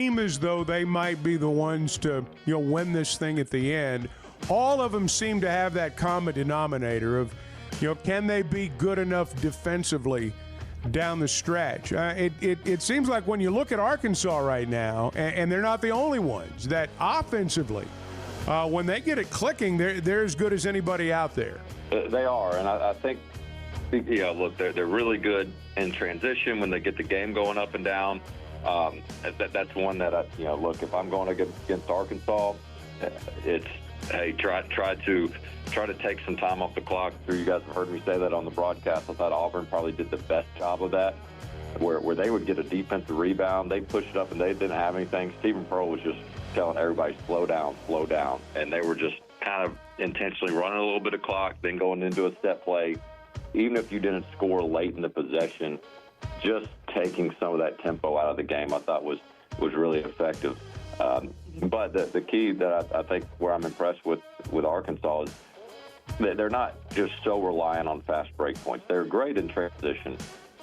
seem as though they might be the ones to, win this thing at the end. All of them seem to have that common denominator of, can they be good enough defensively down the stretch? It seems like when you look at Arkansas right now, and they're not the only ones, that offensively, when they get it clicking, they're as good as anybody out there. They are, and I think, look, they're really good in transition when they get the game going up and down. That's one that look, if I'm going against Arkansas, it's try to take some time off the clock. You guys have heard me say that on the broadcast. I thought Auburn probably did the best job of that, where they would get a defensive rebound, they pushed it up, and they didn't have anything. Stephen Pearl was just telling everybody slow down, and they were just kind of intentionally running a little bit of clock, then going into a set play. Even if you didn't score late in the possession, just taking some of that tempo out of the game, I thought was really effective. But the key that I think where I'm impressed with Arkansas is that they're not just so reliant on fast break points. They're great in transition,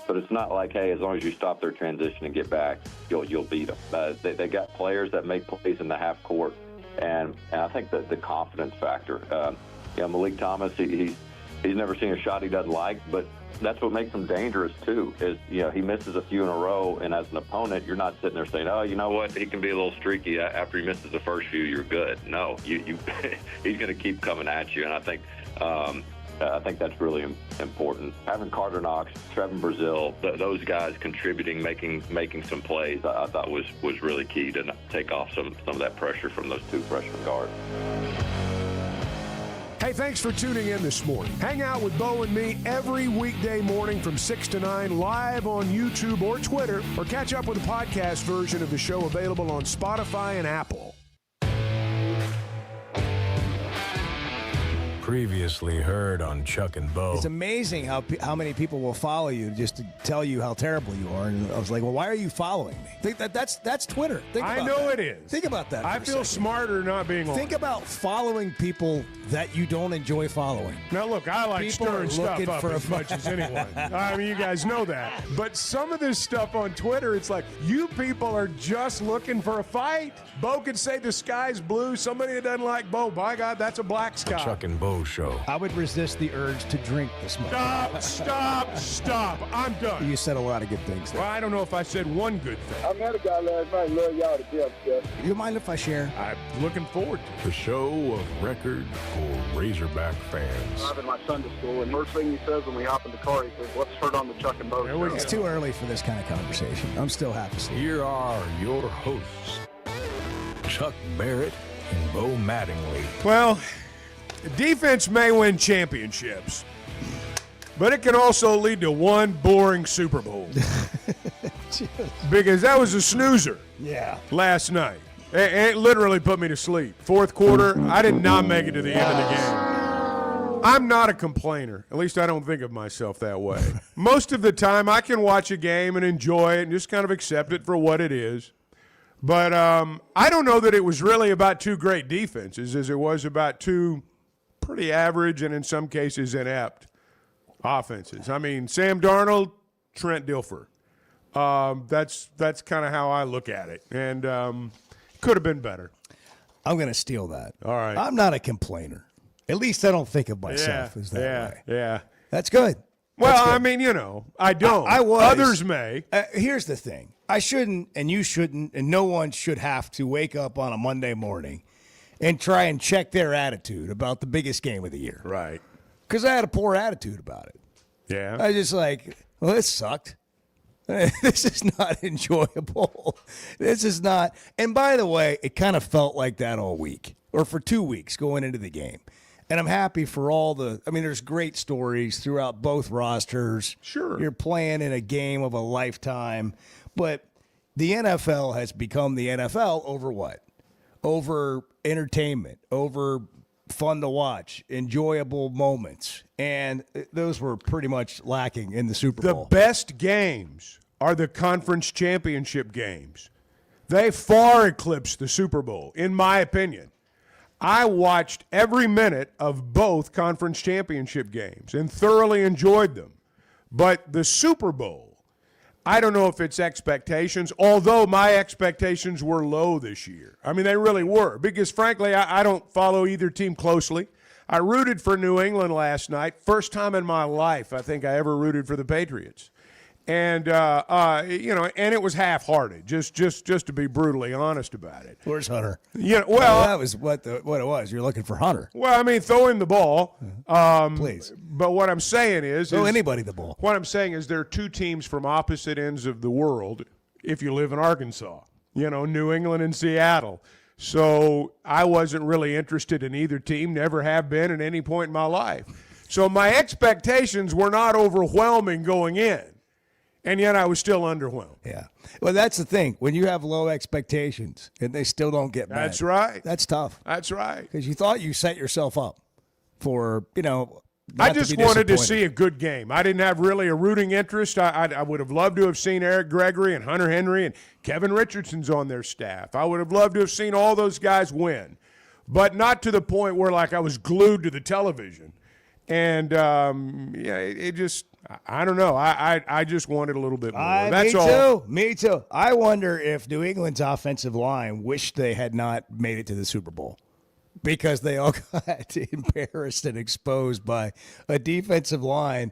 but it's not like, hey, as long as you stop their transition and get back, you'll beat them. They got players that make plays in the half court, and I think that the confidence factor. Malik Thomas, he's never seen a shot he doesn't like, but that's what makes him dangerous too. Is he misses a few in a row, and as an opponent, you're not sitting there saying, "Oh, you know what? He can be a little streaky after he misses the first few. You're good." No, you he's going to keep coming at you, and I think that's really important. Having Carter Knox, Trevin Brazile, those guys contributing, making some plays, I thought was really key to take off some of that pressure from those two freshman guards. Hey, thanks for tuning in this morning. Hang out with Bo and me every weekday morning from 6 to 9 live on YouTube or Twitter, or catch up with the podcast version of the show available on Spotify and Apple. Previously heard on Chuck and Bo. It's amazing how many people will follow you just to tell you how terrible you are. And I was like, well, why are you following me? That's Twitter. I know it is. Think about that. I feel smarter not being on. Think about following people that you don't enjoy following. Now, look, I like stirring stuff up as much as anyone. I mean, you guys know that. But some of this stuff on Twitter, it's like, you people are just looking for a fight. Bo could say the sky's blue. Somebody that doesn't like Bo, by God, that's a black sky. Chuck and Bo Show. I would resist the urge to drink this morning. Stop. I'm done. You said a lot of good things there. Well, I don't know if I said one good thing. I met a guy last night. Love y'all to death, Jeff. You mind if I share? I'm looking forward to it. The show of record for Razorback fans. I'm in my Sunday school, and first thing he says when we hop in the car, he says, let's turn on the Chuck and Bo show. It's too early for this kind of conversation. I'm still half asleep. Here are your hosts, Chuck Barrett and Bo Mattingly. Well, defense may win championships, but it can also lead to one boring Super Bowl. Because that was a snoozer last night. It literally put me to sleep. Fourth quarter, I did not make it to the end of the game. I'm not a complainer. At least I don't think of myself that way. Most of the time, I can watch a game and enjoy it and just kind of accept it for what it is. But I don't know that it was really about two great defenses as it was about two pretty average and in some cases inept offenses. I mean, Sam Darnold, Trent Dilfer. That's kind of how I look at it. And could have been better. I'm going to steal that. All right. I'm not a complainer. At least I don't think of myself as that way. Yeah. That's good. Well, I mean, I don't. I was. Others may. Here's the thing. I shouldn't, and you shouldn't, and no one should have to wake up on a Monday morning and try and check their attitude about the biggest game of the year. Right. Because I had a poor attitude about it. Yeah. I just well, this sucked. This is not enjoyable. This is not. And by the way, it kind of felt like that all week, or for 2 weeks going into the game. And I'm happy for there's great stories throughout both rosters. Sure. You're playing in a game of a lifetime. But the NFL has become the NFL over what? Over entertainment, over fun to watch, enjoyable moments. And those were pretty much lacking in the Super Bowl. The best games are the conference championship games. They far eclipse the Super Bowl, in my opinion. I watched every minute of both conference championship games and thoroughly enjoyed them. But the Super Bowl, I don't know if it's expectations, although my expectations were low this year. I mean, they really were, because frankly, I don't follow either team closely. I rooted for New England last night. First time in my life I think I ever rooted for the Patriots. And, and it was half-hearted, just to be brutally honest about it. Where's Hunter? Well, that was what it was. You're looking for Hunter. Well, I mean, throw him the ball. Please. But what I'm saying is Throw anybody the ball. What I'm saying is there are two teams from opposite ends of the world if you live in Arkansas, New England and Seattle. So I wasn't really interested in either team, never have been at any point in my life. So my expectations were not overwhelming going in, and yet I was still underwhelmed. Yeah. Well, that's the thing. When you have low expectations and they still don't get met. That's right. That's tough. That's right. Because you thought you set yourself up for, I not just to be wanted to disappointed. see a good game. I didn't have really a rooting interest. I would have loved to have seen Eric Gregory and Hunter Henry and Kevin Richardson's on their staff. I would have loved to have seen all those guys win, but not to the point where I was glued to the television. And it just, I don't know. I just wanted a little bit more. That's all. Me too. I wonder if New England's offensive line wished they had not made it to the Super Bowl, because they all got embarrassed and exposed by a defensive line.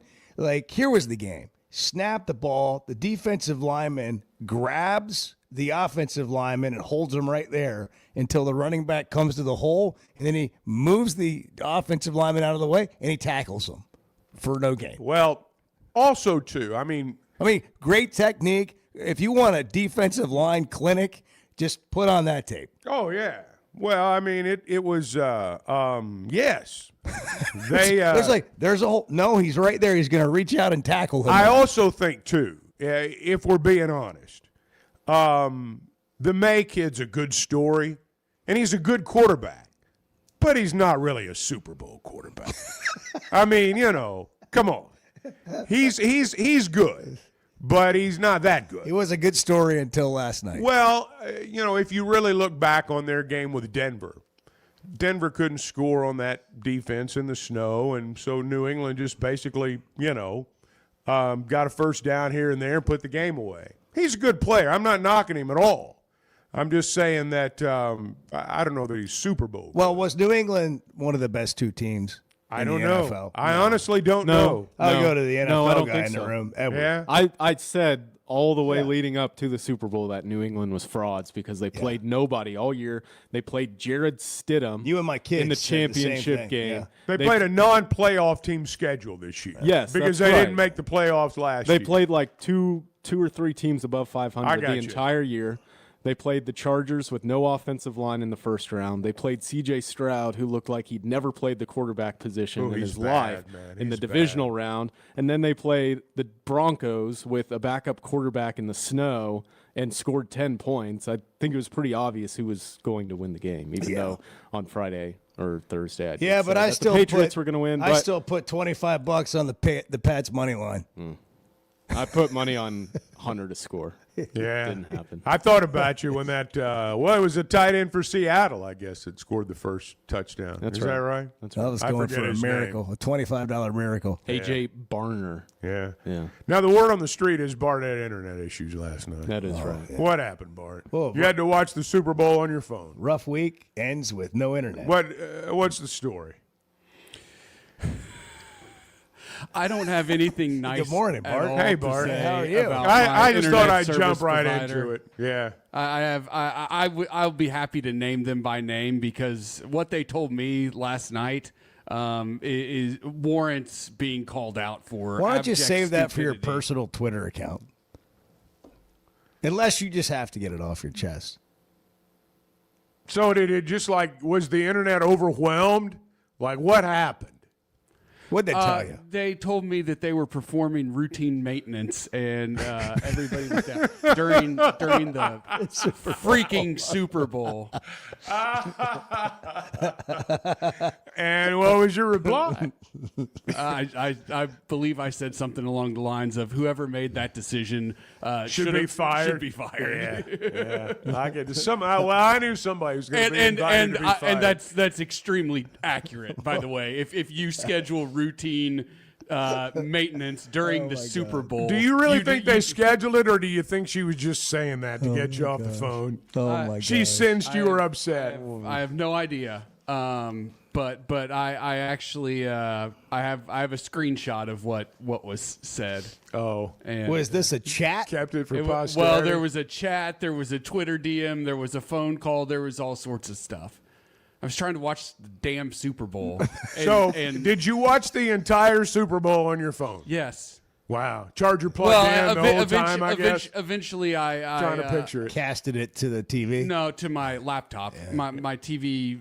Here was the game. Snap the ball. The defensive lineman grabs the offensive lineman and holds him right there until the running back comes to the hole, and then he moves the offensive lineman out of the way, and he tackles him for no gain. Well, also, too, I mean, great technique. If you want a defensive line clinic, just put on that tape. Oh, yeah. Well, I mean, it was, yes. There's a whole, no, he's right there. He's going to reach out and tackle him. I also think, too, if we're being honest, the May kid's a good story, and he's a good quarterback, but he's not really a Super Bowl quarterback. I mean, come on. He's good, but he's not that good. He was a good story until last night. Well, if you really look back on their game with Denver couldn't score on that defense in the snow, and so New England just basically, got a first down here and there and put the game away. He's a good player. I'm not knocking him at all. I'm just saying that I don't know that he's Super Bowl. Well, was New England one of the best two teams? I don't know. I honestly don't know. I'll go to the NFL I don't guy think in the so. room. Edward. Yeah. I said all the way leading up to the Super Bowl that New England was frauds because they played nobody all year. They played Jared Stidham You and my kids in the said the same championship thing. game. Yeah. They played a non-playoff team schedule this year. Yes, because that's they right. didn't make the playoffs last They year. played like two or three teams above I 500 got the you. entire year. They played the Chargers with no offensive line in the first round. They played C.J. Stroud, who looked like he'd never played the quarterback position in he's his bad, life man. in the He's divisional round. And then they played the Broncos with a backup quarterback in the snow and scored 10 points. I think it was pretty obvious who was going to win the game, even though on Friday or Thursday I did Yeah, say but I that still the Patriots put, were going to win. I But still put $25 on the Pats money line. I put money on Hunter to score. Yeah. Didn't happen. I thought about you when that, it was a tight end for Seattle, I guess, that scored the first touchdown. That's Is that right. right? That's I right. was I going forget for a his miracle, a $25 miracle. A.J. Barner. Yeah. Yeah, Now, the word on the street is Bart had internet issues last night. that is right. What happened, Bart? Well, you had to watch the Super Bowl on your phone. Rough week ends with no internet. What's the story? I don't have anything nice. Good morning, at Bart. all Hey, to Bart. say How are you? about my I just thought internet I'd service jump right provider. into it. Yeah. I'll be happy to name them by name because what they told me last night is warrants being called out for. Why don't you abject save that for your stupidity. personal Twitter account? Unless you just have to get it off your chest. So did it just was the internet overwhelmed? Like, what happened? What'd they tell you? They told me that they were performing routine maintenance, and everybody was down during the freaking Super Bowl. And what was your reply? I believe I said something along the lines of whoever made that decision Should be fired. Should be fired. Yeah. I get this. I knew somebody was going to be invited to be fired. And that's extremely accurate, by the way. If you schedule routine maintenance during the Super Bowl. Do you really think they scheduled it, or do you think she was just saying that to get you off the phone? Oh my She God. sensed you were upset. I have no idea. But I actually I have a screenshot of what was said. Oh, And Was this a chat? kept it for it wa- posterity. well, there was a chat, there was a Twitter DM, there was a phone call, there was all sorts of stuff. I was trying to watch the damn Super Bowl. And did you watch the entire Super Bowl on your phone? yes. Wow. Charger plugged in the whole time, I guess. Eventually, I Trying to picture it. Casted it to the TV. No, to my laptop. My TV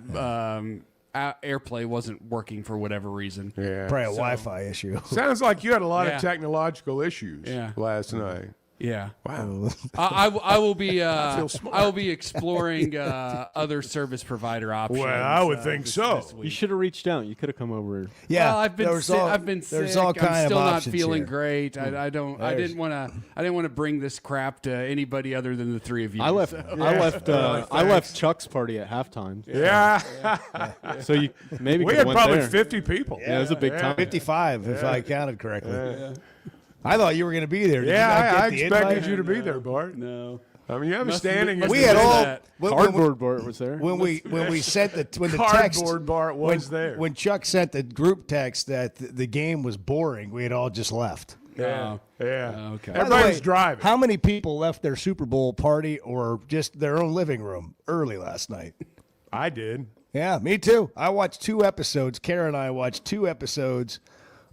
AirPlay wasn't working for whatever reason. Yeah. Probably a Wi-Fi issue. Sounds like you had a lot Yeah. of technological issues Yeah. last night. Yeah. Wow. I will be smart. I will be exploring other service provider options. Well, I would think so. this week. You should have reached out. You could have come over. Yeah, Well, I've been there's sick. all- I've been sick. There's all kind I'm of still not options feeling here. great. I didn't want to bring this crap to anybody other than the three of you. I left. I left Chuck's party at halftime. Yeah. So you maybe We could had went probably there. 50 people. Yeah, it was a big time. 55, if I counted correctly. I thought you were going to be there. Did Yeah, you not I get the expected invite? you to be there, Bart. No. I mean, you have a Must standing. have We been had all that. when Cardboard board was there. we sent the text Cardboard Bart was there. when Chuck sent the group text that the game was boring. We had all just left. Yeah. Yeah. Okay. By the Everybody way, was driving. How many people left their Super Bowl party or just their own living room early last night? I did. Yeah, me too. I watched 2 episodes. Kara and I watched 2 episodes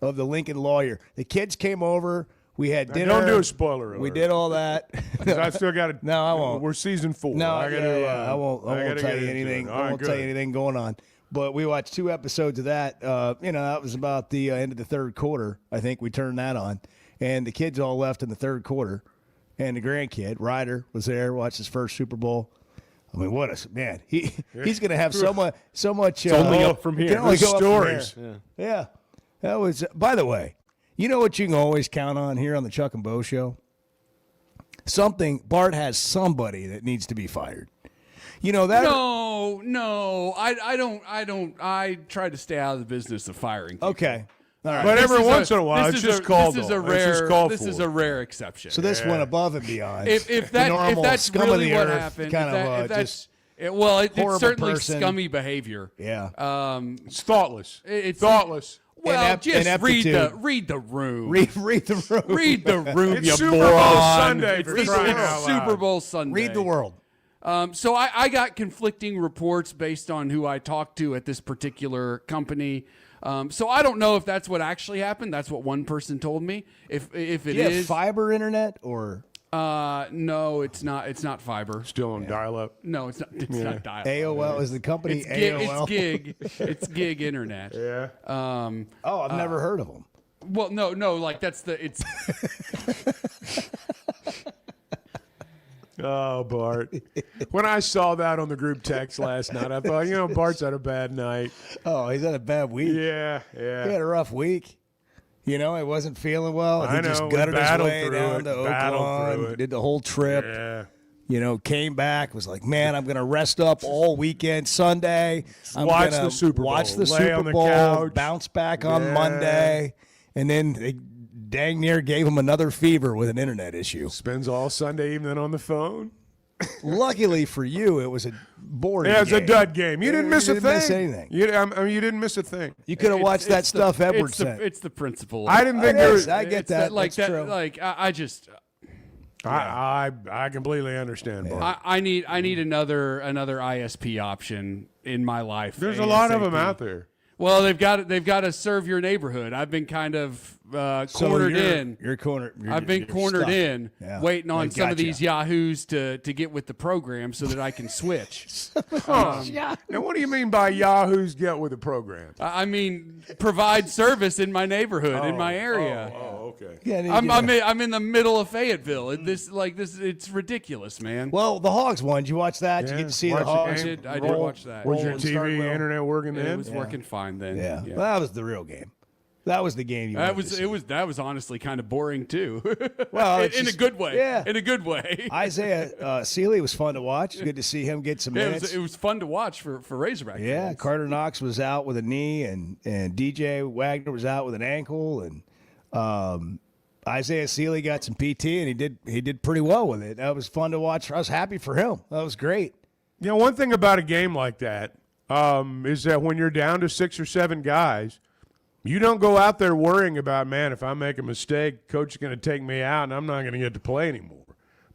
of The Lincoln Lawyer. The kids came over. We had dinner. Don't do a spoiler alert. We did all that. I still got to. No, I won't. We're season 4. No, I gotta, I won't. I won't gotta tell get you into anything. it. I All right, won't tell you good. anything going on. But we watched 2 episodes of that. That was about the end of the third quarter. I think we turned that on, and the kids all left in the third quarter, and the grandkid Ryder was there, watched his first Super Bowl. I mean, what a man! He's going to have so much. only up from here. Can only There's go up from stories. there. Yeah, that was. By the way, you know what you can always count on here on the Chuck and Bo Show. Bart has somebody that needs to be fired. You know that. No, I don't. I try to stay out of the business of firing people. Okay. All right. But This every is once in a while, this it's is just called This is for. a It's rare. just called This is for. a rare exception. So this went above and beyond. if The that normal if that's scum of really the what earth, happened, kind if that, of if that's just it's horrible certainly person. scummy behavior. yeah. It's thoughtless. It's thoughtless. Well, just read ineptitude. the room. Read the room. Read the room, It's you Super Bowl moron. Sunday It's for the crying out loud. Super Bowl Sunday. Read the world. So I got conflicting reports based on who I talked to at this particular company. So I don't know if that's what actually happened. That's what one person told me. If it Do you have is, fiber internet or no, it's not. It's not fiber. Still on dial-up. No, it's not. It's not dial. AOL? Is the company It's gig. AOL? It's gig. It's gig internet. Yeah. Oh, I've never heard of them. Well, no. Like that's the. It's. Oh, Bart. When I saw that on the group text last night, I thought, Bart's had a bad night. Oh, he's had a bad week. Yeah, He had yeah. a rough week. He wasn't feeling well. I He just know, we gutted his battled way through down it, to battled Oakland, through it. did the whole trip. Yeah. Came back, was like, man, I'm going to rest up all weekend Sunday. I'm Watch gonna the Super Bowl. Watch the Lay on Super the Bowl, couch. bounce back on Yeah. Monday. And then they dang near gave him another fever with an internet issue. Spends all Sunday evening on the phone. Luckily for you, it was a boring Yeah, it's a game. dud game. You didn't miss a didn't thing. miss anything. You didn't miss a thing. You could have watched that stuff Edward sent. It's the principle. I didn't think It there is. was. I get It's that. Like That's that. true. Like I just. I completely understand, Bart. I need another ISP option in my life. There's a lot of them ASAP. out there. Well, they've got to serve your neighborhood. I've been kind of cornered in. You're cornered. I've been cornered stuck. in, Yeah. waiting on I some of gotcha. these yahoos to get with the program so that I can switch. Now, what do you mean by Yahoo's get with the program? I mean, provide service in my neighborhood, in my area. Oh, okay. Yeah, I'm in the middle of Fayetteville. It's ridiculous, man. Well, the Hogs won. Did you watch that? Did you get to see the Watch the Hogs? game. I did watch that. Was your Roll and start TV well. internet working It then? was working fine then. Yeah. Well, that was the real game. That was the game you That wanted to see. that was honestly kind of boring too. Well, it's in a just- good way. yeah. In a good way. Isaiah Sealy was fun to watch. Good to see him get some Yeah, minutes. it was fun to watch for Razorback. Yeah, fans. Carter Knox was out with a knee, and DJ Wagner was out with an ankle, and Isaiah Sealy got some PT, and he did pretty well with it. That was fun to watch. I was happy for him. That was great. You know, one thing about a game like that is that when you're down to 6 or 7 guys, you don't go out there worrying about, man, if I make a mistake, coach is going to take me out and I'm not going to get to play anymore.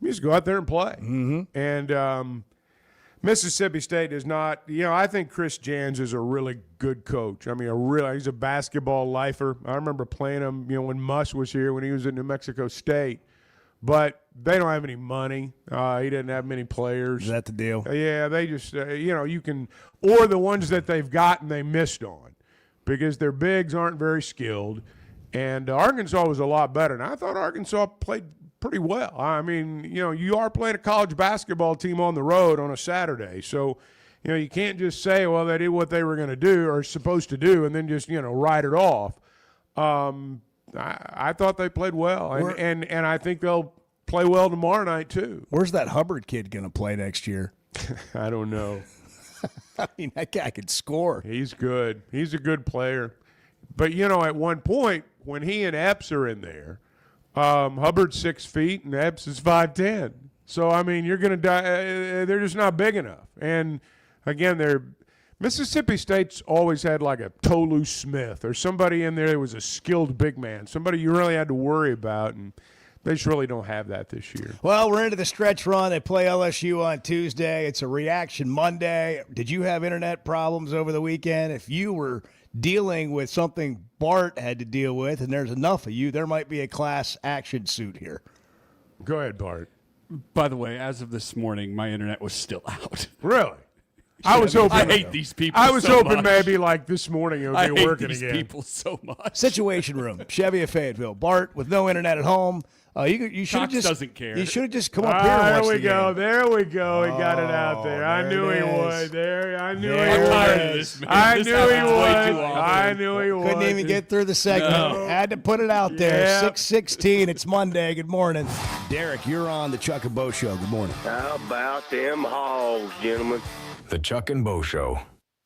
You just go out there and play. Mm-hmm. And Mississippi State is not, I think Chris Jans is a really good coach. I mean, he's a basketball lifer. I remember playing him, when Muss was here when he was at New Mexico State. But they don't have any money. He doesn't have many players. Is that the deal? Yeah, they just, you can, or the ones that they've gotten they missed on because their bigs aren't very skilled. And Arkansas was a lot better. And I thought Arkansas played pretty well. I mean, you are playing a college basketball team on the road on a Saturday. So, you can't just say, well, they did what they were going to do or supposed to do and then just, write it off. I thought they played well. And I think they'll play well tomorrow night, too. Where's that Hubbard kid going to play next year? I don't know. I mean, that guy could score. He's good. He's a good player. But, at one point, when he and Epps are in there, Hubbard's 6 feet and Epps is 5'10". So, I mean, you're going to die. They're just not big enough. And, again, Mississippi State's always had like a Tolu Smith or somebody in there that was a skilled big man, somebody you really had to worry about, and they just really don't have that this year. Well, we're into the stretch run. They play LSU on Tuesday. It's a reaction Monday. Did you have internet problems over the weekend? If you were dealing with something Bart had to deal with, and there's enough of you, there might be a class action suit here. Go ahead, Bart. By the way, as of this morning, my internet was still out. Really? I was hoping. I hate these people. I was so hoping much. maybe like this morning it would I be hate working these again. people so much. Situation room, Chevy of Fayetteville. Bart with no internet at home. You should have Cox just doesn't care. You should have just come up here and There watch we the go. game. There we go. He got it out there. I there knew it he is. would. There, I knew There he it would. tired of is. this, man. I This knew he happens way would. too often. I knew he would. Couldn't even get through the segment. No. Had to put it out there. Yeah. 6:16. It's Monday. Good morning. Derek, you're on the Chuck and Bo Show. Good morning. How about them hogs, gentlemen? The Chuck and Bo Show.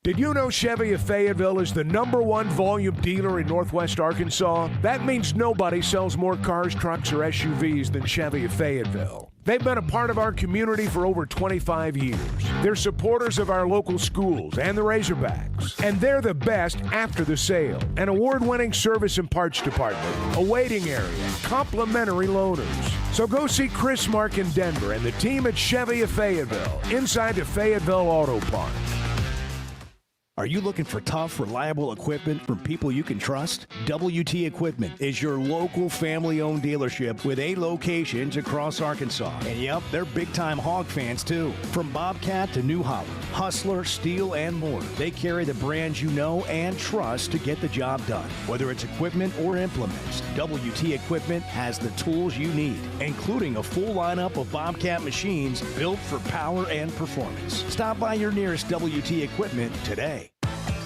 Did you know Chevy of Fayetteville is the #1 volume dealer in Northwest Arkansas? That means nobody sells more cars, trucks, or SUVs than Chevy of Fayetteville. They've been a part of our community for over 25 years. They're supporters of our local schools and the Razorbacks. And they're the best after the sale. An award-winning service and parts department, a waiting area, complimentary loaners. So go see Chris Mark in Denver and the team at Chevy of Fayetteville, inside the Fayetteville Auto Park. Are you looking for tough, reliable equipment from people you can trust? WT Equipment is your local family-owned dealership with 8 locations across Arkansas. And yep, they're big-time hog fans too. From Bobcat to New Holland, Hustler, Steel, and more, they carry the brands you know and trust to get the job done. Whether it's equipment or implements, WT Equipment has the tools you need, including a full lineup of Bobcat machines built for power and performance. Stop by your nearest WT Equipment today.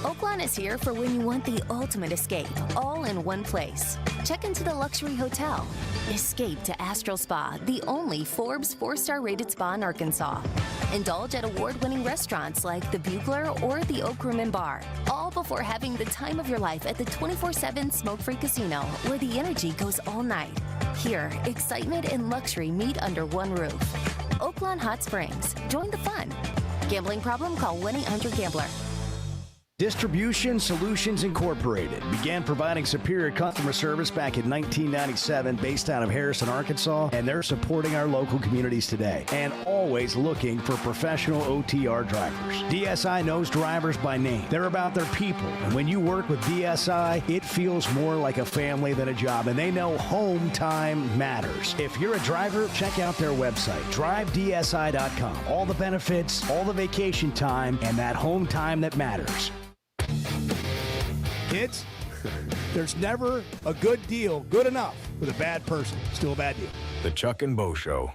Oaklawn is here for when you want the ultimate escape, all in one place. Check into the luxury hotel. Escape to Astral Spa, the only Forbes 4-star rated spa in Arkansas. Indulge at award-winning restaurants like the Bugler or the Oak Room and Bar, all before having the time of your life at the 24/7 smoke-free casino, where the energy goes all night. Here, excitement and luxury meet under one roof. Oaklawn Hot Springs. Join the fun. Gambling problem? Call 1-800-GAMBLER. Distribution Solutions Incorporated began providing superior customer service back in 1997 based out of Harrison, Arkansas, and they're supporting our local communities today and always looking for professional OTR drivers. DSI knows drivers by name. They're about their people, and when you work with DSI, it feels more like a family than a job, and they know home time matters. If you're a driver, check out their website, drivedsi.com. All the benefits, all the vacation time, and that home time that matters. Kids, there's never a good deal good enough with a bad person. Still a bad deal. The Chuck and Bo Show.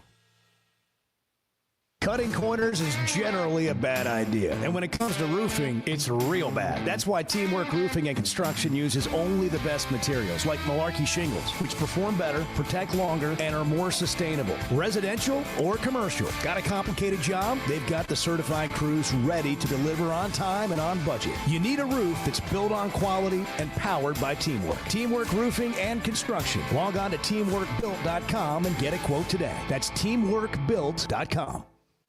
cutting corners is generally a bad idea. And when it comes to roofing, it's real bad. That's why Teamwork Roofing and Construction uses only the best materials, like Malarkey shingles, which perform better, protect longer, and are more sustainable. Residential or commercial. Got a complicated job? They've got the certified crews ready to deliver on time and on budget. You need a roof that's built on quality and powered by Teamwork. Teamwork Roofing and Construction. Log on to teamworkbuilt.com and get a quote today. That's teamworkbuilt.com.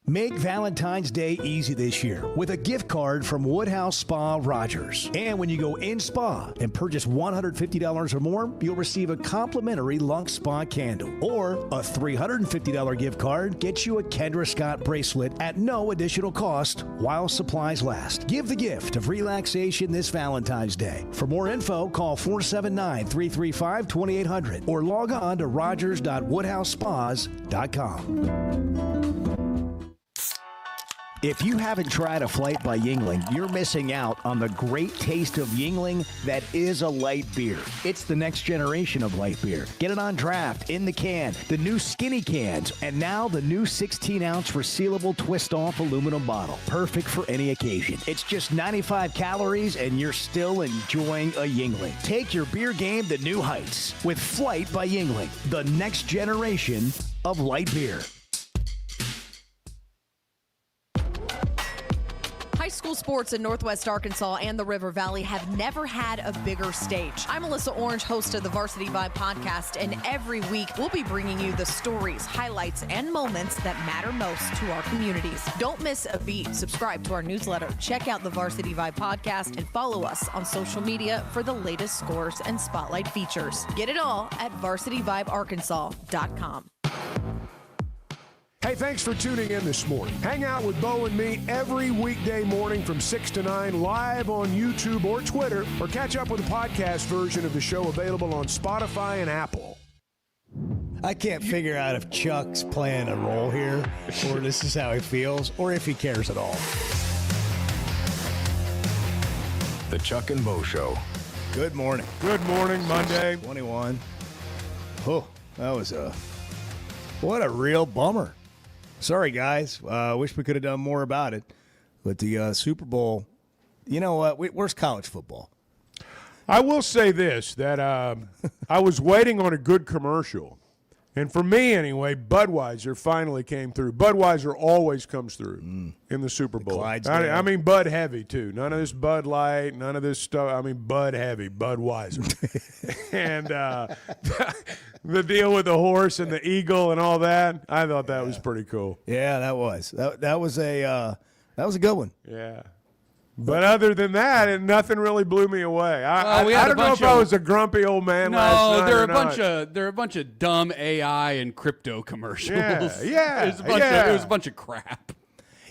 Make Valentine's Day easy this year with a gift card from Woodhouse Spa Rogers. And when you go in spa and purchase $150 or more, you'll receive a complimentary Lunk Spa candle. Or a $350 gift card gets you a Kendra Scott bracelet at no additional cost while supplies last. Give the gift of relaxation this Valentine's Day. For more info, call 479-335-2800 or log on to rogers.woodhousespas.com. If you haven't tried a flight by Yuengling, you're missing out on the great taste of Yuengling that is a light beer. It's the next generation of light beer. Get it on draft, in the can, the new skinny cans, and now the new 16-ounce resealable twist-off aluminum bottle. Perfect for any occasion. It's just 95 calories, and you're still enjoying a Yuengling. Take your beer game to new heights with Flight by Yuengling, the next generation of light beer. High school sports in Northwest Arkansas and the River Valley have never had a bigger stage. I'm Alyssa Orange, host of the Varsity Vibe podcast, and every week we'll be bringing you the stories, highlights, and moments that matter most to our communities. Don't miss a beat. Subscribe to our newsletter, check out the Varsity Vibe podcast, and follow us on social media for the latest scores and spotlight features. Get it all at varsityvibearkansas.com. Hey, thanks for tuning in this morning. Hang out with Bo and me every weekday morning from 6 to 9 live on YouTube or Twitter, or catch up with the podcast version of the show available on Spotify and Apple. I can't figure out if Chuck's playing a role here, or this is how he feels, or if he cares at all. The Chuck and Bo Show. Good morning. Good morning, Monday. 21. Oh, that was what a real bummer. Sorry, guys. Wish we could have done more about it. But the Super Bowl, you know what? Where's college football? I will say this, that I was waiting on a good commercial. And for me, anyway, Budweiser finally came through. Budweiser always comes through in the Super Bowl. I mean, Bud Heavy, too. None of this Bud Light, none of this stuff. I mean, Bud Heavy, Budweiser. And the deal with the horse and the eagle and all that, I thought that was pretty cool. Yeah, that was. That was a good one. Yeah. But other than that, nothing really blew me away. I don't know if I was a grumpy old man last night. No, there are a bunch of dumb AI and crypto commercials. Yeah. It was a bunch of crap.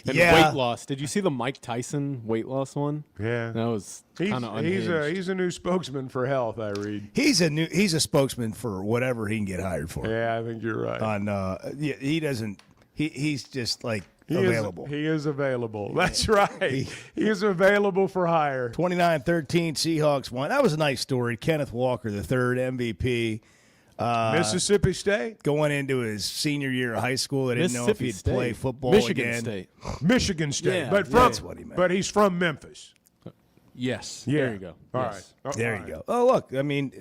And weight loss. Did you see the Mike Tyson weight loss one? Yeah. That was kind of unhinged. He's a new spokesman for health, I read. He's a spokesman for whatever he can get hired for. Yeah, I think you're right. He doesn't. He's just like available. He is available. That's right. He is available for hire. 29-13 Seahawks won. That was a nice story. Kenneth Walker, the third MVP. Mississippi State? Going into his senior year of high school. They didn't know if he'd play football Michigan again. State. Michigan State. Yeah, that's what he meant. But he's from Memphis. Yes. Yeah. There you go. All yes. right. There you go. Oh, look. I mean,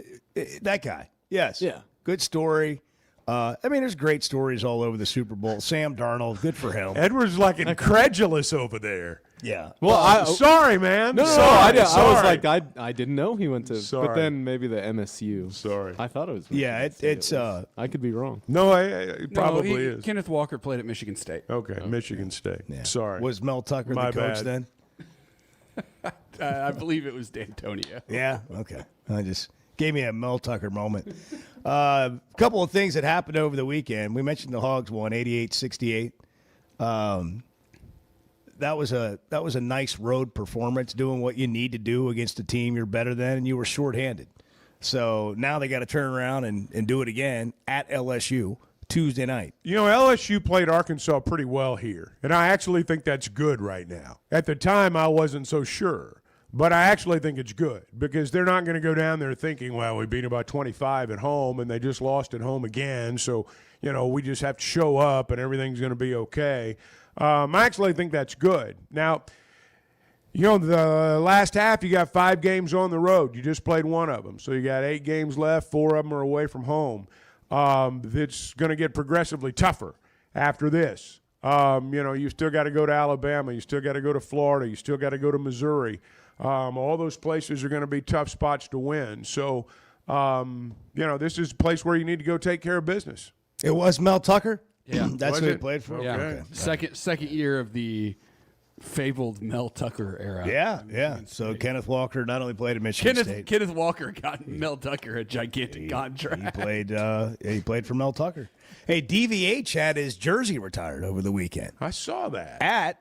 that guy. Yes. Yeah. Good story. There's great stories all over the Super Bowl. Sam Darnold, good for him. Edward's like incredulous over there. Yeah. Well, sorry, man. No, sorry. I was like, I didn't know he went to. Sorry. But then maybe the MSU. Sorry. I thought it was. Yeah, it's. I could be wrong. No, it probably is. Kenneth Walker played at Michigan State. Okay, Michigan State. Yeah. Sorry. Was Mel Tucker My the coach bad. then? I believe it was D'Antonio. Yeah. Okay. I just gave me a Mel Tucker moment. A couple of things that happened over the weekend. We mentioned the Hogs won 88-68. That was a nice road performance, doing what you need to do against a team you're better than, and you were shorthanded. So now they got to turn around and do it again at LSU Tuesday night. You know, LSU played Arkansas pretty well here, and I actually think that's good right now. At the time, I wasn't so sure, but I actually think it's good because they're not going to go down there thinking, well, we beat about 25 at home, and they just lost at home again, so, we just have to show up and everything's going to be okay. I actually think that's good. Now, the last half, you got 5 games on the road. You just played one of them. So you got 8 games left. 4 of them are away from home. It's going to get progressively tougher after this. You still got to go to Alabama. You still got to go to Florida. You still got to go to Missouri. All those places are going to be tough spots to win. So, this is a place where you need to go take care of business. It was Mel Tucker? Yeah. That's who he played for? Yeah. Okay. Second year of the fabled Mel Tucker era. Yeah. So Kenneth Walker not only played at Michigan State. Kenneth Walker got Mel Tucker a gigantic contract. He played for Mel Tucker. Hey, DVH had his jersey retired over the weekend. I saw that. At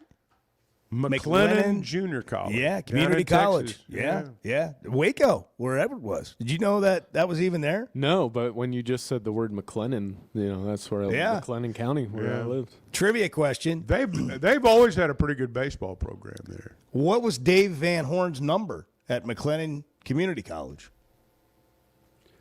McLennan Junior College. Yeah, community college. Texas. Yeah. Waco, wherever it was. Did you know that was even there? No, but when you just said the word McLennan, that's where McLennan County, where I lived. Trivia question. They've always had a pretty good baseball program there. What was Dave Van Horn's number at McLennan Community College?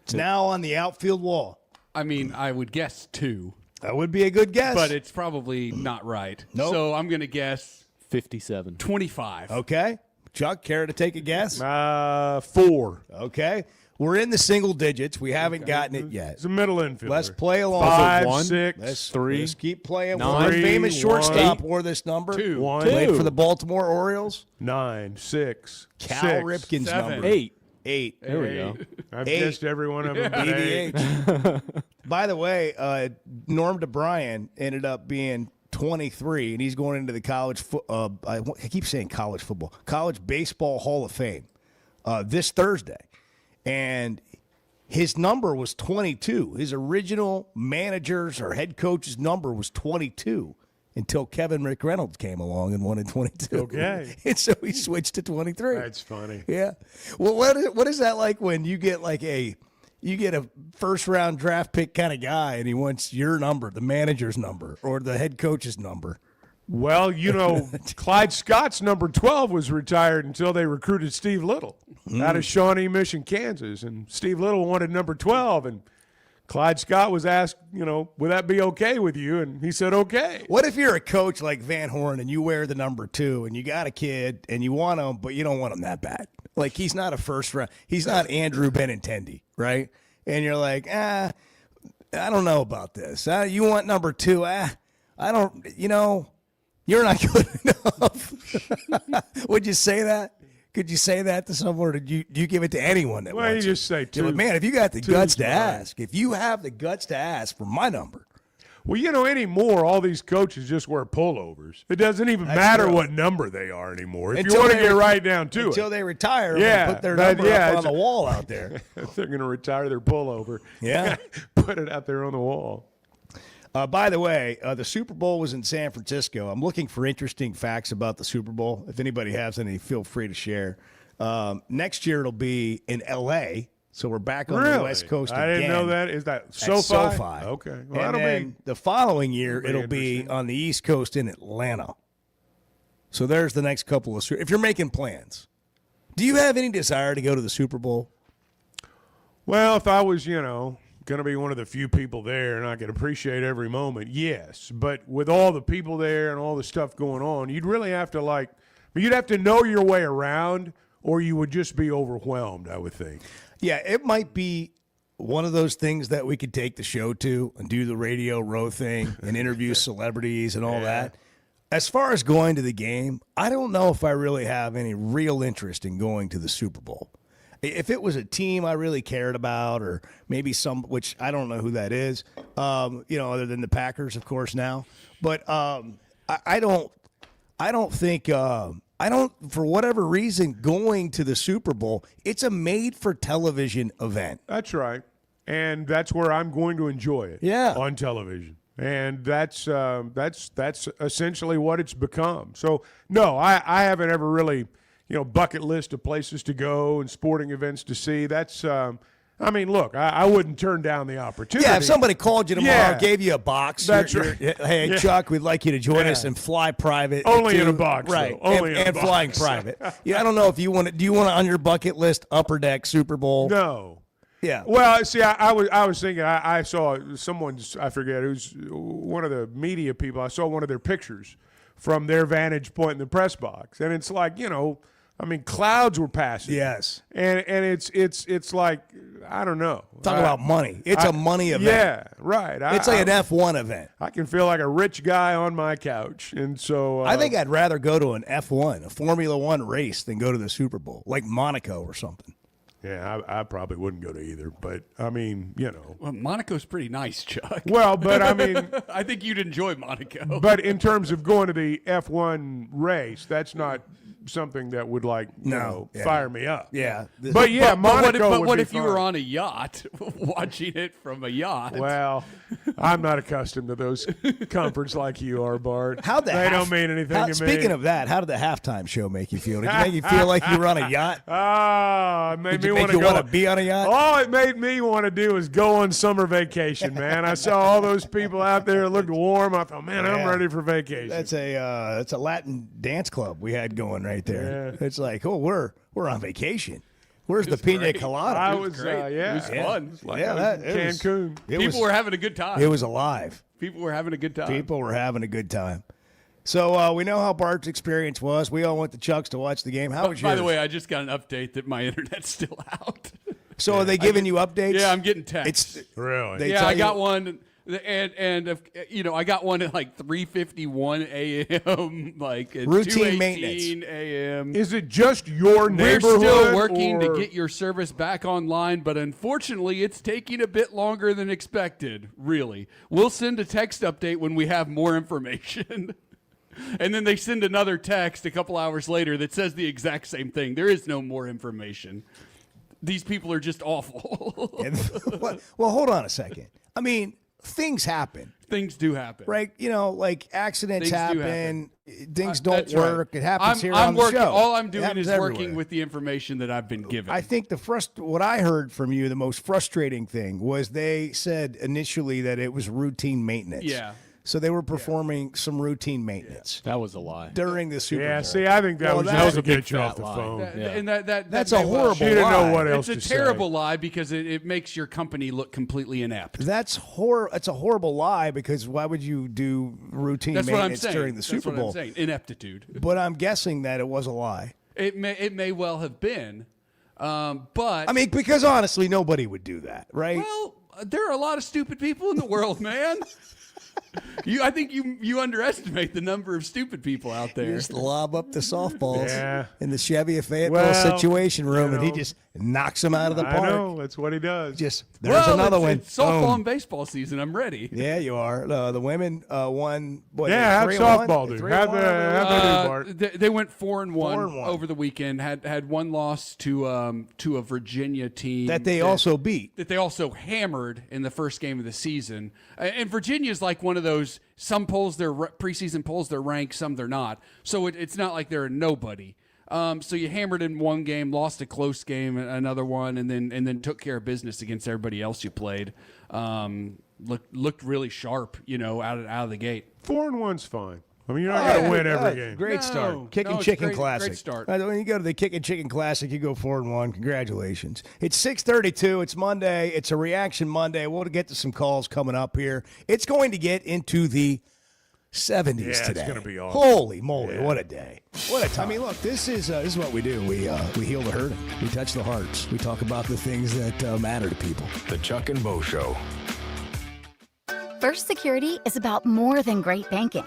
It's now on the outfield wall. I mean, I would guess 2. That would be a good guess. But it's probably not right. Nope. So I'm going to guess 57. 25. Okay. Chuck, care to take a guess? 4. Okay. We're in the single digits. We haven't gotten it yet. It's a middle infielder. Let's play along. 5, 6, 3. Let's keep playing. 9, One famous 1, shortstop wore this number. 2. 1, Played for the Baltimore Orioles. 9, 6, Cal 6, Ripken's 7. number. 8. 8. There we go. I've 8. guessed every one of them. DVH. By the way, Norm DeBryan ended up being 23, and he's going into the college. I keep saying college football, college baseball Hall of Fame this Thursday, and his number was 22. His original manager's or head coach's number was 22 until Kevin McReynolds came along and wanted 22. Okay. And so he switched to 23. That's funny. Yeah. Well, what is that like when you get a first round draft pick kind of guy and he wants your number, the manager's number, or the head coach's number? Well, Clyde Scott's number 12 was retired until they recruited Steve Little out of Shawnee Mission, Kansas. And Steve Little wanted number 12. And Clyde Scott was asked, would that be okay with you? And he said, okay. What if you're a coach like Van Horn and you wear the number 2 and you got a kid and you want him, but you don't want him that bad? Like, he's not a first round. He's not Andrew Benintendi, right? And you're like, I don't know about this. You want number 2? I don't, you're not good enough. Would you say that? Could you say that to someone, or do you give it to anyone that Well, you wants just say 2. Man, if you got the guts to fine. ask, if you have the guts to ask for my number. Well, anymore, all these coaches just wear pullovers. It doesn't even matter true. what number they are anymore. If Until you want to they get re- right down to Until it. they retire, Yeah, and put their but number yeah, up on it's- the wall out there. They're going to retire their pullover. Yeah. Put it out there on the wall. By the way, the Super Bowl was in San Francisco. I'm looking for interesting facts about the Super Bowl. If anybody has any, feel free to share. Next year it'll be in L.A., so we're back on the West Coast again. I didn't know that. Is that At SoFi? Okay. Well, and that'll then be the following year that'll be it'll be interesting. on the East Coast in Atlanta. So there's the next couple of – if you're making plans. Do you have any desire to go to the Super Bowl? Well, if I was, going to be one of the few people there and I could appreciate every moment, yes. But with all the people there and all the stuff going on, you'd really have to you'd have to know your way around, or you would just be overwhelmed, I would think. Yeah, it might be one of those things that we could take the show to and do the Radio Row thing and interview celebrities and all that. As far as going to the game, I don't know if I really have any real interest in going to the Super Bowl. If it was a team I really cared about, or maybe which I don't know who that is, other than the Packers, of course, now. But I don't think, for whatever reason, going to the Super Bowl, it's a made-for-television event. That's right. And that's where I'm going to enjoy it on television. And that's essentially what it's become. So, no, I haven't ever really, bucket list of places to go and sporting events to see. That's look, I wouldn't turn down the opportunity. Yeah, if somebody called you tomorrow, gave you a box, That's right. Hey, Chuck, we'd like you to join us and fly private. Only in a box, right? though. Only in a and box. flying private. Yeah, I don't know if you want to. Do you want to on your bucket list Upper Deck Super Bowl? No. Yeah. Well, see, I was thinking. I saw someone's. I forget who's one of the media people. I saw one of their pictures from their vantage point in the press box. And it's like, clouds were passing. Yes. And it's like, I don't know. Talk about money. It's a money event. Yeah, right. It's like an F1 event. I can feel like a rich guy on my couch. And so I think I'd rather go to an F1, a Formula One race, than go to the Super Bowl, like Monaco or something. Yeah, I probably wouldn't go to either. But, Well, Monaco's pretty nice, Chuck. Well, but I mean. I think you'd enjoy Monaco. But in terms of going to the F1 race, that's not something that would fire me up. Yeah. But yeah, Monaco But would what be if you were fun. on a yacht watching it from a yacht? Well, I'm not accustomed to those comforts like you are, Bart. They don't mean anything to me. Speaking of that, how did the halftime show make you feel? Did it make you feel like you were on a yacht? It made me want to be on a yacht? All it made me want to do was go on summer vacation, man. I saw all those people out there. It looked warm. I thought, man, I'm ready for vacation. That's a Latin dance club we had going right there. Yeah. It's like, we're on vacation. Where's the pina colada? It was fun. Cancun. People were having a good time. It was alive. People were having a good time. People were having a good time. So we know how Bart's experience was. We all went to Chuck's to watch the game. How was yours? By the way, I just got an update that my internet's still out. So are they giving you updates? Yeah, I'm getting texts. Really? I got one. And I got one at like 3:51 a.m. like at routine 2:18 maintenance a.m. Is it just your neighborhood? We're still working to get your service back online, but unfortunately, it's taking a bit longer than expected. Really, we'll send a text update when we have more information. And then they send another text a couple hours later that says the exact same thing. There is no more information. These people are just awful. Well, hold on a second. I mean, things happen. Things do happen. Right? Like accidents Things do happen. Things don't That's right. work. It happens here I'm on working, the show. All I'm It doing happens is everywhere. working with the information that I've been given. I think what I heard from you, the most frustrating thing was they said initially that it was routine maintenance. Yeah. So they were performing some routine maintenance That was a lie. during the Super Bowl. Yeah, see, I think that was that just was to a big get you off fat the lie. phone. And That's may a well- horrible She didn't know lie. what else It's to a say. terrible lie because it makes your company look completely inept. It's a horrible lie because why would you do routine That's what I'm maintenance saying. during the That's Super what Bowl? I'm saying. Ineptitude. But I'm guessing that it was a lie. It may well have been, but I mean, because honestly, nobody would do that, right? well, there are a lot of stupid people in the world, man. I think you underestimate the number of stupid people out there. Just lob up the softballs Yeah. in the Chevy Fayetteville Well, situation room, you and he know. just knocks them out of the I park. know. That's what he does. Just there's well, another one. It's softball Boom. and baseball season. I'm ready. Yeah, you are. The women won. What, Yeah, how'd 3-1? softball do? 3-1? How'd they do, Bart? They went 4-1 4-1. over the weekend. Had one loss to a Virginia team that they also beat. that they also hammered in the first game of the season. And Virginia's like one of those. Some polls, their preseason polls, they're ranked. Some they're not. So it's not like they're a nobody. So you hammered in one game, lost a close game, another one, and then took care of business against everybody else you played. Looked really sharp, out of the gate. 4-1's fine. I mean, you're not going to win every game. Great No, start. Kicking no, it's Chicken great- Classic. great start. When you go to the Kicking Chicken Classic, you go 4-1. Congratulations. It's 6:32. It's Monday. It's a reaction Monday. We'll get to some calls coming up here. It's going to get into the 70s Yeah, it's today. gonna be awesome. Holy moly, what a day. What a time. I mean, look, this is what we do. We heal the hurting. We touch the hearts. We talk about the things that matter to people. The Chuck and Bo Show. First Security is about more than great banking.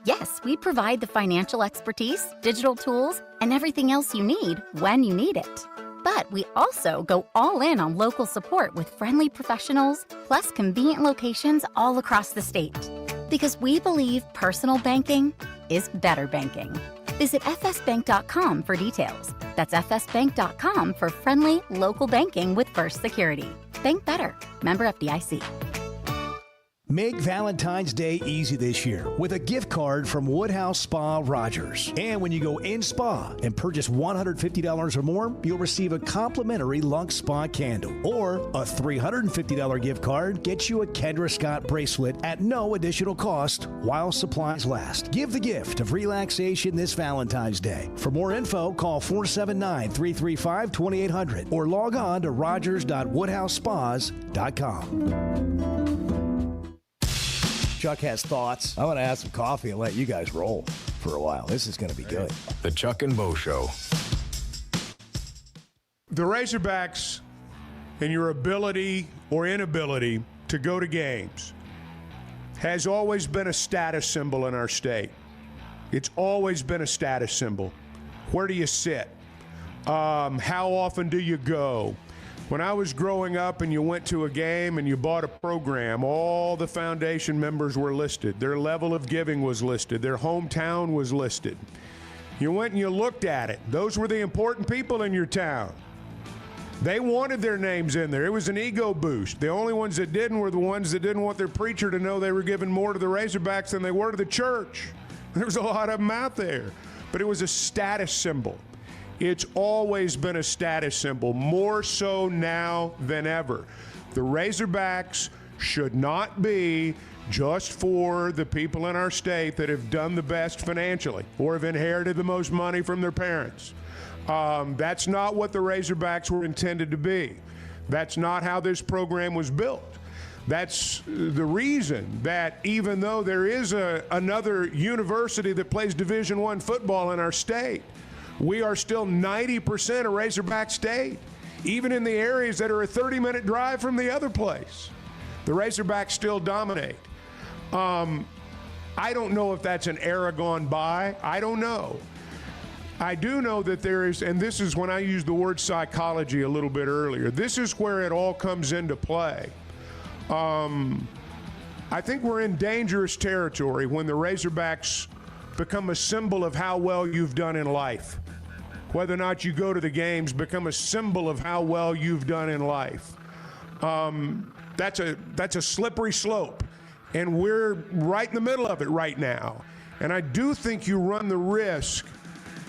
Yes, we provide the financial expertise, digital tools, and everything else you need when you need it. But we also go all in on local support with friendly professionals, plus convenient locations all across the state. Because we believe personal banking is better banking. Visit fsbank.com for details. That's fsbank.com for friendly, local banking with First Security. Bank better. Member FDIC. Make Valentine's Day easy this year with a gift card from Woodhouse Spa Rogers. And when you go in spa and purchase $150 or more, you'll receive a complimentary Lux Spa candle. Or a $350 gift card gets you a Kendra Scott bracelet at no additional cost while supplies last. Give the gift of relaxation this Valentine's Day. For more info, call 479-335-2800 or log on to rogers.woodhousespas.com. Chuck has thoughts. I want to have some coffee and let you guys roll. for a while. This is going to be good. The Chuck and Bo Show. The Razorbacks and your ability or inability to go to games has always been a status symbol in our state. It's always been a status symbol. Where do you sit? How often do you go? When I was growing up and you went to a game and you bought a program, all the foundation members were listed. Their level of giving was listed. Their hometown was listed. You went and you looked at it. Those were the important people in your town. They wanted their names in there. It was an ego boost. The only ones that didn't were the ones that didn't want their preacher to know they were giving more to the Razorbacks than they were to the church. There was a lot of them out there. But it was a status symbol. It's always been a status symbol, more so now than ever. The Razorbacks should not be just for the people in our state that have done the best financially or have inherited the most money from their parents. That's not what the Razorbacks were intended to be. That's not how this program was built. That's the reason that even though there is another university that plays Division I football in our state, we are still 90% a Razorback state, even in the areas that are a 30-minute drive from the other place. The Razorbacks still dominate. I don't know if that's an era gone by. I don't know. I do know that there is, and this is when I used the word psychology a little bit earlier, this is where it all comes into play. I think we're in dangerous territory when the Razorbacks become a symbol of how well you've done in life. Whether or not you go to the games become a symbol of how well you've done in life. That's a slippery slope, and we're right in the middle of it right now. And I do think you run the risk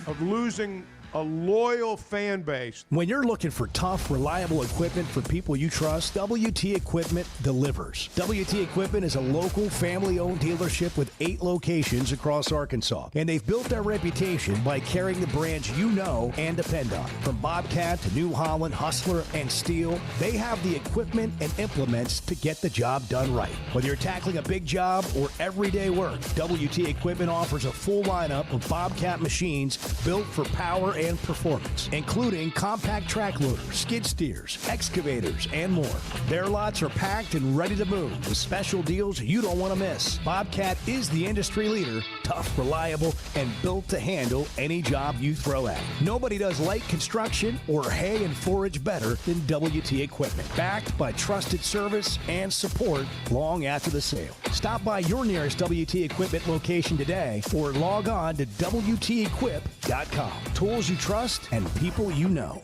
of losing a loyal fan base. When you're looking for tough, reliable equipment for people you trust, WT Equipment delivers. WT Equipment is a local, family-owned dealership with 8 locations across Arkansas, and they've built their reputation by carrying the brands you know and depend on. From Bobcat to New Holland, Hustler, and Steel, they have the equipment and implements to get the job done right. Whether you're tackling a big job or everyday work, WT Equipment offers a full lineup of Bobcat machines built for power and performance, including compact track loaders, skid steers, excavators, and more. Their lots are packed and ready to move with special deals you don't want to miss. Bobcat is the industry leader, tough, reliable, and built to handle any job you throw at it. Nobody does light construction or hay and forage better than WT Equipment, backed by trusted service and support long after the sale. Stop by your nearest WT Equipment location today or log on to WTEquip.com. Tools you trust and people you know.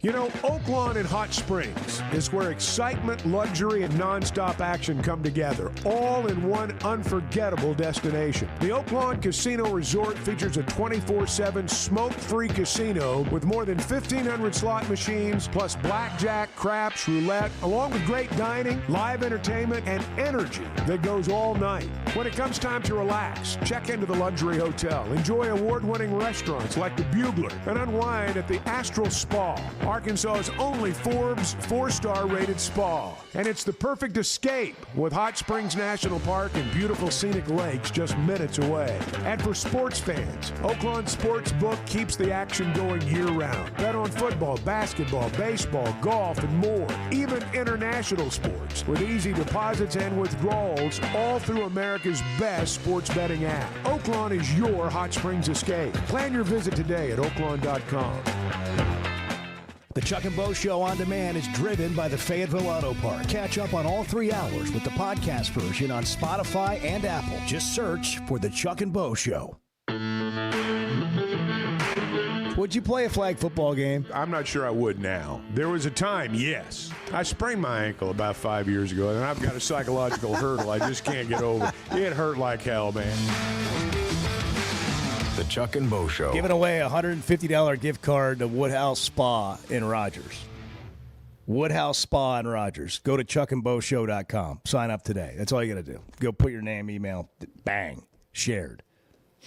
You know, Oaklawn and Hot Springs is where excitement, luxury, and nonstop action come together, all in one unforgettable destination. The Oaklawn Casino Resort features a 24/7 smoke-free casino with more than 1,500 slot machines, plus blackjack, craps, roulette, along with great dining, live entertainment, and energy that goes all night. When it comes time to relax, check into the luxury hotel, enjoy award-winning restaurants like the Bugler, and unwind at the Astral Spa, Arkansas's only Forbes 4-star rated spa. And it's the perfect escape with Hot Springs National Park and beautiful scenic lakes just minutes away. And for sports fans, Oaklawn Sportsbook keeps the action going year-round. Bet on football, basketball, baseball, golf, and more. Even international sports with easy deposits and withdrawals, all through America's best sports betting app. Oaklawn is your Hot Springs escape. Plan your visit today at oaklawn.com. The Chuck and Bo Show on demand is driven by the Fayetteville Auto Park. Catch up on all 3 hours with the podcast version on Spotify and Apple. Just search for the Chuck and Bo Show. Would you play a flag football game? I'm not sure I would now. There was a time, yes. I sprained my ankle about 5 years ago, and I've got a psychological hurdle I just can't get over. It hurt like hell, man. The Chuck and Bo Show. Giving away a $150 gift card to Woodhouse Spa in Rogers. Woodhouse Spa in Rogers. Go to chuckandboshow.com. Sign up today. That's all you got to do. Go put your name, email, bang, shared.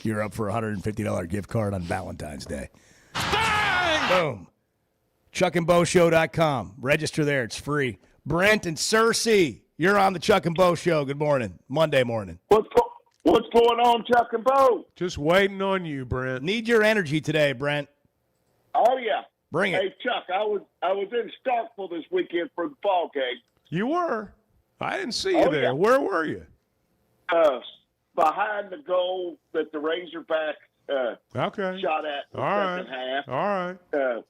You're up for a $150 gift card on Valentine's Day. Bang! Boom. chuckandboshow.com. Register there. It's free. Brent and Cersei, you're on the Chuck and Bo Show. Good morning. Monday morning. What's going on, Chuck and Bo? Just waiting on you, Brent. Need your energy today, Brent. Oh yeah, Bring it. Hey Chuck, I was in Starkville this weekend for the ball game. You were. I didn't see you Oh, there. yeah. Where were you? Behind the goal that the Razorbacks Okay. shot at in the All right. second half. All right.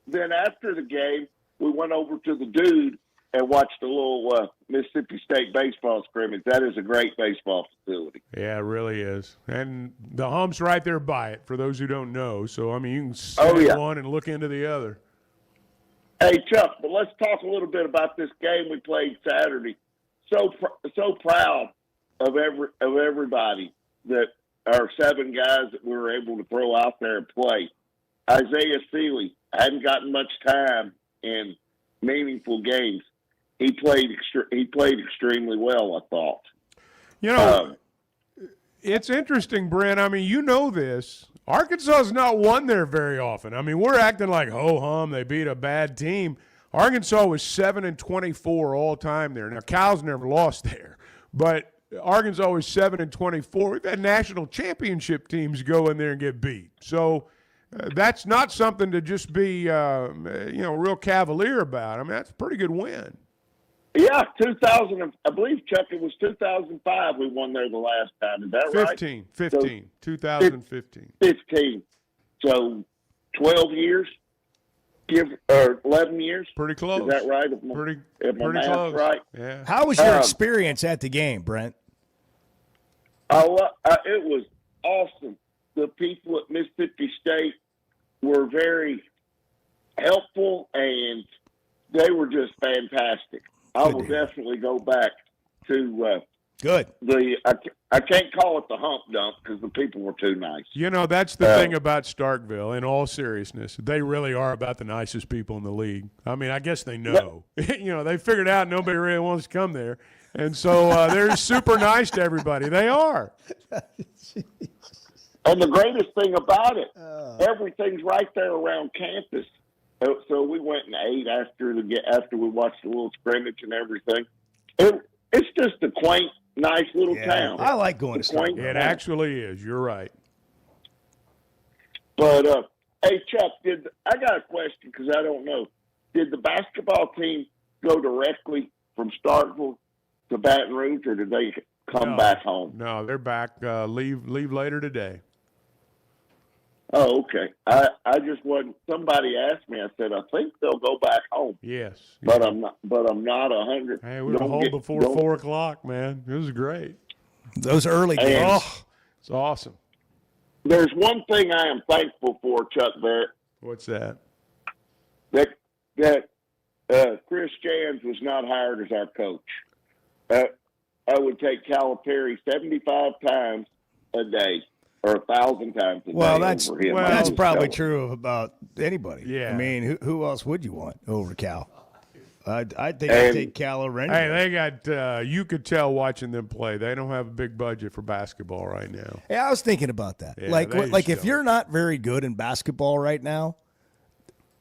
Then after the game, we went over to the Dude and watched a little Mississippi State baseball scrimmage. That is a great baseball facility. Yeah, it really is. And the hump's right there by it, for those who don't know. So, I mean, you can sit Oh, yeah. one and look into the other. Hey Chuck, but let's talk a little bit about this game we played Saturday. So proud of everybody that our 7 guys that we were able to throw out there and play. Isaiah Seeley hadn't gotten much time in meaningful games. He played extremely well, I thought. You know, it's interesting, Brent. I mean, you know this. Arkansas has not won there very often. I mean, we're acting like ho-hum. They beat a bad team. Arkansas was 7-24 all time there. Now, Cal's never lost there, but Arkansas was 7-24. We've had national championship teams go in there and get beat. So that's not something to just be, real cavalier about. I mean, that's a pretty good win. Yeah, 2000. I believe, Chuck, it was 2005 we won there the last time. Is that right? 2015. 15. So 12 years, 11 years. Pretty close. Is that right? Pretty math's close. Right? Yeah. How was your experience at the game, Brent? It was awesome. The people at Mississippi State were very helpful, and they were just fantastic. I will definitely go back to good. I can't call it the hump dump because the people were too nice. You know, that's the thing about Starkville, in all seriousness. They really are about the nicest people in the league. I mean, I guess they know. They figured out nobody really wants to come there. And so they're super nice to everybody. They are. And the greatest thing about it, everything's right there around campus. So we went and ate after we watched the little scrimmage and everything. It's just a quaint, nice little town. I like going to Starkville. It actually is. You're right. But hey, Chuck, I got a question because I don't know. Did the basketball team go directly from Starkville to Baton Rouge, or did they come back home? No, they're back. Leave later today. Oh, okay. I just wasn't. Somebody asked me. I said I think they'll go back home. Yes, but I'm not. But I'm not 100. Hey, we were home before 4 o'clock, man. It was great. Those early games. Oh, it's awesome. There's one thing I am thankful for, Chuck Barrett. What's that? That Chris Jans was not hired as our coach. I would take Calipari 75 times a day. Or 1,000 times a day. Well, that's over probably true about anybody. Yeah. I mean, who else would you want over Cal? I think I'd take Cal over anybody. Hey, they got you could tell watching them play. They don't have a big budget for basketball right now. Yeah, I was thinking about that. Yeah, like if you're not very good in basketball right now,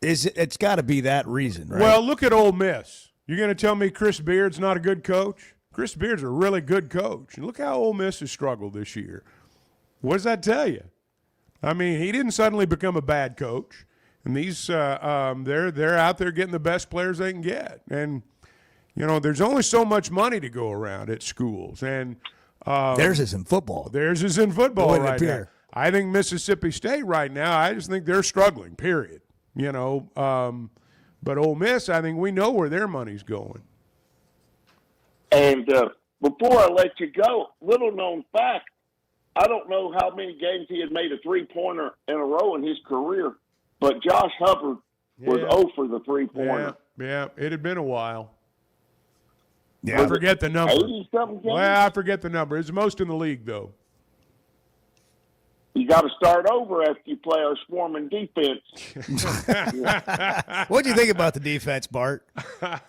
it's got to be that reason, right? Well, look at Ole Miss. You're going to tell me Chris Beard's not a good coach? Chris Beard's a really good coach. And look how Ole Miss has struggled this year. What does that tell you? I mean, he didn't suddenly become a bad coach, and these they're out there getting the best players they can get. And there's only so much money to go around at schools, and theirs is in football. Theirs is in football Boy, right now. I think Mississippi State right now. I just think they're struggling. Period. But Ole Miss, I think we know where their money's going. And before I let you go, little known fact. I don't know how many games he had made a three-pointer in a row in his career, but Josh Hubbard was 0 for the three-pointer. Yeah, it had been a while. Yeah. I forget the number. 80-something games? Well, I forget the number. It's most in the league, though. You got to start over after you play our swarming defense. What do you think about the defense, Bart?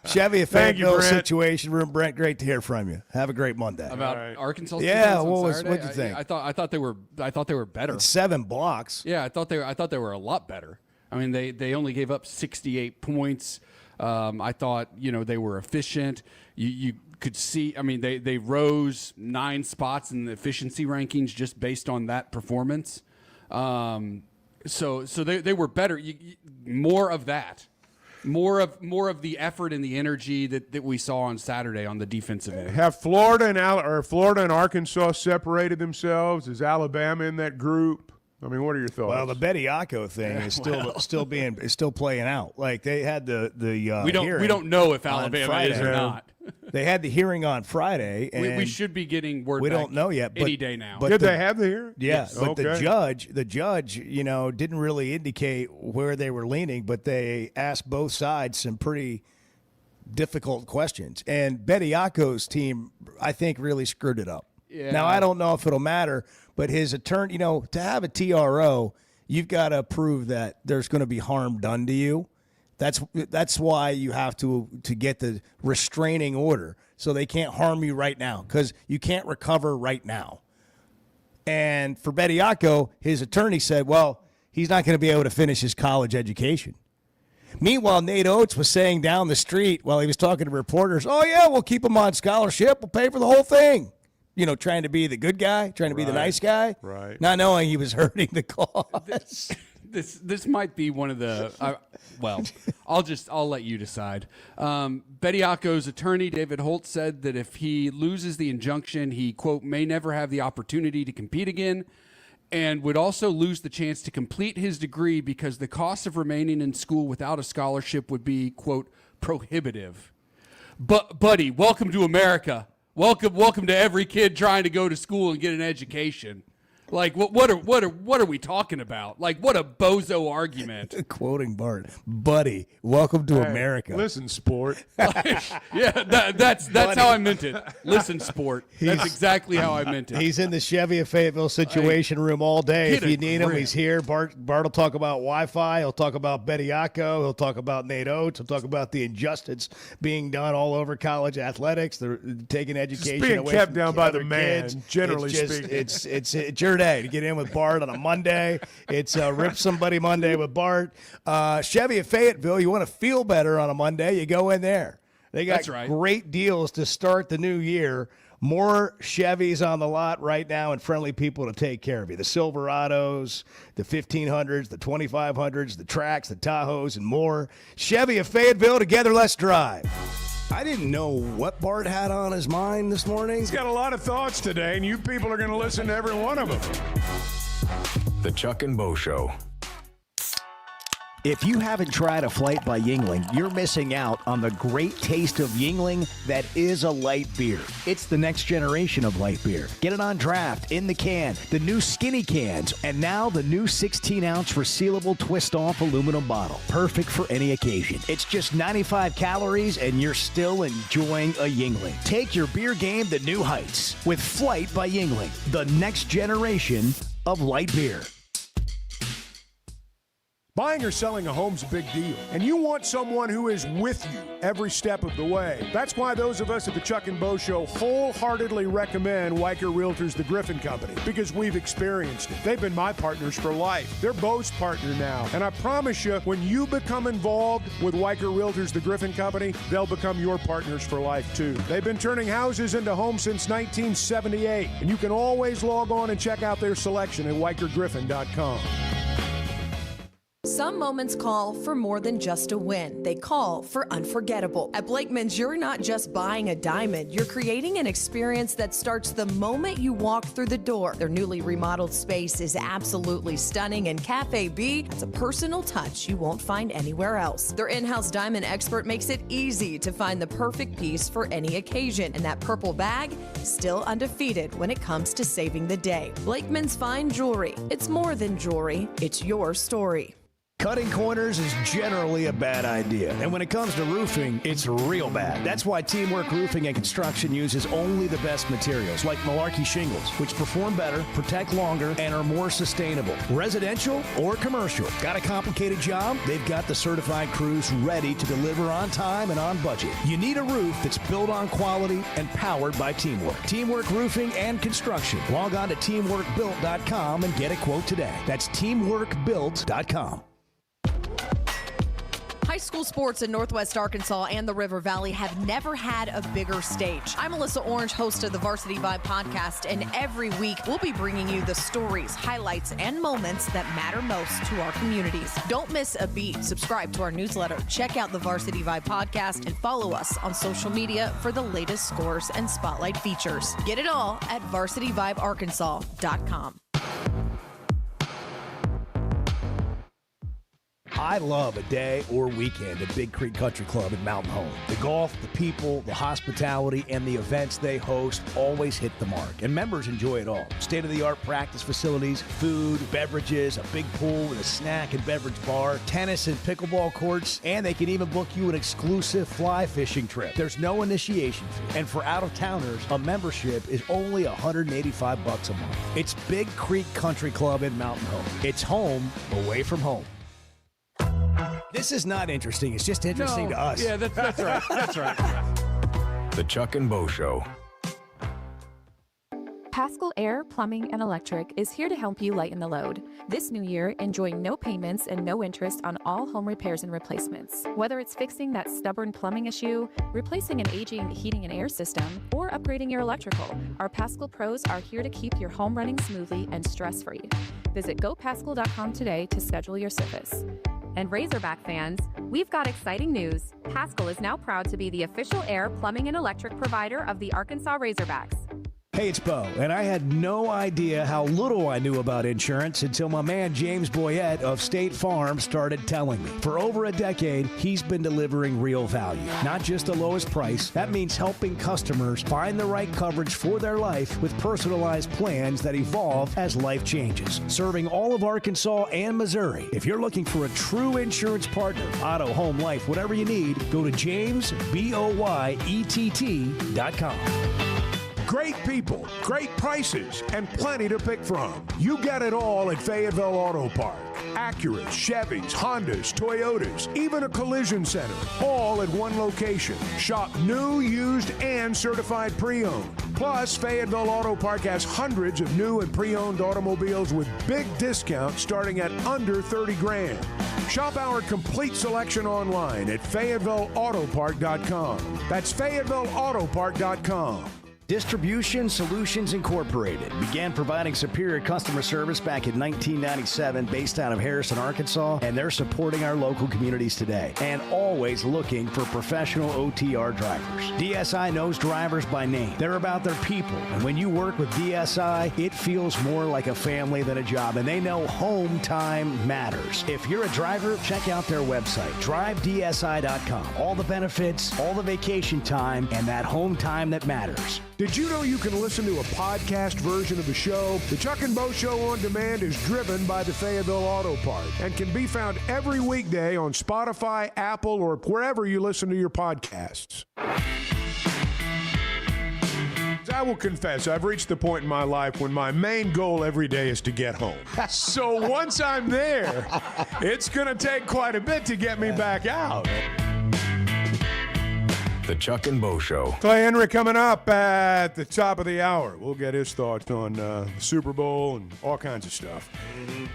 Chevy, a Fayetteville situation room. Brent, great to hear from you. Have a great Monday. About Arkansas. Yeah, what'd you think? I thought they were better. It's 7 blocks. Yeah, I thought they were a lot better. I mean, they only gave up 68 points. I thought they were efficient. You could see. I mean, they rose 9 spots in the efficiency rankings just based on that performance. So they were better. More of that. More of the effort and the energy that we saw on Saturday on the defensive end. Have Florida and Arkansas separated themselves? Is Alabama in that group? I mean, what are your thoughts? Well, the Bediako thing is still playing out. Like they had the we don't know if Alabama is or not. They had the hearing on Friday, and we should be getting word. We back don't know yet. Any day now. But did they have the hearing? Yeah, Yes. but Okay. the judge, didn't really indicate where they were leaning, but they asked both sides some pretty difficult questions. And Bediako's team, I think, really screwed it up. Yeah. Now, I don't know if it'll matter, but his attorney, to have a TRO, you've got to prove that there's going to be harm done to you. That's why you have to get the restraining order, so they can't harm you right now, because you can't recover right now. And for Bediako, his attorney said, well, he's not going to be able to finish his college education. Meanwhile, Nate Oates was saying down the street while he was talking to reporters, oh, yeah, we'll keep him on scholarship. We'll pay for the whole thing. Trying to be the good guy, trying to be the nice guy. Right. Not knowing he was hurting the cause. This might be one of the. I'll let you decide. Bediako's attorney David Holt said that if he loses the injunction, he quote may never have the opportunity to compete again, and would also lose the chance to complete his degree because the cost of remaining in school without a scholarship would be quote prohibitive. But buddy, welcome to America. Welcome to every kid trying to go to school and get an education. Like what are we talking about? Like what a bozo argument. Quoting Bart, buddy, welcome to America. Listen, sport. That's how I meant it. Listen, sport. That's exactly how I meant it. He's in the Chevy of Fayetteville situation room all day. Get If you a need him, grip. he's here. Bart will talk about Wi-Fi. He'll talk about Bediako. He'll talk about Nate Oates. He'll talk about the injustice being done all over college athletics. They're taking education being away kept from down by the other man, kids. generally speaking. speaking. It's your day to get in with Bart on a Monday. It's Rip Somebody Monday with Bart. Chevy of Fayetteville, you want to feel better on a Monday, you go in there. They got That's right. great deals to start the new year. More Chevys on the lot right now and friendly people to take care of you. The Silverados, the 1500s, the 2500s, the Trax, the Tahoes, and more. Chevy of Fayetteville, together let's drive. I didn't know what Bart had on his mind this morning. He's got a lot of thoughts today, and you people are going to listen to every one of them. The Chuck and Bo Show. If you haven't tried a flight by Yuengling, you're missing out on the great taste of Yuengling that is a light beer. It's the next generation of light beer. Get it on draft, in the can, the new skinny cans, and now the new 16-ounce resealable twist-off aluminum bottle. Perfect for any occasion. It's just 95 calories, and you're still enjoying a Yuengling. Take your beer game to new heights with Flight by Yuengling, the next generation of light beer. Buying or selling a home's a big deal, and you want someone who is with you every step of the way. That's why those of us at the Chuck and Bo Show wholeheartedly recommend Weicker Realtors The Griffin Company, because we've experienced it. They've been my partners for life. They're Bo's partner now, and I promise you, when you become involved with Weicker Realtors The Griffin Company, they'll become your partners for life too. They've been turning houses into homes since 1978, and you can always log on and check out their selection at WeicherGriffin.com. Some moments call for more than just a win. They call for unforgettable. At Blakeman's, you're not just buying a diamond. You're creating an experience that starts the moment you walk through the door. Their newly remodeled space is absolutely stunning, and Cafe B has a personal touch you won't find anywhere else. Their in-house diamond expert makes it easy to find the perfect piece for any occasion, and that purple bag, still undefeated when it comes to saving the day. Blakeman's Fine Jewelry. It's more than jewelry. It's your story. Cutting corners is generally a bad idea. And when it comes to roofing, it's real bad. That's why Teamwork Roofing and Construction uses only the best materials, like Malarkey shingles, which perform better, protect longer, and are more sustainable. Residential or commercial. Got a complicated job? They've got the certified crews ready to deliver on time and on budget. You need a roof that's built on quality and powered by Teamwork. Teamwork Roofing and Construction. Log on to teamworkbuilt.com and get a quote today. That's teamworkbuilt.com. High school sports in Northwest Arkansas and the River Valley have never had a bigger stage. I'm Melissa Orange, host of the Varsity Vibe podcast, and every week we'll be bringing you the stories, highlights, and moments that matter most to our communities. Don't miss a beat. Subscribe to our newsletter, check out the Varsity Vibe podcast, and follow us on social media for the latest scores and spotlight features. Get it all at varsityvibearkansas.com. I love a day or weekend at Big Creek Country Club in Mountain Home. The golf, the people, the hospitality, and the events they host always hit the mark, and members enjoy it all. State-of-the-art practice facilities, food, beverages, a big pool with a snack and beverage bar, tennis and pickleball courts, and they can even book you an exclusive fly fishing trip. There's no initiation fee, and for out-of-towners, a membership is only $185 a month. It's Big Creek Country Club in Mountain Home. It's home away from home. This is not interesting. It's just interesting to us. Yeah, that's right. That's right. The Chuck and Bo Show. Paschal Air, Plumbing, and Electric is here to help you lighten the load. This new year, enjoy no payments and no interest on all home repairs and replacements. Whether it's fixing that stubborn plumbing issue, replacing an aging heating and air system, or upgrading your electrical, our Paschal pros are here to keep your home running smoothly and stress-free. Visit gopaschal.com today to schedule your service. And Razorback fans, we've got exciting news. Paschal is now proud to be the official air, plumbing, and electric provider of the Arkansas Razorbacks. Hey, it's Bo, and I had no idea how little I knew about insurance until my man James Boyette of State Farm started telling me. For over a decade, he's been delivering real value, not just the lowest price. That means helping customers find the right coverage for their life with personalized plans that evolve as life changes. Serving all of Arkansas and Missouri. If you're looking for a true insurance partner, auto, home, life, whatever you need, go to JamesBoyett.com. Great people, great prices, and plenty to pick from. You get it all at Fayetteville Auto Park. Acuras, Chevys, Hondas, Toyotas, even a collision center, all at one location. Shop new, used, and certified pre-owned. Plus, Fayetteville Auto Park has hundreds of new and pre-owned automobiles with big discounts starting at under $30,000. Shop our complete selection online at FayettevilleAutopark.com. That's FayettevilleAutopark.com. Distribution Solutions Incorporated began providing superior customer service back in 1997 based out of Harrison, Arkansas, and they're supporting our local communities today and always looking for professional OTR drivers. DSI knows drivers by name. They're about their people, and when you work with DSI, it feels more like a family than a job, and they know home time matters. If you're a driver, check out their website, drivedsi.com. All the benefits, all the vacation time, and that home time that matters. Did you know you can listen to a podcast version of the show? The Chuck and Bo Show On Demand is driven by the Fayetteville Auto Park and can be found every weekday on Spotify, Apple, or wherever you listen to your podcasts. I will confess, I've reached the point in my life when my main goal every day is to get home. So once I'm there, it's going to take quite a bit to get me back out. The Chuck and Bo Show. Clay Henry coming up at the top of the hour. We'll get his thoughts on the Super Bowl and all kinds of stuff.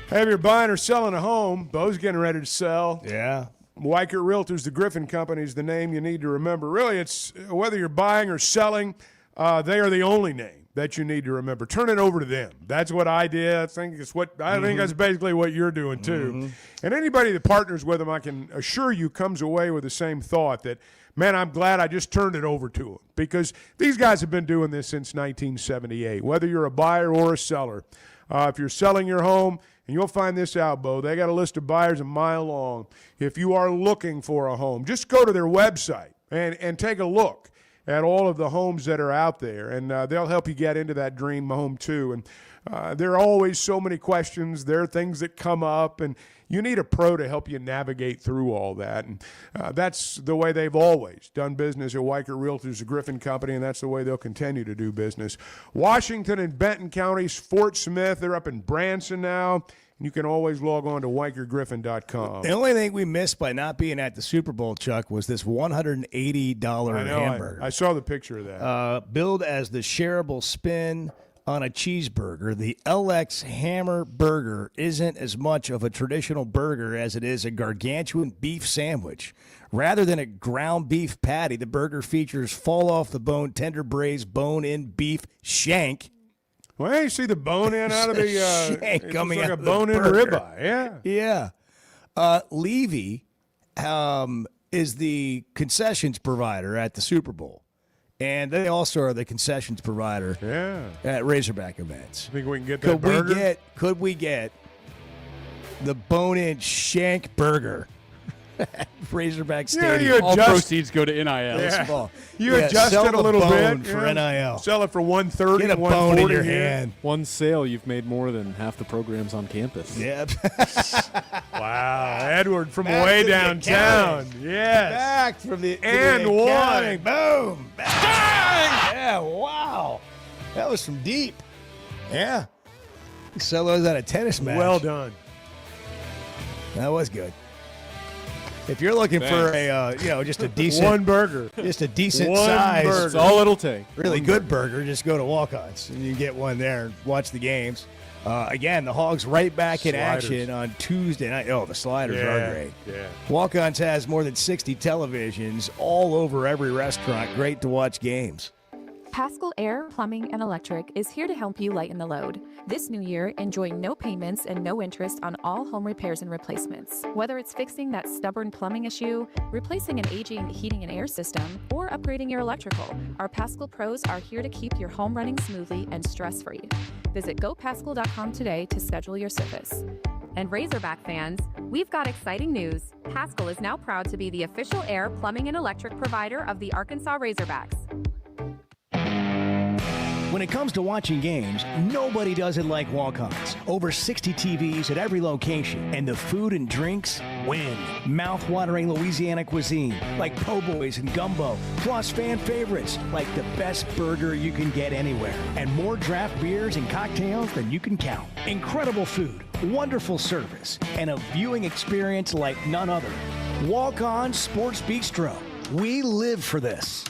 Hey, if you're buying or selling a home, Bo's getting ready to sell. Yeah. Weichert Realtors, the Griffin Company, is the name you need to remember. Really, it's whether you're buying or selling, they are the only name that you need to remember. Turn it over to them. That's what I did. I think that's basically what you're doing too. And anybody that partners with them, I can assure you, comes away with the same thought that, man, I'm glad I just turned it over to them, because these guys have been doing this since 1978, whether you're a buyer or a seller. If you're selling your home, and you'll find this out, Bo, they got a list of buyers a mile long. If you are looking for a home, just go to their website and take a look at all of the homes that are out there, and they'll help you get into that dream home too. And there are always so many questions. There are things that come up, and you need a pro to help you navigate through all that. And that's the way they've always done business at Weichert Realtors, the Griffin Company, and that's the way they'll continue to do business. Washington and Benton counties, Fort Smith, they're up in Branson now. You can always log on to WeichertGriffin.com. The only thing we missed by not being at the Super Bowl, Chuck, was this $180 hamburger. I saw the picture of that. Billed as the shareable spin. on a cheeseburger, the LX Hammer Burger isn't as much of a traditional burger as it is a gargantuan beef sandwich. Rather than a ground beef patty, the burger features fall-off-the-bone, tender braised bone-in beef shank. Well, you see the bone-in out of the shank coming like out a of the bone-in burger. ribeye. Yeah. Levy is the concessions provider at the Super Bowl. And they also are the concessions provider at Razorback events. Think we can get that burger? Could we get the bone-in shank burger at Razorback Stadium? All proceeds go to NIL. Yeah. You adjust sell it a the little bone bit for NIL. Sell it for $130, Get a bone in your $140 here. hand. One sale, you've made more than half the programs on campus. Yep. Wow, Edward from Back way to the downtown. accounting. Yes. Back from the And the one. accounting. Boom. Bang. Yeah, wow. That was from deep. Yeah. You sell those at a tennis match. Well done. That was good. If you're looking for a, just a decent One burger. just a decent One size, burger. That's all it'll take. really good burger, just go to Walk-Ons and you get one there and watch the games. Again, the Hogs right back in Sliders. action on Tuesday night. Oh, the sliders are great. Yeah. Walk-Ons has more than 60 televisions all over every restaurant. Great to watch games. Paschal Air, Plumbing, and Electric is here to help you lighten the load. This new year, enjoy no payments and no interest on all home repairs and replacements. Whether it's fixing that stubborn plumbing issue, replacing an aging heating and air system, or upgrading your electrical, our Paschal pros are here to keep your home running smoothly and stress-free. Visit gopaschal.com today to schedule your service. And Razorback fans, we've got exciting news. Paschal is now proud to be the official air, plumbing, and electric provider of the Arkansas Razorbacks. When it comes to watching games, nobody does it like Walk-Ons. Over 60 TVs at every location, and the food and drinks win. Mouth-watering Louisiana cuisine like po' boys and gumbo, plus fan favorites like the best burger you can get anywhere, and more draft beers and cocktails than you can count. Incredible food, wonderful service, and a viewing experience like none other. Walk-On Sports Bistro. We live for this.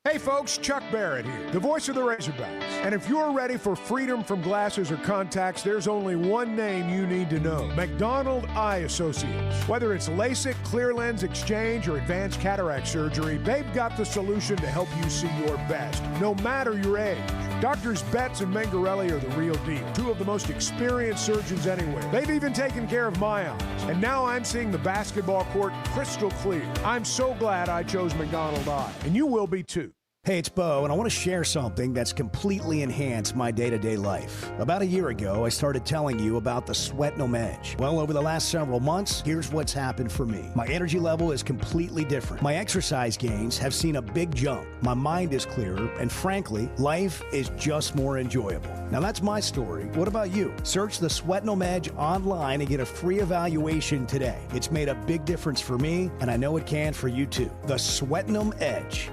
Hey folks, Chuck Barrett here, the voice of the Razorbacks. And if you're ready for freedom from glasses or contacts, there's only one name you need to know: McDonald Eye Associates. Whether it's LASIK, clear lens exchange, or advanced cataract surgery, they've got the solution to help you see your best, no matter your age. Doctors Betts and Mengarelli are the real deal, two of the most experienced surgeons anywhere. They've even taken care of my eyes, and now I'm seeing the basketball court crystal clear. I'm so glad I chose McDonald Eye, and you will be too. Hey, it's Bo, and I want to share something that's completely enhanced my day-to-day life. About a year ago, I started telling you about the Sweatnum Edge. Well, over the last several months, here's what's happened for me. My energy level is completely different. My exercise gains have seen a big jump. My mind is clearer, and frankly, life is just more enjoyable. Now, that's my story. What about you? Search the Sweatnum Edge online and get a free evaluation today. It's made a big difference for me, and I know it can for you too. The Sweatnum Edge.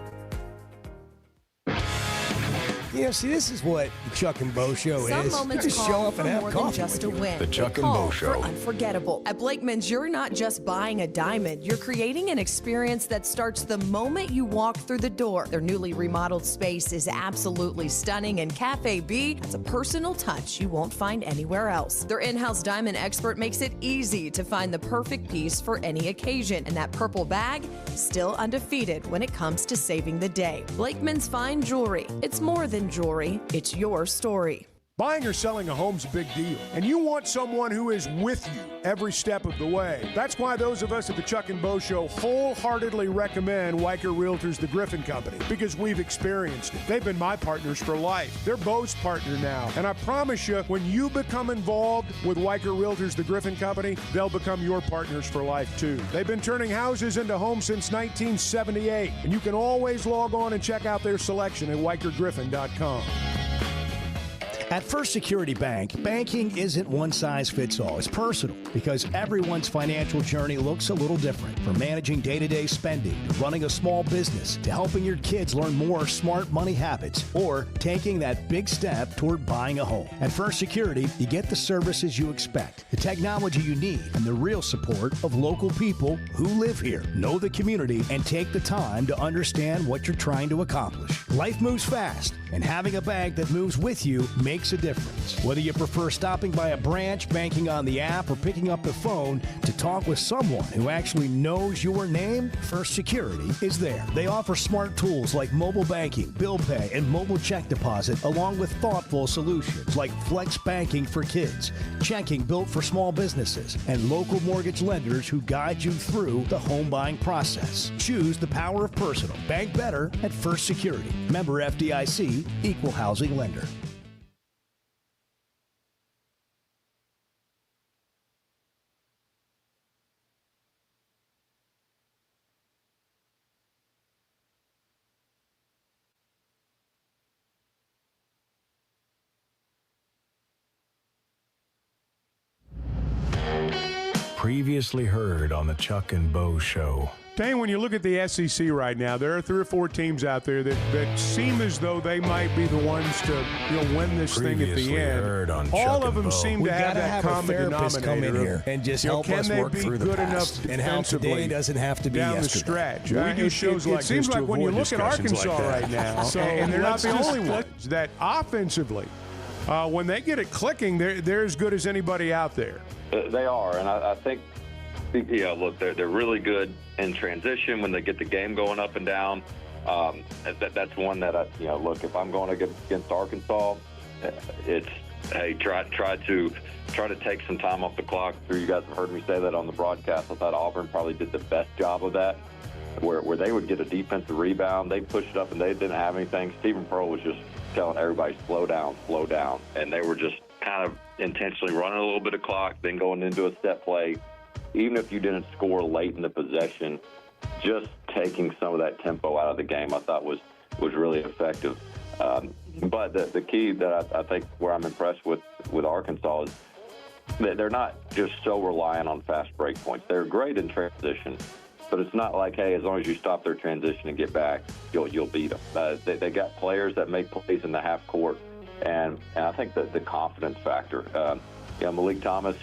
Yeah, see, this is what the Chuck and Bo show Some is. moments You just call show up for and have more coffee than just a with you. win. The Chuck They and Bo call Show. for unforgettable. At Blakeman's, you're not just buying a diamond. You're creating an experience that starts the moment you walk through the door. Their newly remodeled space is absolutely stunning, and Cafe B has a personal touch you won't find anywhere else. Their in-house diamond expert makes it easy to find the perfect piece for any occasion, and that purple bag, still undefeated when it comes to saving the day. Blakeman's Fine Jewelry. It's more than jewelry. It's your story. Buying or selling a home's a big deal, and you want someone who is with you every step of the way. That's why those of us at the Chuck and Bo Show wholeheartedly recommend Weicker Realtors, the Griffin Company, because we've experienced it. They've been my partners for life. They're Bo's partner now, and I promise you, when you become involved with Weicker Realtors, the Griffin Company, they'll become your partners for life too. They've been turning houses into homes since 1978, and you can always log on and check out their selection at WeicherGriffin.com. At First Security Bank, banking isn't one size fits all. It's personal because everyone's financial journey looks a little different. From managing day-to-day spending, to running a small business, to helping your kids learn more smart money habits, or taking that big step toward buying a home. At First Security, you get the services you expect, the technology you need, and the real support of local people who live here, know the community, and take the time to understand what you're trying to accomplish. Life moves fast, and having a bank that moves with you makes a difference. Whether you prefer stopping by a branch, banking on the app, or picking up the phone to talk with someone who actually knows your name, First Security is there. They offer smart tools like mobile banking, bill pay, and mobile check deposit, along with thoughtful solutions like flex banking for kids, checking built for small businesses, and local mortgage lenders who guide you through the home buying process. Choose the power of personal. Bank better at First Security. Member FDIC, Equal Housing Lender. Previously heard on the Chuck and Bo Show. Dane, when you look at the SEC right now, there are 3 or 4 teams out there that seem as though they might be the ones to win this thing at the end. Heard on all Chuck of them and Bo. seem We to have gotta that have a common therapist come in denominator. here and just help us work through the good past enough and how today defensively doesn't have to be down yesterday. the stretch. We do shows like it seems this to like when you avoid look at discussions Arkansas like that. right now, and they're not the only ones that offensively, when they get it clicking, they're as good as anybody out there. They are, and I think, look, they're really good in transition when they get the game going up and down. That's one that look, if I'm going against Arkansas, it's try to take some time off the clock. You guys have heard me say that on the broadcast. I thought Auburn probably did the best job of that, where they would get a defensive rebound, they'd push it up, and they didn't have anything. Stephen Pearl was just telling everybody slow down, and they were just kind of intentionally running a little bit of clock, then going into a set play. Even if you didn't score late in the possession, just taking some of that tempo out of the game, I thought was really effective. But the key that I think where I'm impressed with Arkansas is that they're not just so reliant on fast break points. They're great in transition, but it's not like, hey, as long as you stop their transition and get back, you'll beat them. They got players that make plays in the half court, and I think that the confidence factor. Malik Thomas,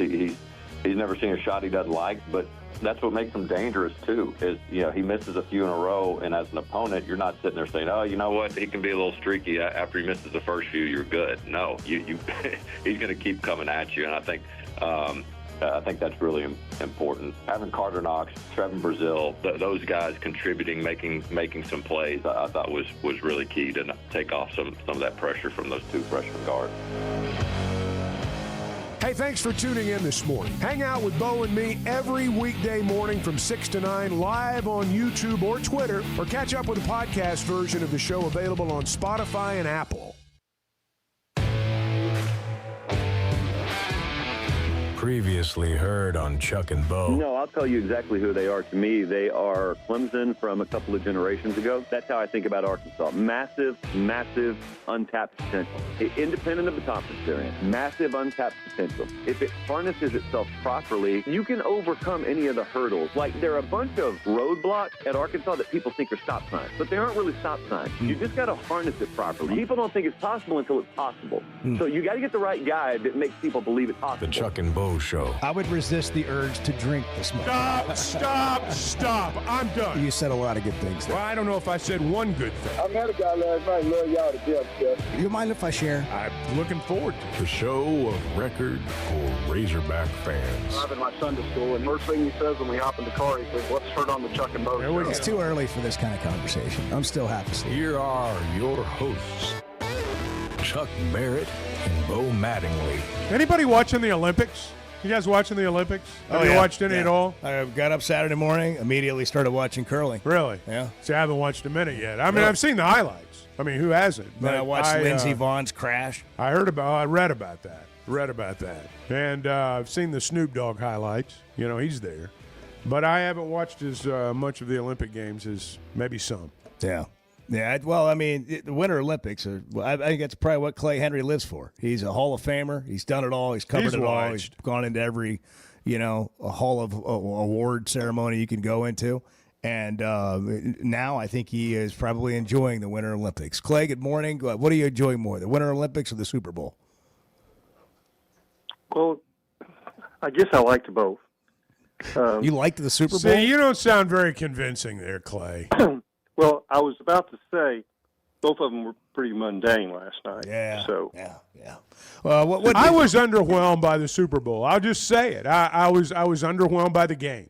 He's never seen a shot he doesn't like, but that's what makes him dangerous too. Is he misses a few in a row, and as an opponent, you're not sitting there saying, "Oh, you know what? He can be a little streaky after he misses the first few. You're good." No, you he's going to keep coming at you, and I think that's really important. Having Carter Knox, Trevin Brazile, those guys contributing, making some plays, I thought was really key to take off some of that pressure from those 2 freshman guards. Hey, thanks for tuning in this morning. Hang out with Bo and me every weekday morning from 6 to 9 live on YouTube or Twitter, or catch up with the podcast version of the show available on Spotify and Apple. Previously heard on Chuck and Bo. No, I'll tell you exactly who they are to me. They are Clemson from a couple of generations ago. That's how I think about Arkansas. Massive, massive, untapped potential. Independent of the conference they're in. Massive, untapped potential. If it harnesses itself properly, you can overcome any of the hurdles. Like, there are a bunch of roadblocks at Arkansas that people think are stop signs, but they aren't really stop signs. You just got to harness it properly. People don't think it's possible until it's possible. So you got to get the right guy that makes people believe it's possible. The Chuck and Bo Show. I would resist the urge to drink this morning. Stop. I'm done. You said a lot of good things there. Well, I don't know if I said one good thing. I met a guy last night. Love y'all to death, Jeff. You mind if I share? I'm looking forward to it. The show of record for Razorback fans. I'm in my Sunday school, and first thing he says when we hop in the car, he says, "Let's turn on the Chuck and Bo Show." It's too early for this kind of conversation. I'm still half asleep. Here are your hosts, Chuck Barrett and Bo Mattingly. Anybody watching the Olympics? You guys watching the Olympics? Have you watched any at all? I got up Saturday morning, immediately started watching curling. Really? Yeah. See, I haven't watched a minute yet. I mean, I've seen the highlights. I mean, who hasn't? Then I watched Lindsey Vogn's crash. I read about that. And I've seen the Snoop Dogg highlights. He's there. But I haven't watched as much of the Olympic Games as maybe some. Yeah. Yeah, well, I mean, the Winter Olympics I think that's probably what Clay Henry lives for. He's a Hall of Famer. He's done it all. He's covered it all. He's gone into every, a Hall of Award ceremony you can go into. And now I think he is probably enjoying the Winter Olympics. Clay, good morning. What do you enjoy more, the Winter Olympics or the Super Bowl? Well, I guess I liked both. You liked the Super Bowl? See, you don't sound very convincing there, Clay. Well, I was about to say both of them were pretty mundane last night. Yeah. So yeah. What I was underwhelmed by the Super Bowl. I'll just say it. I was underwhelmed by the game.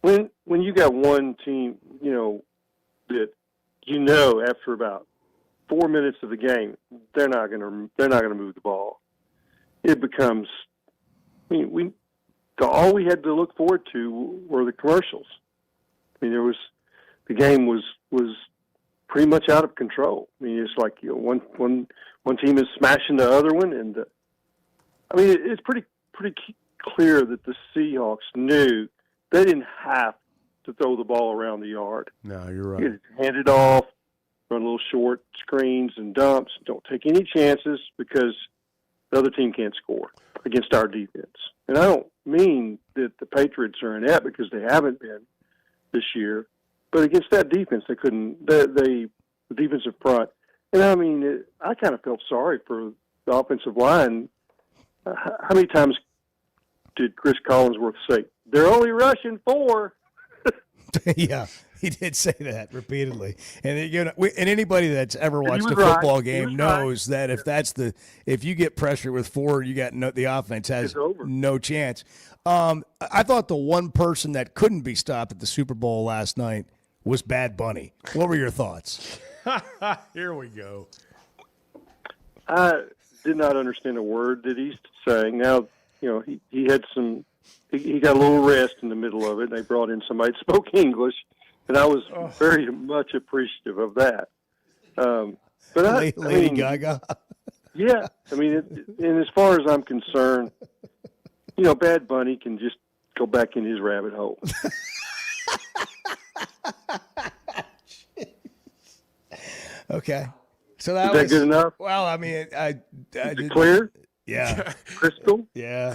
when you got one team, that after about 4 minutes of the game, they're not going to move the ball. It becomes, all we had to look forward to were the commercials. The game was pretty much out of control. It's like one team is smashing the other one, and it's pretty clear that the Seahawks knew they didn't have to throw the ball around the yard. No, you're right. You hand it off, run little short screens and dumps. Don't take any chances because the other team can't score against our defense. And I don't mean that the Patriots are inept because they haven't been this year, but against that defense, they couldn't. The defensive front, and I kind of felt sorry for the offensive line. How many times did Chris Collinsworth say they're only rushing 4? Yeah, he did say that repeatedly, and and anybody that's ever watched a right. football He game was knows that if you get pressure with 4, you got the offense has It's over. no chance. I thought the one person that couldn't be stopped at the Super Bowl last night was Bad Bunny. What were your thoughts? Here we go. I did not understand a word that he's saying. Now, he had some. He got a little rest in the middle of it. They brought in somebody that spoke English, and I was very much appreciative of that. But Lady Gaga. Yeah, and as far as I'm concerned, Bad Bunny can just go back in his rabbit hole. Okay, so Is that good enough? Well, I did, clear? Yeah. Crystal? Yeah.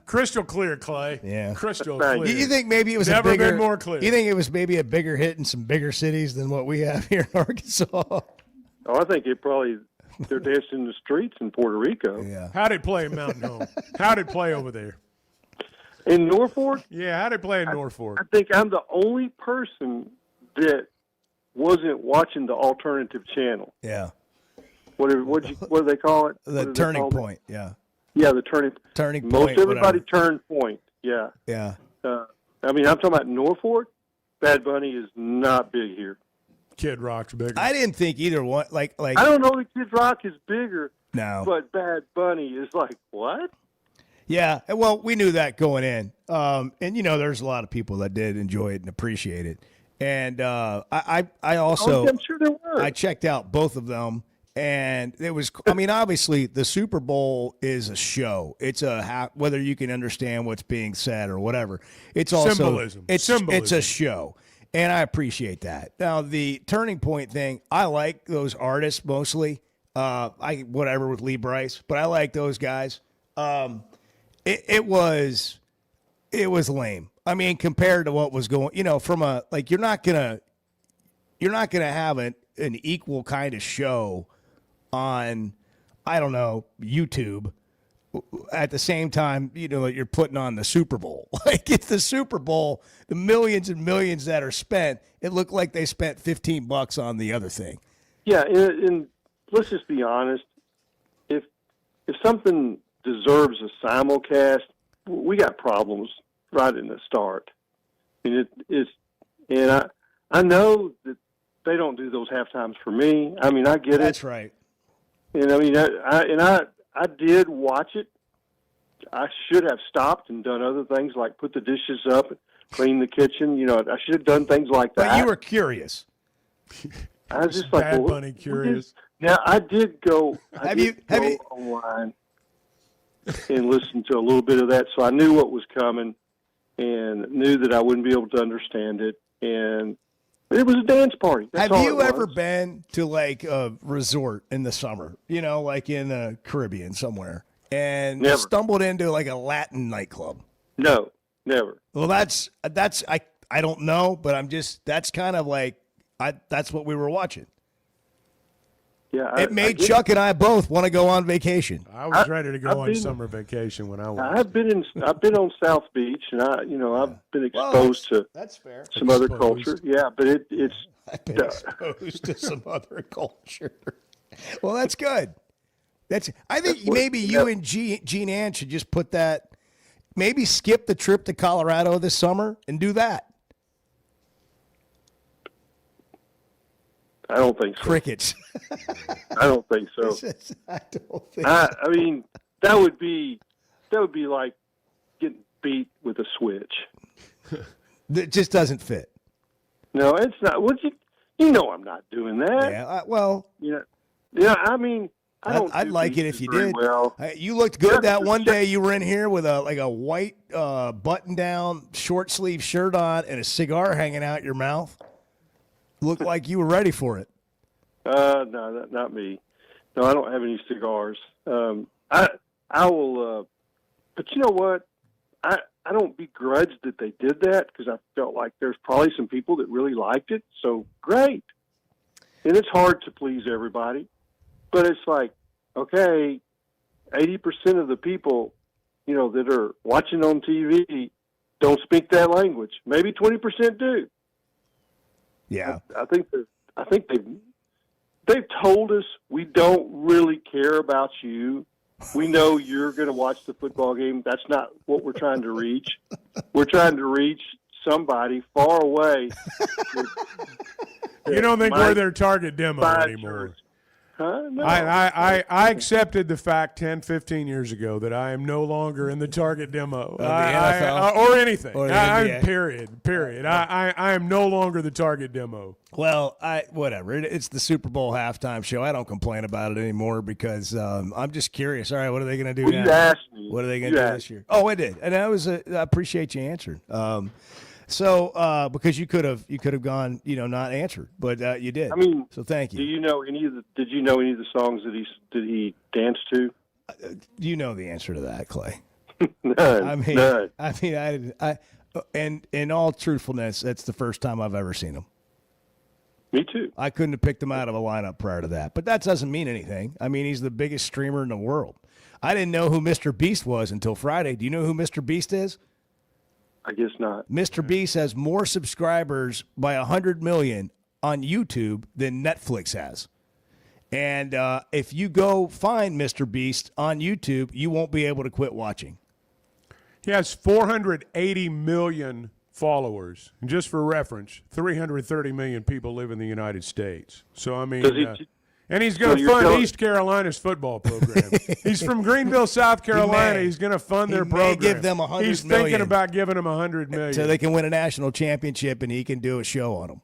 Crystal clear, Clay. Yeah. Crystal Thank clear. You think maybe it was Never a bigger, been more clear. You think it was maybe a bigger hit in some bigger cities than what we have here in Arkansas? Oh, I think they're dancing in the streets in Puerto Rico. Yeah. How'd it play in Mountain Home? How'd it play over there? In Norfolk? Yeah, how'd it play in Norfolk? I think I'm the only person that wasn't watching the alternative channel. Yeah. What do they call it? The turning point. Yeah. Yeah, the turning point. Most everybody whatever. turned point. Yeah. Yeah. I'm talking about Norfolk. Bad Bunny is not big here. Kid Rock's bigger. I didn't think either one. Like I don't know that Kid Rock is bigger. No. But Bad Bunny is like what? Yeah. Well, we knew that going in. And there's a lot of people that did enjoy it and appreciate it. And I also I'm sure there were. I checked out both of them. And it was, obviously the Super Bowl is a show. It's whether you can understand what's being said or whatever. It's also Symbolism. It's Symbolism. a show, and I appreciate that. Now the turning point thing, I like those artists mostly. Whatever with Lee Brice, but I like those guys. It was lame. Compared to what was going, from you're not gonna have an equal kind of show on, I don't know, YouTube at the same time, you're putting on the Super Bowl. Like it's the Super Bowl, the millions and millions that are spent, it looked like they spent $15 on the other thing. Yeah, and let's just be honest. If something deserves a simulcast, we got problems right in the start. I know that they don't do those half times for me. I get it. That's right. And I did watch it. I should have stopped and done other things like put the dishes up, clean the kitchen. I should have done things like that. But you were curious. I was just Bad like, Bunny curious. Now I did go. Have you online and listen to a little bit of that, so I knew what was coming and knew that I wouldn't be able to understand it. And it was a dance party. That's Have all you it ever was. been to like a resort in the summer, like in the Caribbean somewhere, and Never. stumbled into like a Latin nightclub? No, never. Well, that's I don't know, but that's kind of like that's what we were watching. Yeah, It made Chuck and I both want to go on vacation. I was ready to go I've on been- summer vacation when I went. I've been on South Beach, and I've been exposed to That's fair. some other Exposed. culture. Yeah, but it's I've been exposed to some other culture. Well, that's good. I think maybe you and Gene Ann should just put that. Maybe skip the trip to Colorado this summer and do that. I don't think so. Crickets. I don't think so. I don't think. I mean, that would be like getting beat with a switch. It just doesn't fit. No, it's not. Well, you know, I'm not doing that. Yeah. Yeah. I mean, I'd like it if you very did. well. You looked good that one day you were in here with a white button-down short sleeve shirt on and a cigar hanging out your mouth. Looked like you were ready for it. No, not me. No, I don't have any cigars. I will. But you know what? I don't begrudge that they did that because I felt like there's probably some people that really liked it. So great. And it's hard to please everybody, but it's like, okay, 80% of the people, you know, that are watching on TV don't speak that language. Maybe 20% do. Yeah, I think they've told us we don't really care about you. We know you're going to watch the football game. That's not what we're trying to reach. We're trying to reach somebody far away. You don't think we're their target demo anymore? Huh? No. I accepted the fact 10, 15 years ago that I am no longer in the target demo. Of the NFL? Or anything. Or the NBA. Period. I am no longer the target demo. Well, whatever. It's the Super Bowl halftime show. I don't complain about it anymore because I'm just curious. All right, what are they going to do now? You asked me. What are they going to do this year? Oh, I did, and I appreciate you answering. So because you could have gone, not answered, but you did. I mean, so thank you. Did you know any of the songs that he danced to? You know the answer to that, Clay. None. None. I didn't. And in all truthfulness, that's the first time I've ever seen him. Me too. I couldn't have picked him out of a lineup prior to that, but that doesn't mean anything. I mean, he's the biggest streamer in the world. I didn't know who Mr. Beast was until Friday. Do you know who Mr. Beast is? I guess not. Mr. Beast has more subscribers by 100 million on YouTube than Netflix has. And if you go find Mr. Beast on YouTube, you won't be able to quit watching. He has 480 million followers. And just for reference, 330 million people live in the United States. So, I mean, and he's going to fund East Carolina's football program. He's from Greenville, South Carolina. He's going to fund their program. Give them $100 million. He's thinking about giving them $100 million. So they can win a national championship and he can do a show on them.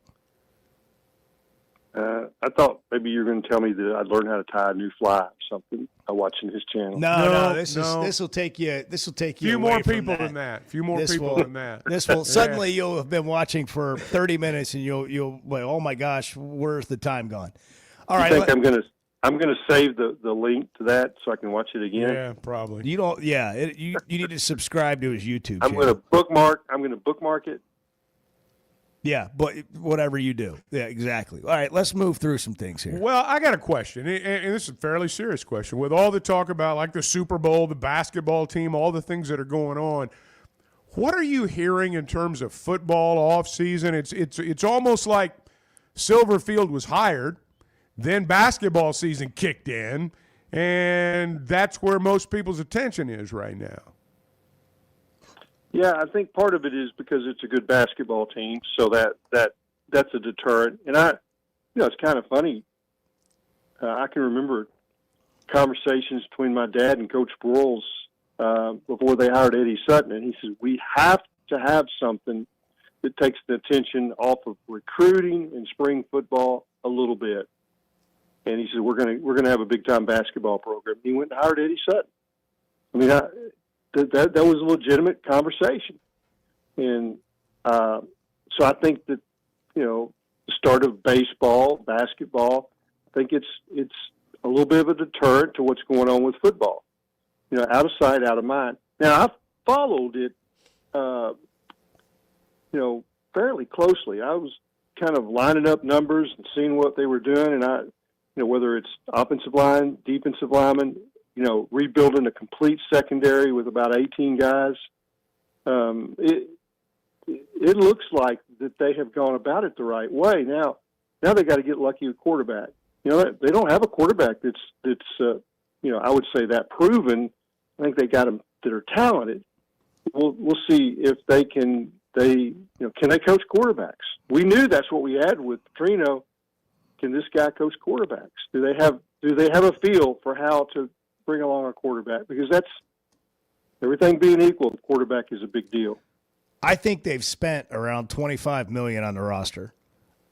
I thought maybe you were going to tell me that I'd learn how to tie a new fly or something by watching his channel. No. This will take you. This will take you. Few away more from people that. than that. Few more people than that. This will suddenly you'll have been watching for 30 minutes and you'll well, oh my gosh, where's the time gone? All right. I think I'm gonna save the link to that so I can watch it again. Yeah, probably. You don't. Yeah, you need to subscribe to his YouTube channel. I'm gonna bookmark it. Yeah, but whatever you do. Yeah, exactly. All right, let's move through some things here. Well, I got a question, and this is a fairly serious question. With all the talk about like the Super Bowl, the basketball team, all the things that are going on, what are you hearing in terms of football off season? It's almost like Silverfield was hired, then basketball season kicked in, and that's where most people's attention is right now. Yeah, I think part of it is because it's a good basketball team, so that's a deterrent. And it's kind of funny. I can remember conversations between my dad and Coach Broyles before they hired Eddie Sutton, and he said we have to have something that takes the attention off of recruiting and spring football a little bit. And he said we're gonna have a big time basketball program. He went and hired Eddie Sutton. I mean, that was a legitimate conversation, and so I think that the start of baseball, basketball, I think it's a little bit of a deterrent to what's going on with football. Out of sight, out of mind. Now I've followed it, fairly closely. I was kind of lining up numbers and seeing what they were doing, and whether it's offensive line, defensive linemen. Rebuilding a complete secondary with about 18 guys. It looks like that they have gone about it the right way. Now, Now they got to get lucky with quarterback. You know, they don't have a quarterback that's I would say that proven. I think they got them that are talented. We'll see if can they coach quarterbacks? We knew that's what we had with Petrino. Can this guy coach quarterbacks? Do they have a feel for how to bring along a quarterback? Because that's everything being equal, the quarterback is a big deal. I think they've spent around $25 million on the roster.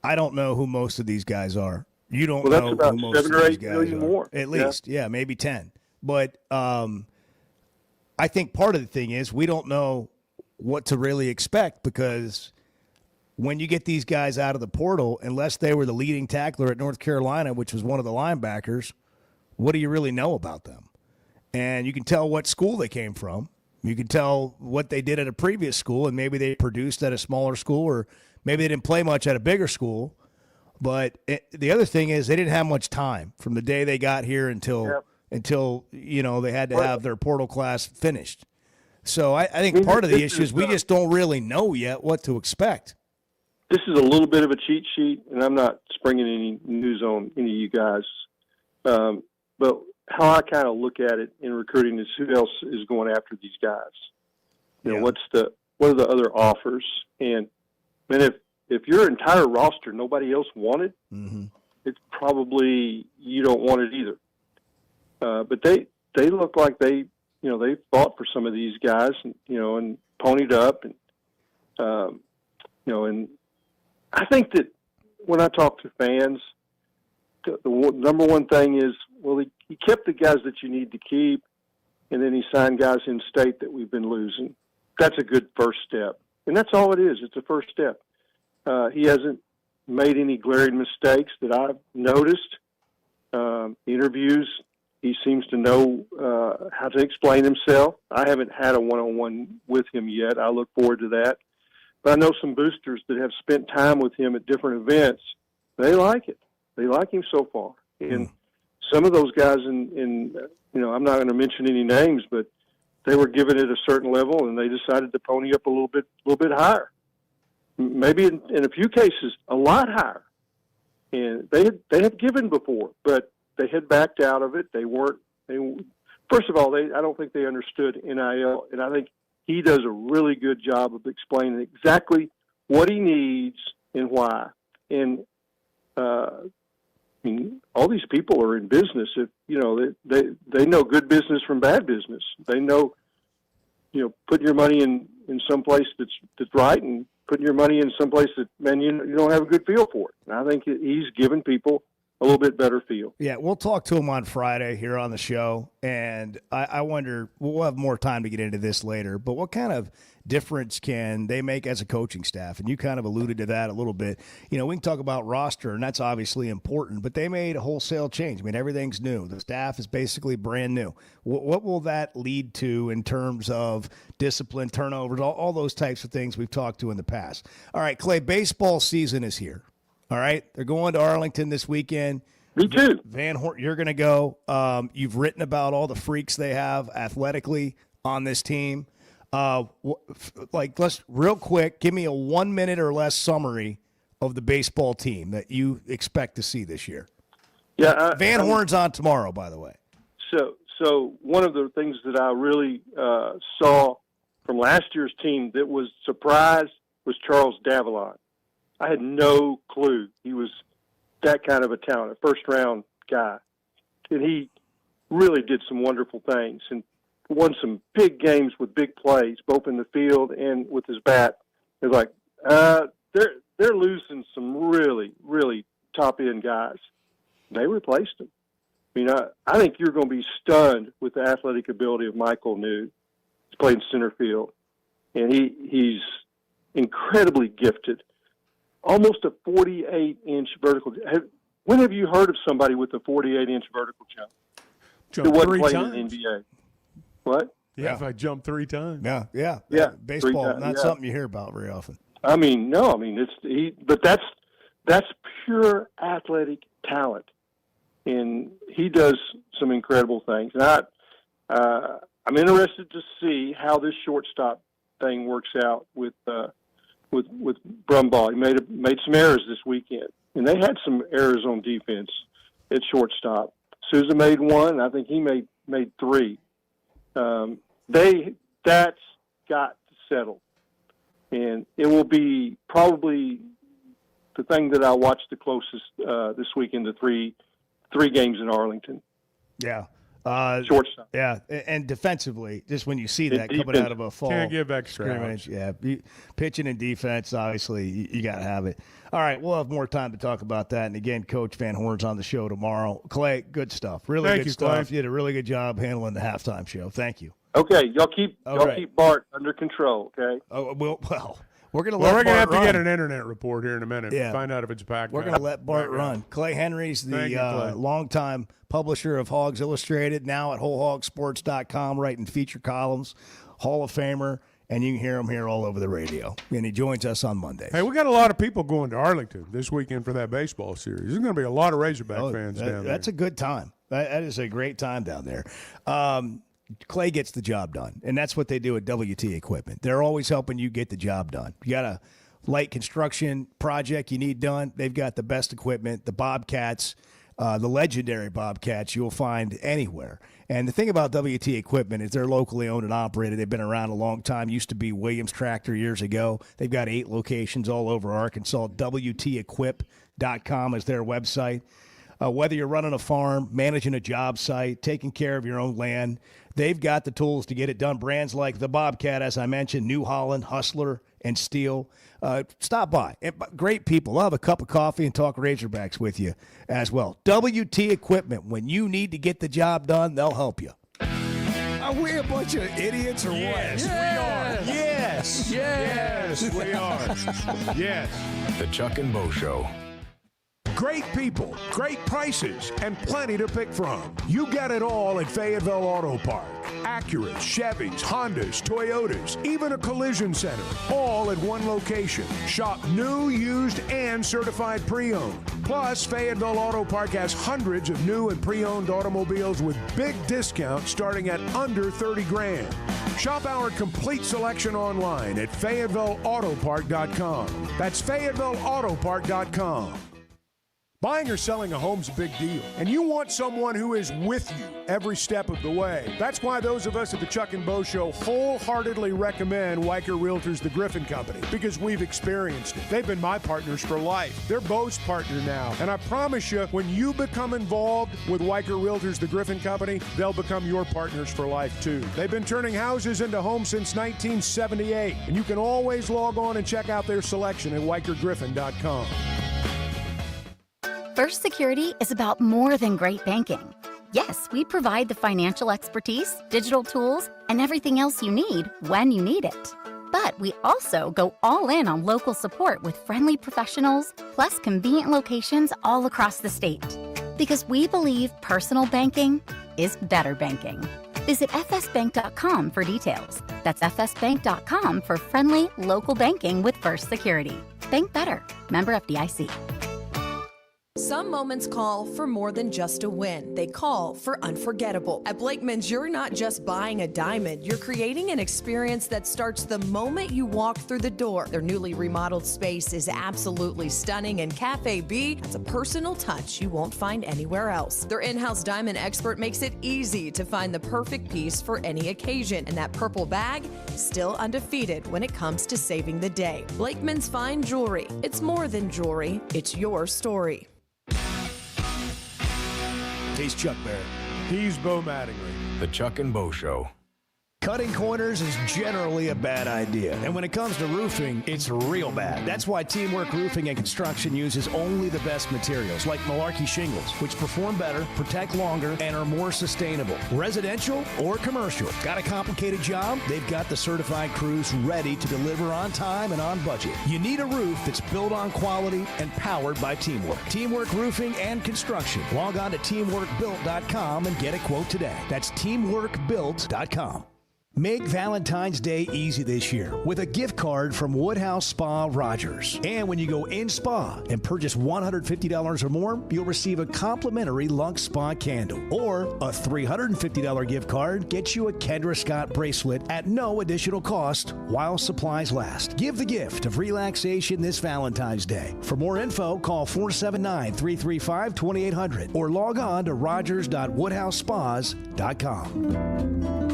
I don't know who most of these guys are. You don't know that's about who most 7 of or these 8 guys million are. more. At least, yeah, maybe 10. But I think part of the thing is we don't know what to really expect, because when you get these guys out of the portal, unless they were the leading tackler at North Carolina, which was one of the linebackers, what do you really know about them? And you can tell what school they came from. You can tell what they did at a previous school, and maybe they produced at a smaller school, or maybe they didn't play much at a bigger school. But the other thing is they didn't have much time from the day they got here until they had to have their portal class finished. So I think part of the issue is we just don't really know yet what to expect. This is a little bit of a cheat sheet, and I'm not springing any news on any of you guys. But how I kind of look at it in recruiting is who else is going after these guys. You know, what are the other offers? And if your entire roster nobody else wanted, it's probably you don't want it either. But they look like they fought for some of these guys, and ponied up, and and I think that when I talk to fans, the number one thing is, well, he kept the guys that you need to keep, and then he signed guys in state that we've been losing. That's a good first step, and that's all it is. It's a first step. He hasn't made any glaring mistakes that I've noticed. Interviews, he seems to know how to explain himself. I haven't had a one-on-one with him yet. I look forward to that. But I know some boosters that have spent time with him at different events. They like it. They like him so far. And some of those guys I'm not going to mention any names, but they were given it a certain level, and they decided to pony up a little bit higher. Maybe in a few cases, a lot higher. And they had given before, but they had backed out of it. First of all, I don't think they understood NIL, and I think he does a really good job of explaining exactly what he needs and why. And all these people are in business. They know good business from bad business. They know, putting your money in some place that's right, and putting your money in some place that, man, you don't have a good feel for it. And I think he's given people a little bit better feel. Yeah, we'll talk to him on Friday here on the show, and I wonder, we'll have more time to get into this later, but what kind of difference can they make as a coaching staff? And you kind of alluded to that a little bit. We can talk about roster, and that's obviously important, but they made a wholesale change. I mean, everything's new. The staff is basically brand new. What will that lead to in terms of discipline, turnovers, all those types of things we've talked to in the past? All right, Clay, baseball season is here. All right, they're going to Arlington this weekend. Me too. Van Horn, you're going to go. You've written about all the freaks they have athletically on this team. Let's real quick, give me a 1 minute or less summary of the baseball team that you expect to see this year. Yeah, Van Horn's on tomorrow, by the way. So one of the things that I really saw from last year's team that was surprised was Charles Davillon. I had no clue he was that kind of a talent, a first-round guy. And he really did some wonderful things and won some big games with big plays, both in the field and with his bat. It's like, they're losing some really, really top-end guys. They replaced him. I mean, I think you're going to be stunned with the athletic ability of Michael New. He's playing center field, and he's incredibly gifted. Almost a 48-inch vertical. When have you heard of somebody with a 48-inch vertical jump? Jumped wasn't 3 playing times. in the NBA. What? Yeah, if I jumped 3 times. Yeah. Baseball, 3 times, not something you hear about very often. I mean, no. I mean, but that's pure athletic talent, and he does some incredible things. And I'm interested to see how this shortstop thing works out with Brumbaugh. He made some errors this weekend, and they had some errors on defense at shortstop. Souza made one. I think he made three. That's got to settle, and it will be probably the thing that I watch the closest this weekend. The three games in Arlington. Yeah. Shortstop. Yeah, and defensively, just when you see that coming out of a fall Can't give extra scrimmage, pitching and defense, obviously, you got to have it. All right, we'll have more time to talk about that. And again, Coach Van Horn's on the show tomorrow. Clay, good stuff. Really Thank good you, stuff. Clay. You did a really good job handling the halftime show. Thank you. Okay, y'all keep right. Bart under control. Okay. Oh well. We're going to Well, let we're going to Bart have to get run. an internet report here in a minute. Yeah. Find out if it's packed. We're going to let Bart run. Clay Henry's the Thank you, Clay. longtime publisher of Hogs Illustrated, now at WholeHogSports.com, writing feature columns, Hall of Famer, and you can hear him here all over the radio. And he joins us on Mondays. Hey, we got a lot of people going to Arlington this weekend for that baseball series. There's going to be a lot of Razorback fans down there. That's a good time. That is a great time down there. Clay gets the job done, and that's what they do at WT Equipment. They're always helping you get the job done. You got a light construction project you need done, they've got the best equipment, the Bobcats, the legendary Bobcats you'll find anywhere. And the thing about WT Equipment is they're locally owned and operated. They've been around a long time. Used to be Williams Tractor years ago. They've got 8 locations all over Arkansas. WTEquip.com is their website. Whether you're running a farm, managing a job site, taking care of your own land, they've got the tools to get it done. Brands like the Bobcat, as I mentioned, New Holland, Hustler, and Steel. Stop by. Great people. I'll have a cup of coffee and talk Razorbacks with you as well. WT Equipment. When you need to get the job done, they'll help you. Are we a bunch of idiots or what? Yes, we are. Yes. Yes, we are. Yes. The Chuck and Bo Show. Great people, great prices, and plenty to pick from. You get it all at Fayetteville Auto Park. Acuras, Chevys, Hondas, Toyotas, even a collision center, all at one location. Shop new, used, and certified pre-owned. Plus, Fayetteville Auto Park has hundreds of new and pre-owned automobiles with big discounts starting at under $30,000. Shop our complete selection online at FayettevilleAutopark.com. That's FayettevilleAutopark.com. Buying or selling a home's a big deal, and you want someone who is with you every step of the way. That's why those of us at the Chuck and Bo Show wholeheartedly recommend Weicker Realtors, the Griffin Company, because we've experienced it. They've been my partners for life. They're Bo's partner now, and I promise you, when you become involved with Weicker Realtors, the Griffin Company, they'll become your partners for life, too. They've been turning houses into homes since 1978, and you can always log on and check out their selection at WeicherGriffin.com. First Security is about more than great banking. Yes, we provide the financial expertise, digital tools, and everything else you need when you need it. But we also go all in on local support with friendly professionals, plus convenient locations all across the state. Because we believe personal banking is better banking. Visit fsbank.com for details. That's fsbank.com for friendly local banking with First Security. Bank better. Member FDIC. Some moments call for more than just a win. They call for unforgettable. At Blakeman's, you're not just buying a diamond. You're creating an experience that starts the moment you walk through the door. Their newly remodeled space is absolutely stunning, and Cafe B has a personal touch you won't find anywhere else. Their in-house diamond expert makes it easy to find the perfect piece for any occasion, and that purple bag is still undefeated when it comes to saving the day. Blakeman's Fine Jewelry. It's more than jewelry. It's your story. He's Chuck Barrett. He's Bo Mattingly. The Chuck and Bo Show. Cutting corners is generally a bad idea. And when it comes to roofing, it's real bad. That's why Teamwork Roofing and Construction uses only the best materials, like Malarkey shingles, which perform better, protect longer, and are more sustainable. Residential or commercial. Got a complicated job? They've got the certified crews ready to deliver on time and on budget. You need a roof that's built on quality and powered by Teamwork. Teamwork Roofing and Construction. Log on to teamworkbuilt.com and get a quote today. That's teamworkbuilt.com. Make Valentine's Day easy this year with a gift card from Woodhouse Spa Rogers. And when you go in spa and purchase $150 or more, you'll receive a complimentary Lux Spa candle. Or a $350 gift card gets you a Kendra Scott bracelet at no additional cost while supplies last. Give the gift of relaxation this Valentine's Day. For more info, call 479-335-2800 or log on to rogers.woodhousespas.com.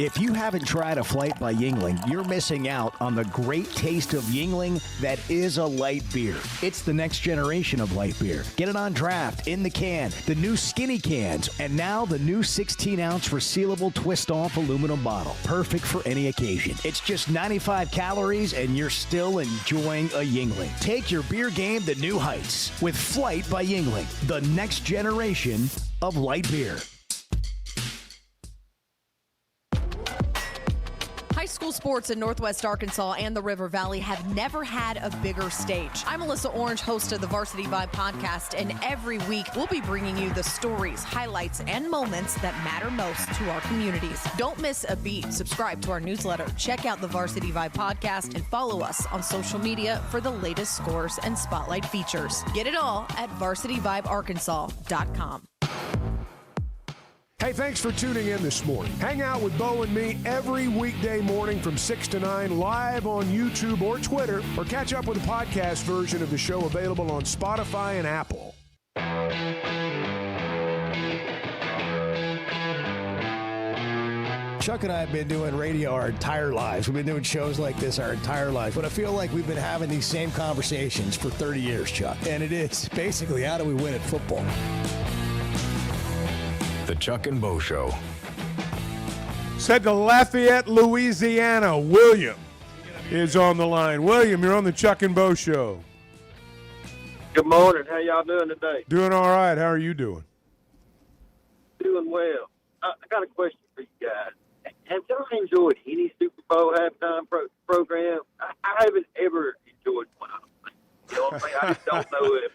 If you haven't tried a flight by Yingling, you're missing out on the great taste of Yingling that is a light beer. It's the next generation of light beer. Get it on draft, in the can, the new skinny cans, and now the new 16-ounce resealable twist-off aluminum bottle. Perfect for any occasion. It's just 95 calories, and you're still enjoying a Yingling. Take your beer game to new heights with Flight by Yingling, the next generation of light beer. High school sports in Northwest Arkansas and the River Valley have never had a bigger stage. I'm Alyssa Orange, host of the Varsity Vibe podcast, and every week we'll be bringing you the stories, highlights, and moments that matter most to our communities. Don't miss a beat. Subscribe to our newsletter, check out the Varsity Vibe podcast, and follow us on social media for the latest scores and spotlight features. Get it all at varsityvibearkansas.com. Hey, thanks for tuning in this morning. Hang out with Bo and me every weekday morning from 6 to 9 live on YouTube or Twitter, or catch up with the podcast version of the show available on Spotify and Apple. Chuck and I have been doing radio our entire lives. We've been doing shows like this our entire lives. But I feel like we've been having these same conversations for 30 years, Chuck. And it is basically, how do we win at football? The Chuck and Bo Show. Said to Lafayette, Louisiana. William is on the line. William, you're on the Chuck and Bo Show. Good morning. How y'all doing today? Doing all right. How are you doing? Doing well. I got a question for you guys. Have y'all enjoyed any Super Bowl halftime program? I haven't ever enjoyed one of them. You know what I'm saying? I just don't know if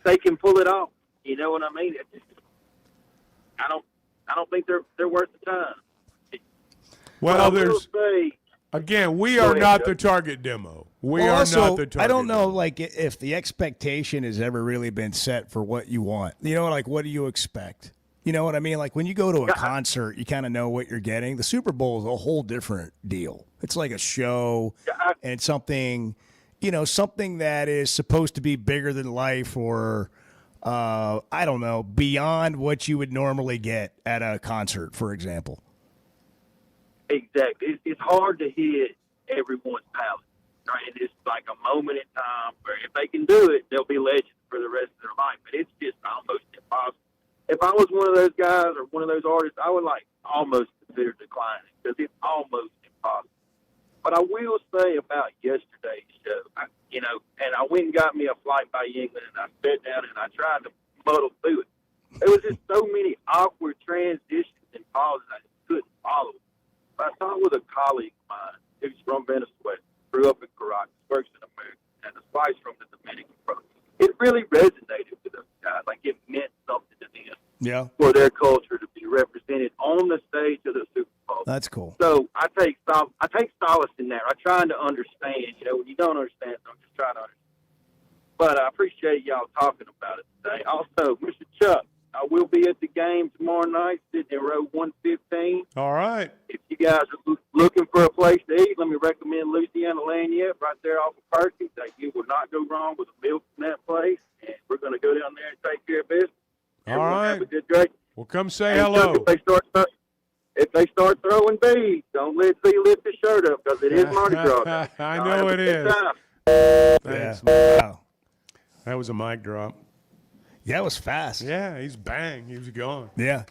they can pull it off. You know what I mean? I don't think they're worth the time. Well, there's again, we are not the target demo. We are also, not the target. I don't know, like, if the expectation has ever really been set for what you want. You know, like, what do you expect? You know what I mean? Like, when you go to a concert, you kind of know what you're getting. The Super Bowl is a whole different deal. It's like a show, and it's something, you know, something that is supposed to be bigger than life, or I don't know, beyond what you would normally get at a concert, for example. Exactly. It's hard to hit everyone's palate, right? And it's like a moment in time where if they can do it, they'll be legends for the rest of their life. But it's just almost impossible. If I was one of those guys or one of those artists, I would almost consider declining because it's almost impossible. But I will say about yesterday's show, and I went and got me a Flight by Yingling, and I sat down and I tried to muddle through it. There was just so many awkward transitions and pauses I just couldn't follow. But I talked with a colleague of mine who's from Venezuela, grew up in Caracas, works in America, and a slice from the Dominican Republic. It really resonated with those guys. Like, it meant something to them. Yeah. For their culture to be represented on the stage of the Super Bowl. That's cool. So I take solace in that. I'm trying to understand. You know, when you don't understand, I'm just trying to understand. But I appreciate y'all talking about it today. Also, Mr. Chuck, I will be at the game tomorrow night, sitting in row 115. All right. If you guys are looking for a place to eat, let me recommend Louisiana Lanyard right there off of Perkins. You will not go wrong with a meal from that place. And we're going to go down there and take care of business. All right. Have a good day. Well, come say hello. If they start throwing beads, don't let Z lift his shirt up because it is Mardi Gras. I know it is. Thanks. Wow. That was a mic drop. Yeah, it was fast. Yeah, he's bang. He was gone. Yeah.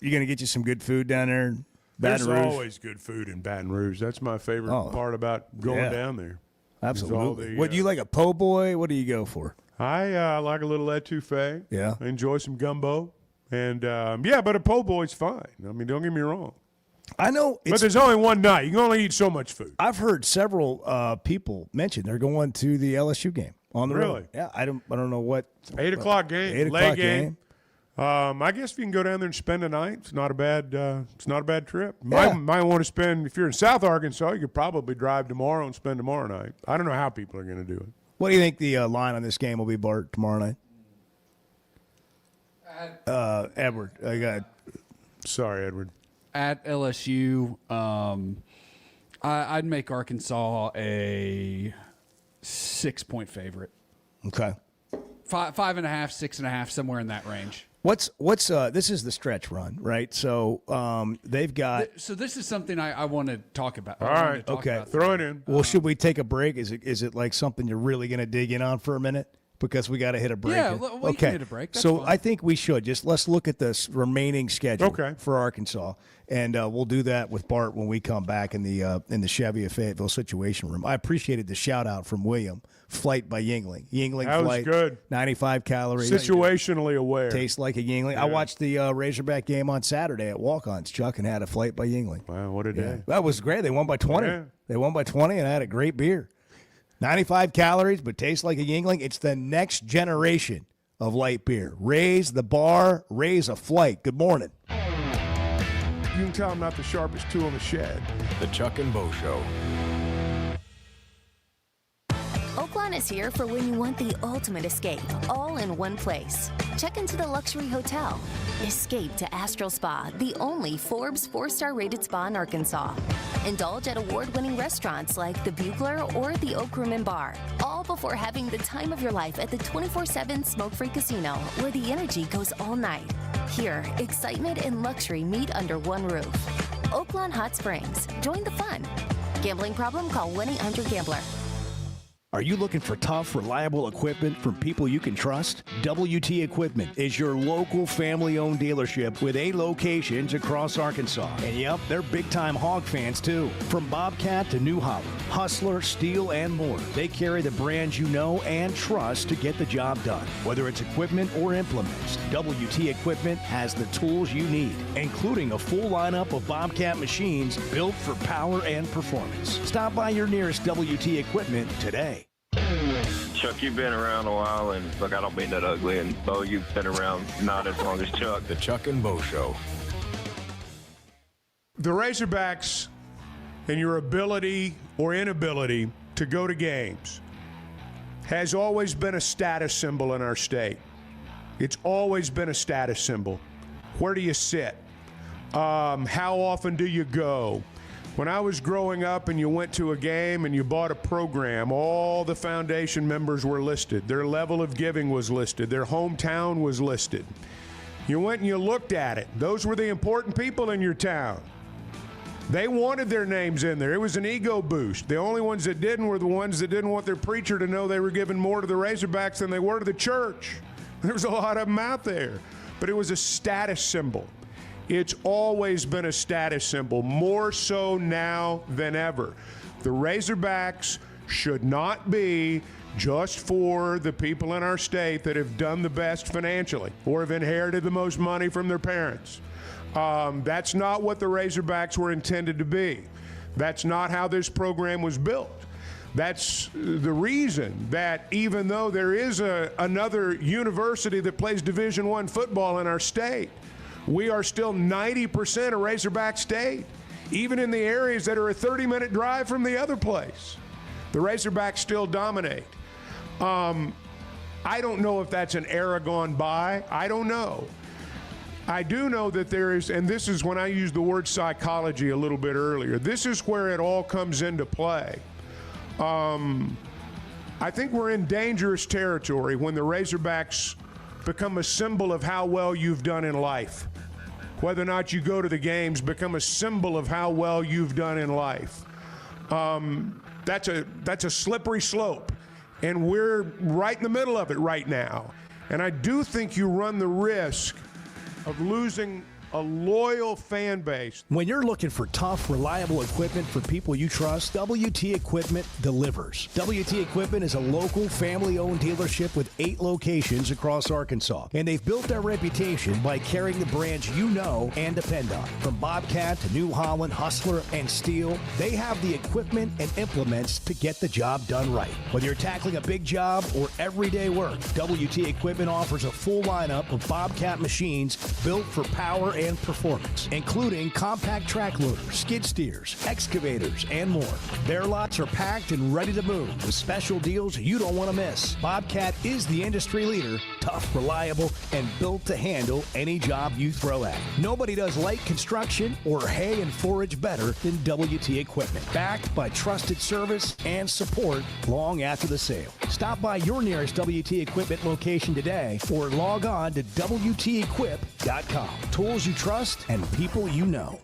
You going to get you some good food down there in Baton There's Rouge? always good food in Baton Rouge. That's my favorite part about going yeah. down there. Absolutely. What do you like, a po' boy? What do you go for? I like a little etouffee. Yeah. I enjoy some gumbo. And, but a po' boy's fine. I mean, don't get me wrong. I know. But there's only one night. You can only eat so much food. I've heard several people mention they're going to the LSU game on the road. Really? Yeah, I don't know what. 8 o'clock game. 8 o'clock game. I guess if you can go down there and spend a night, it's not a bad trip. Might want to spend, if you're in South Arkansas, you could probably drive tomorrow and spend tomorrow night. I don't know how people are going to do it. What do you think the line on this game will be, Bart, tomorrow night? Edward, I got. Sorry, Edward. At LSU, I'd make Arkansas a 6-point favorite. Okay. 5.5, 6.5, somewhere in that range. What's this is the stretch run, right? So they've got. So this is something I want to talk about. All right, okay, throw it in. Well, should we take a break? Is it like something you're really going to dig in on for a minute? Because we got to hit a break. Yeah, we can hit a break. That's so fine. I think we should let's look at this remaining schedule for Arkansas, and we'll do that with Bart when we come back in the Chevy of Fayetteville Situation Room. I appreciated the shout out from William. Flight by Yingling. Yingling that flight. Was good. 95 calories. Situationally aware. Tastes like a Yingling. Yeah. I watched the Razorback game on Saturday at Walk-Ons, Chuck, and had a flight by Yingling. Wow, what a day. That was great. They won by 20. Yeah. They won by 20 and had a great beer. 95 calories, but tastes like a Yingling. It's the next generation of light beer. Raise the bar, raise a flight. Good morning. You can tell I'm not the sharpest tool in the shed. The Chuck and Bo Show. Oaklawn is here for when you want the ultimate escape, all in one place. Check into the luxury hotel. Escape to Astral Spa, the only Forbes 4-star rated spa in Arkansas. Indulge at award-winning restaurants like the Bugler or the Oak Room and Bar, all before having the time of your life at the 24/7 smoke-free casino, where the energy goes all night. Here, excitement and luxury meet under one roof. Oaklawn Hot Springs. Join the fun. Gambling problem? Call 1-800-GAMBLER. Are you looking for tough, reliable equipment from people you can trust? WT Equipment is your local family-owned dealership with 8 locations across Arkansas. And yep, they're big-time Hog fans too. From Bobcat to New Holland, Hustler, Steel, and more. They carry the brands you know and trust to get the job done. Whether it's equipment or implements, WT Equipment has the tools you need, including a full lineup of Bobcat machines built for power and performance. Stop by your nearest WT Equipment today. Chuck, you've been around a while, and look, I don't mean that ugly, and Bo, you've been around not as long as Chuck. The Chuck and Bo Show. The Razorbacks and your ability or inability to go to games has always been a status symbol in our state. It's always been a status symbol. Where do you sit? How often do you go? When I was growing up and you went to a game and you bought a program, all the foundation members were listed. Their level of giving was listed. Their hometown was listed. You went and you looked at it. Those were the important people in your town. They wanted their names in there. It was an ego boost. The only ones that didn't were the ones that didn't want their preacher to know they were giving more to the Razorbacks than they were to the church. There was a lot of them out there. But it was a status symbol. It's always been a status symbol, more so now than ever. The Razorbacks should not be just for the people in our state that have done the best financially or have inherited the most money from their parents. That's not what the Razorbacks were intended to be. That's not how this program was built. That's the reason that even though there is another university that plays Division I football in our state, we are still 90% a Razorback state, even in the areas that are a 30-minute drive from the other place. The Razorbacks still dominate. I don't know if that's an era gone by. I don't know. I do know that there is, and this is when I used the word psychology a little bit earlier, this is where it all comes into play. I think we're in dangerous territory when the Razorbacks become a symbol of how well you've done in life. Whether or not you go to the games become a symbol of how well you've done in life. That's a slippery slope, and we're right in the middle of it right now. And I do think you run the risk of losing a loyal fan base. When you're looking for tough, reliable equipment for people you trust, WT Equipment delivers. WT Equipment is a local, family-owned dealership with 8 locations across Arkansas. And they've built their reputation by carrying the brands you know and depend on. From Bobcat to New Holland, Hustler, and Steel, they have the equipment and implements to get the job done right. Whether you're tackling a big job or everyday work, WT Equipment offers a full lineup of Bobcat machines built for power and performance, including compact track loaders, skid steers, excavators, and more. Their lots are packed and ready to move with special deals you don't want to miss. Bobcat is the industry leader, tough, reliable, and built to handle any job you throw at. Nobody does light construction or hay and forage better than WT Equipment, backed by trusted service and support long after the sale. Stop by your nearest WT Equipment location today or log on to WTEquip.com. Tools you trust and people you know.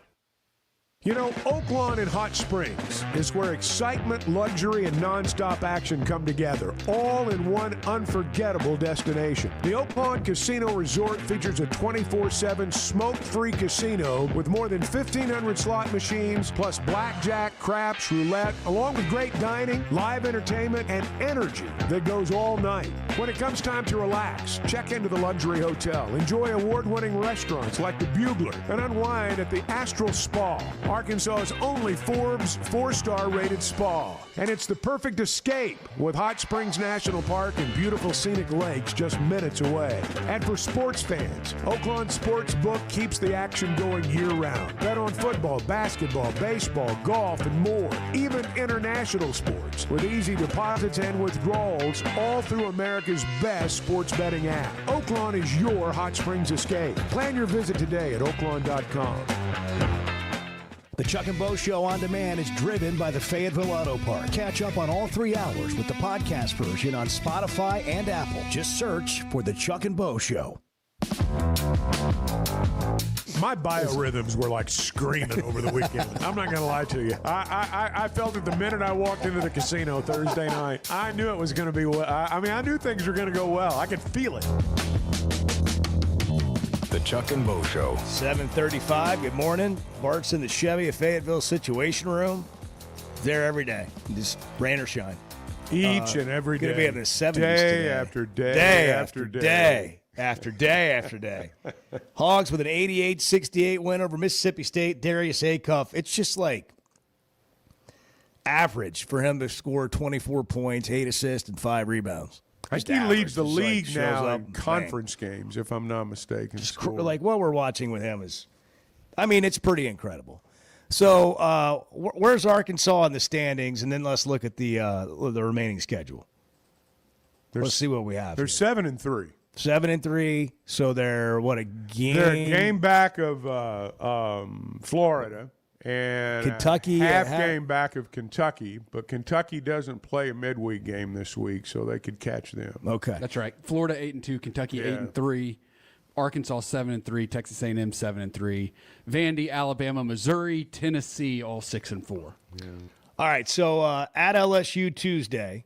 You know, Oaklawn in Hot Springs is where excitement, luxury, and nonstop action come together, all in one unforgettable destination. The Oaklawn Casino Resort features a 24/7 smoke-free casino with more than 1,500 slot machines, plus blackjack, craps, roulette, along with great dining, live entertainment, and energy that goes all night. When it comes time to relax, check into the luxury hotel, enjoy award-winning restaurants like the Bugler, and unwind at the Astral Spa, Arkansas's only Forbes 4-star rated spa. And it's the perfect escape with Hot Springs National Park and beautiful scenic lakes just minutes away. And for sports fans, Oaklawn Sportsbook keeps the action going year-round. Bet on football, basketball, baseball, golf, and more. Even international sports with easy deposits and withdrawals all through America's best sports betting app. Oaklawn is your Hot Springs escape. Plan your visit today at oaklawn.com. The Chuck and Bo Show on demand is driven by the Fayetteville Auto Park. Catch up on all 3 hours with the podcast version on Spotify and Apple. Just search for the Chuck and Bo Show. My biorhythms were like screaming over the weekend. I'm not going to lie to you. I felt it the minute I walked into the casino Thursday night. I knew it was going to be well. I knew things were going to go well. I could feel it. The Chuck and Bo Show. 7:35. Good morning. Bart's in the Chevy of Fayetteville Situation Room. There every day. Just rain or shine. Each and every day. Going to be in the 70s day today. After day, day after day. Day after day after day. Hogs with an 88-68 win over Mississippi State. Darius Acuff. It's just like average for him to score 24 points, 8 assists, and 5 rebounds. I think he leads the league now in conference games, if I'm not mistaken. Like what we're watching with him is, it's pretty incredible. So where's Arkansas in the standings? And then let's look at the remaining schedule. Let's see what we have. They're 7-3. 7-3. So they're a game? They're a game back of Florida. And Kentucky, half game back of Kentucky, but Kentucky doesn't play a midweek game this week, so they could catch them. Okay, that's right. Florida 8-2, Kentucky 8-3, Arkansas 7-3, Texas A&M 7-3, Vandy, Alabama, Missouri, Tennessee all 6-4. Yeah. All right, so at LSU Tuesday,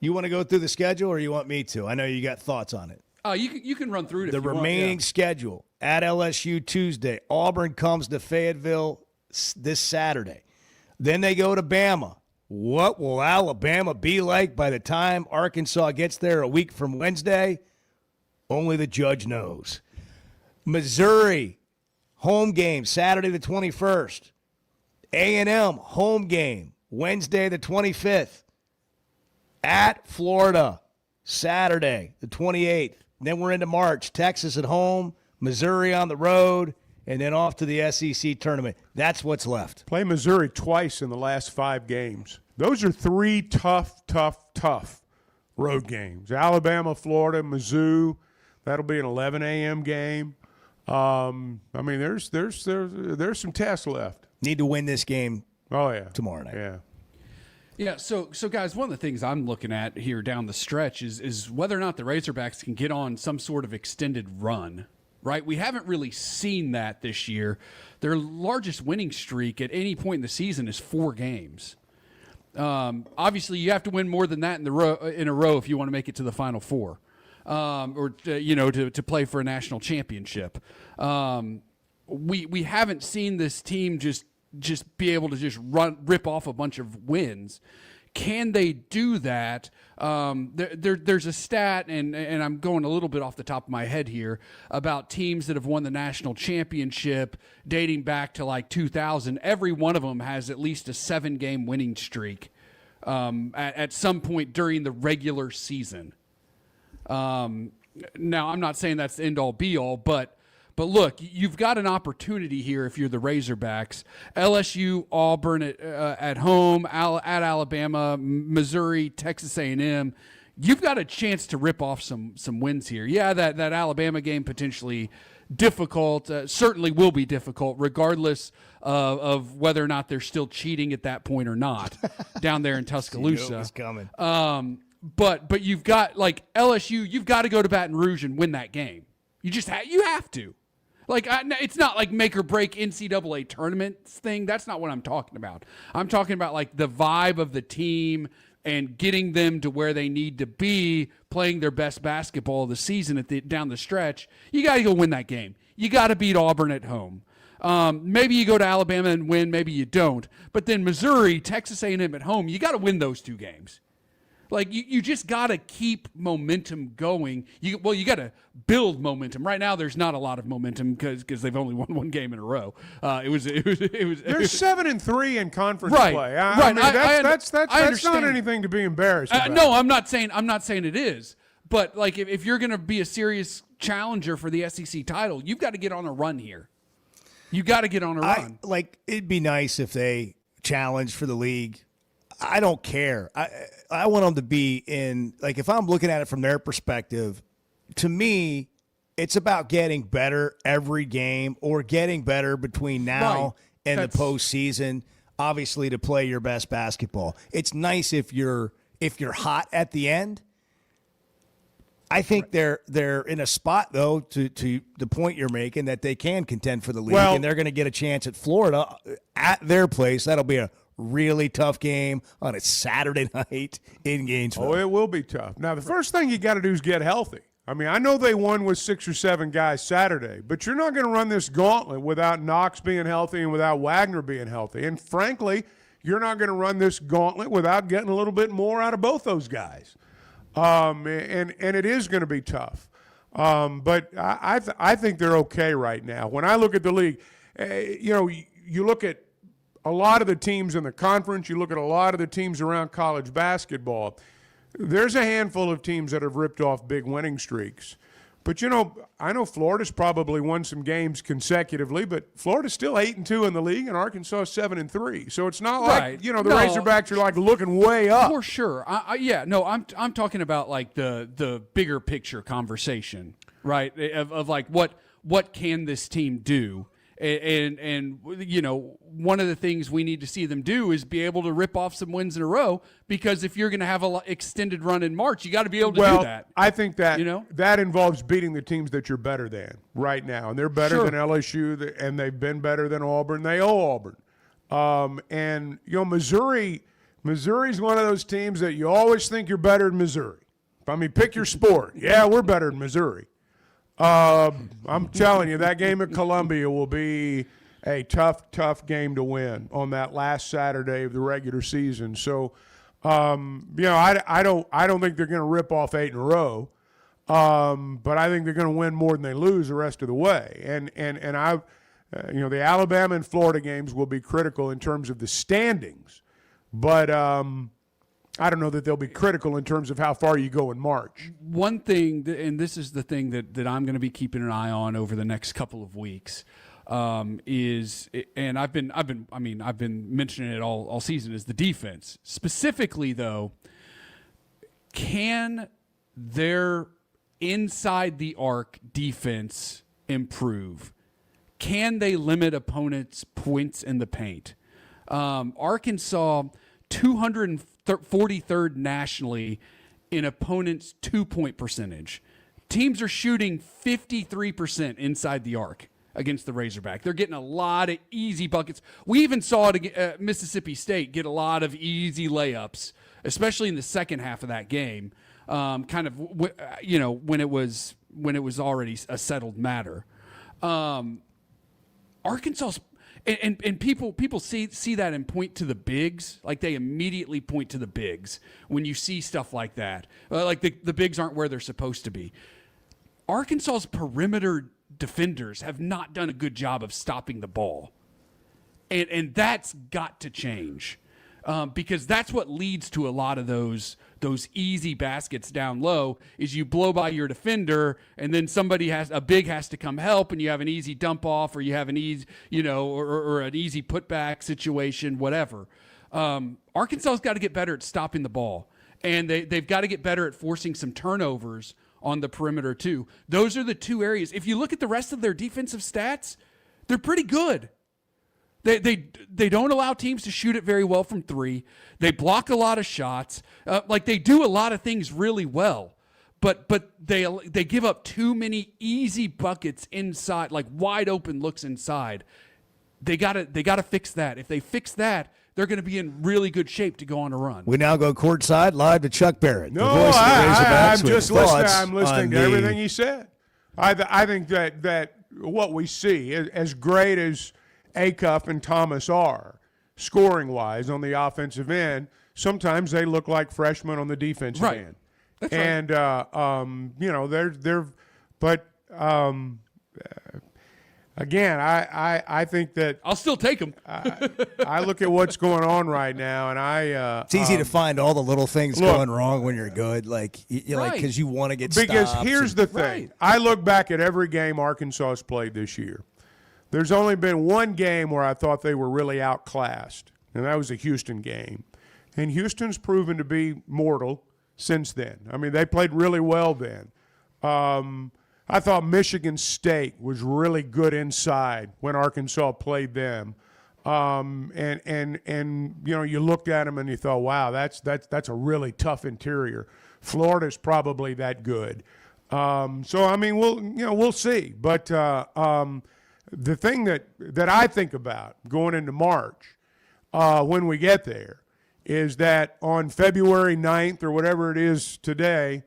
you want to go through the schedule, or you want me to? I know you got thoughts on it. You can run through it. The remaining schedule at LSU Tuesday. Auburn comes to Fayetteville this Saturday. Then they go to Bama. What will Alabama be like by the time Arkansas gets there a week from Wednesday? Only the judge knows. Missouri, home game, Saturday the 21st. A&M, home game, Wednesday the 25th. At Florida, Saturday the 28th. Then we're into March. Texas at home, Missouri on the road, and then off to the SEC tournament. That's what's left. Play Missouri twice in the last 5 games. Those are 3 tough road games. Alabama, Florida, Mizzou. That'll be an 11 a.m. game. There's some tests left. Need to win this game. Oh yeah, tomorrow night. Yeah. Yeah, so guys, one of the things I'm looking at here down the stretch is whether or not the Razorbacks can get on some sort of extended run. Right? We haven't really seen that this year. Their largest winning streak at any point in the season is 4 games. Obviously, you have to win more than that in a row if you want to make it to the Final Four, or to play for a national championship. we haven't seen this team just be able to just rip off a bunch of wins. Can they do that? There's a stat, and I'm going a little bit off the top of my head here, about teams that have won the national championship dating back to like 2000. Every one of them has at least a 7-game winning streak at some point during the regular season. Now, I'm not saying that's the end-all, be-all, but look, you've got an opportunity here if you're the Razorbacks. LSU, Auburn at home, at Alabama, Missouri, Texas A&M. You've got a chance to rip off some wins here. Yeah, that Alabama game potentially difficult, certainly will be difficult, regardless of whether or not they're still cheating at that point or not down there in Tuscaloosa. You knew it was coming. But you've got, like, LSU, you've got to go to Baton Rouge and win that game. You just you have to. Like, it's not like make or break NCAA tournament thing. That's not what I'm talking about. I'm talking about, like, the vibe of the team and getting them to where they need to be, playing their best basketball of the season down the stretch. You got to go win that game. You got to beat Auburn at home. Maybe you go to Alabama and win. Maybe you don't. But then Missouri, Texas A&M at home, you got to win those 2 games. Like, you just got to keep momentum going. You got to build momentum. Right now, there's not a lot of momentum because they've only won 1 game in a row. They're 7-3 in conference right, play. Right. I mean, that's not anything to be embarrassed about. No, I'm not saying it is. But, like, if you're going to be a serious challenger for the SEC title, you've got to get on a run here. You got to get on a run. Like, it'd be nice if they challenged for the league. I don't care. I want them to be in, like, if I'm looking at it from their perspective, to me, it's about getting better every game or getting better between now and the postseason, obviously, to play your best basketball. It's nice if you're hot at the end. I think they're in a spot, though, to the point you're making, that they can contend for the league, and they're going to get a chance at Florida at their place. That'll be a really tough game on a Saturday night in Gainesville. Oh, it will be tough. Now, the first thing you got to do is get healthy. I mean, I know they won with 6 or 7 guys Saturday, but you're not going to run this gauntlet without Knox being healthy and without Wagner being healthy. And frankly, you're not going to run this gauntlet without getting a little bit more out of both those guys. And it is going to be tough. But I think they're okay right now. When I look at the league, you look at a lot of the teams in the conference, you look at a lot of the teams around college basketball, there's a handful of teams that have ripped off big winning streaks. But, I know Florida's probably won some games consecutively, but Florida's still 8-2 in the league, and Arkansas is 7-3. So it's not like, the Razorbacks are like looking way up. For sure. I'm talking about, like, the bigger picture conversation, right? Of like what can this team do? And one of the things we need to see them do is be able to rip off some wins in a row, because if you're going to have an extended run in March, you got to be able to do that. I think that that involves beating the teams that you're better than right now, and they're better than LSU, and they've been better than Auburn. They owe Auburn, Missouri's one of those teams that you always think you're better than Missouri. I mean, pick your sport. Yeah, we're better than Missouri. I'm telling you, that game at Columbia will be a tough game to win on that last Saturday of the regular season. So, I don't think they're going to rip off 8 in a row, but I think they're going to win more than they lose the rest of the way. And the Alabama and Florida games will be critical in terms of the standings, but I don't know that they'll be critical in terms of how far you go in March. One thing, and this is the thing that I'm going to be keeping an eye on over the next couple of weeks, is, and I've been mentioning it all season, is the defense. Specifically, though, can their inside the arc defense improve? Can they limit opponents' points in the paint? Arkansas, 243rd nationally in opponents' 2-point percentage. Teams are shooting 53% inside the arc against the Razorback. They're getting a lot of easy buckets. We even saw it Mississippi State get a lot of easy layups, especially in the second half of that game. When it was already a settled matter. Arkansas's and people see that and point to the bigs, like they immediately point to the bigs when you see stuff like that. Like the bigs aren't where they're supposed to be. Arkansas's perimeter defenders have not done a good job of stopping the ball. And that's got to change. Because that's what leads to a lot of those easy baskets down low is you blow by your defender and then a big has to come help and you have an easy dump off or you have an easy, or an easy putback situation, whatever. Arkansas's got to get better at stopping the ball, and they've got to get better at forcing some turnovers on the perimeter too. Those are the two areas. If you look at the rest of their defensive stats, they're pretty good. They don't allow teams to shoot it very well from three. They block a lot of shots. They do a lot of things really well, but they give up too many easy buckets inside, like wide open looks inside. They gotta fix that. If they fix that, they're going to be in really good shape to go on a run. We now go courtside live to Chuck Barrett. No, I'm just listening. I'm listening to everything he said. I think that what we see, as great as Acuff and Thomas are, scoring-wise on the offensive end, sometimes they look like freshmen on the defensive end. That's and, again, I think that I'll still take them. I look at what's going on right now, and it's easy to find all the little things going wrong when you're good, because you want to get because stops. Here's the thing: I look back at every game Arkansas has played this year. There's only been one game where I thought they were really outclassed, and that was a Houston game. And Houston's proven to be mortal since then. I mean, they played really well then. I thought Michigan State was really good inside when Arkansas played them. And you looked at them and you thought, wow, that's a really tough interior. Florida's probably that good. So I mean, we'll see. But the thing that I think about going into March when we get there is that on February 9th or whatever it is today,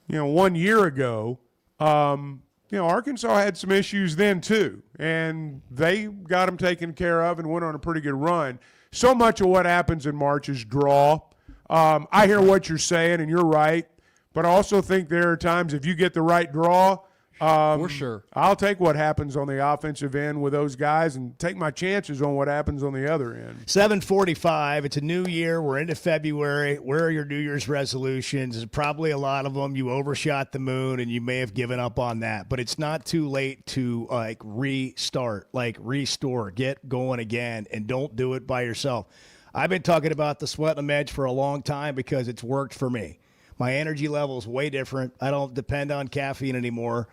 1 year ago, Arkansas had some issues then too, and they got them taken care of and went on a pretty good run. So much of what happens in March is draw. I hear what you're saying, and you're right, but I also think there are times if you get the right draw, for sure, I'll take what happens on the offensive end with those guys and take my chances on what happens on the other end. 7:45. It's a new year. We're into February. Where are your New Year's resolutions? There's probably a lot of them. You overshot the moon, and you may have given up on that. But it's not too late to restart, restore, get going again, and don't do it by yourself. I've been talking about the Sweating Edge for a long time because it's worked for me. My energy level is way different. I don't depend on caffeine anymore.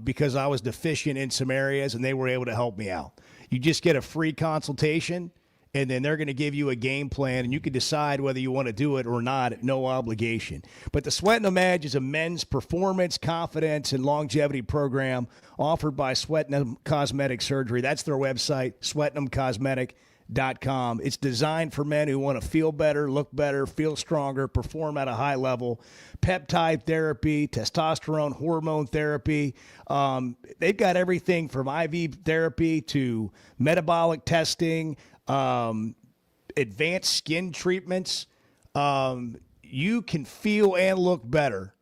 Because I was deficient in some areas, and they were able to help me out. You just get a free consultation, and then they're going to give you a game plan, and you can decide whether you want to do it or not at no obligation. But the Sweating Edge is a men's performance, confidence, and longevity program offered by Sweating Cosmetic Surgery. That's their website, SweatingCosmetic.com. It's designed for men who want to feel better, look better, feel stronger, perform at a high level. Peptide therapy, testosterone hormone therapy. They've got everything from IV therapy to metabolic testing, advanced skin treatments. You can feel and look better,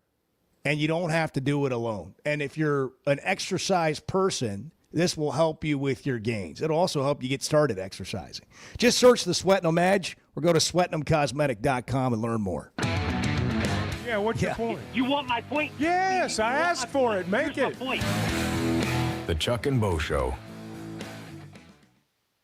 and you don't have to do it alone. And if you're an exercise person, this will help you with your gains. It'll also help you get started exercising. Just search the Sweating Edge or go to SweatingCosmetic.com and learn more. Yeah, what's your point? You want my point? Yes, I asked for it. Make it. The Chuck and Bo Show.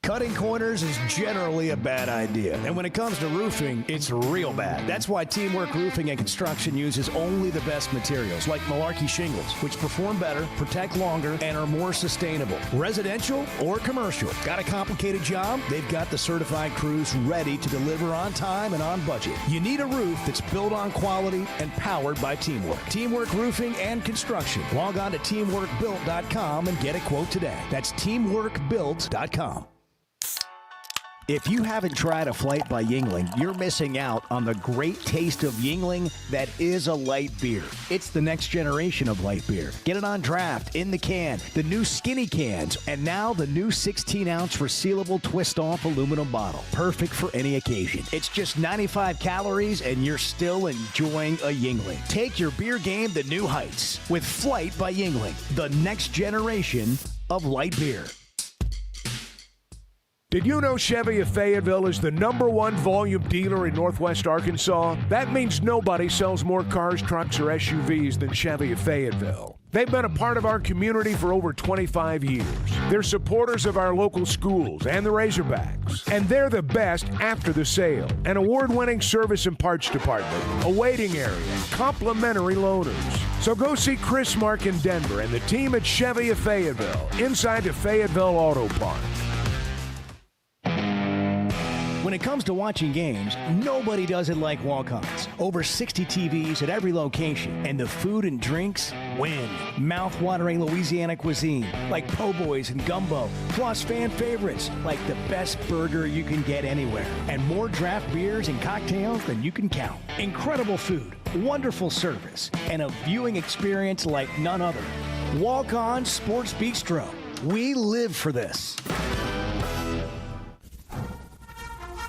Cutting corners is generally a bad idea. And when it comes to roofing, it's real bad. That's why Teamwork Roofing and Construction uses only the best materials, like Malarkey shingles, which perform better, protect longer, and are more sustainable. Residential or commercial. Got a complicated job? They've got the certified crews ready to deliver on time and on budget. You need a roof that's built on quality and powered by teamwork. Teamwork Roofing and Construction. Log on to teamworkbuilt.com and get a quote today. That's teamworkbuilt.com. If you haven't tried a flight by Yingling, you're missing out on the great taste of Yingling that is a light beer. It's the next generation of light beer. Get it on draft, in the can, the new skinny cans, and now the new 16-ounce resealable twist-off aluminum bottle. Perfect for any occasion. It's just 95 calories, and you're still enjoying a Yingling. Take your beer game to new heights with Flight by Yingling, the next generation of light beer. Did you know Chevy of Fayetteville is the #1 volume dealer in Northwest Arkansas? That means nobody sells more cars, trucks, or SUVs than Chevy of Fayetteville. They've been a part of our community for over 25 years. They're supporters of our local schools and the Razorbacks. And they're the best after the sale. An award-winning service and parts department, a waiting area, complimentary loaners. So go see Chris Mark in Denver and the team at Chevy of Fayetteville inside the Fayetteville Auto Park. When it comes to watching games, nobody does it like Walk-Ons. Over 60 TVs at every location, and the food and drinks win. Mouth-watering Louisiana cuisine, like po' boys and gumbo, plus fan favorites, like the best burger you can get anywhere, and more draft beers and cocktails than you can count. Incredible food, wonderful service, and a viewing experience like none other. Walk-On Sports Bistro. We live for this.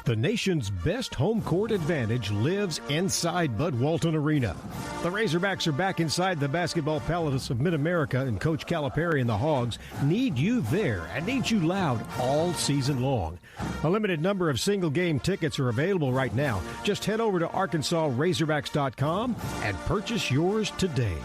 The nation's best home court advantage lives inside Bud Walton Arena. The Razorbacks are back inside the Basketball Palace of Mid-America, and Coach Calipari and the Hogs need you there and need you loud all season long. A limited number of single-game tickets are available right now. Just head over to ArkansasRazorbacks.com and purchase yours today.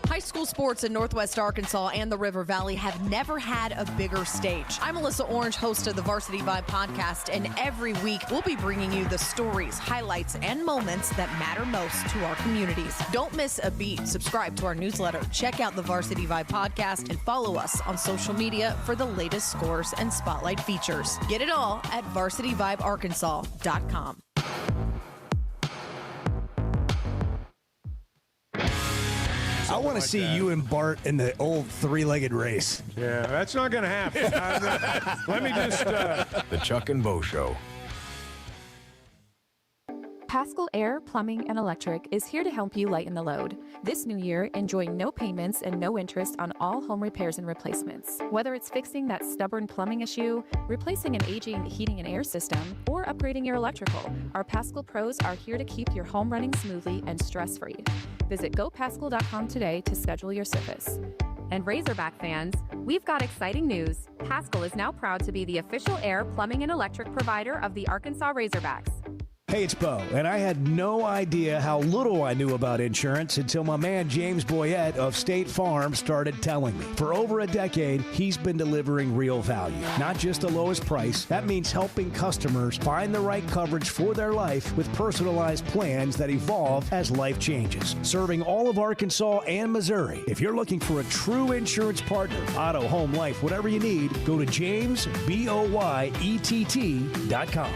High school sports in Northwest Arkansas and the River Valley have never had a bigger stage. I'm Alyssa Orange, host of the Varsity Vibe podcast, and every week we'll be bringing you the stories, highlights, and moments that matter most to our communities. Don't miss a beat. Subscribe to our newsletter, check out the Varsity Vibe podcast, and follow us on social media for the latest scores and spotlight features. Get it all at varsityvibearkansas.com. I want to see you and Bart in the old three-legged race. Yeah, that's not going to happen. Let me just... The Chuck and Bo Show. Paschal Air, Plumbing, and Electric is here to help you lighten the load. This new year, enjoy no payments and no interest on all home repairs and replacements. Whether it's fixing that stubborn plumbing issue, replacing an aging heating and air system, or upgrading your electrical, our Paschal pros are here to keep your home running smoothly and stress-free. Visit gopaschal.com today to schedule your service. And Razorback fans, we've got exciting news. Paschal is now proud to be the official air, plumbing, and electric provider of the Arkansas Razorbacks. Hey, it's Bo, and I had no idea how little I knew about insurance until my man James Boyette of State Farm started telling me. For over a decade, he's been delivering real value, not just the lowest price. That means helping customers find the right coverage for their life with personalized plans that evolve as life changes. Serving all of Arkansas and Missouri. If you're looking for a true insurance partner, auto, home, life, whatever you need, go to JamesBoyett.com.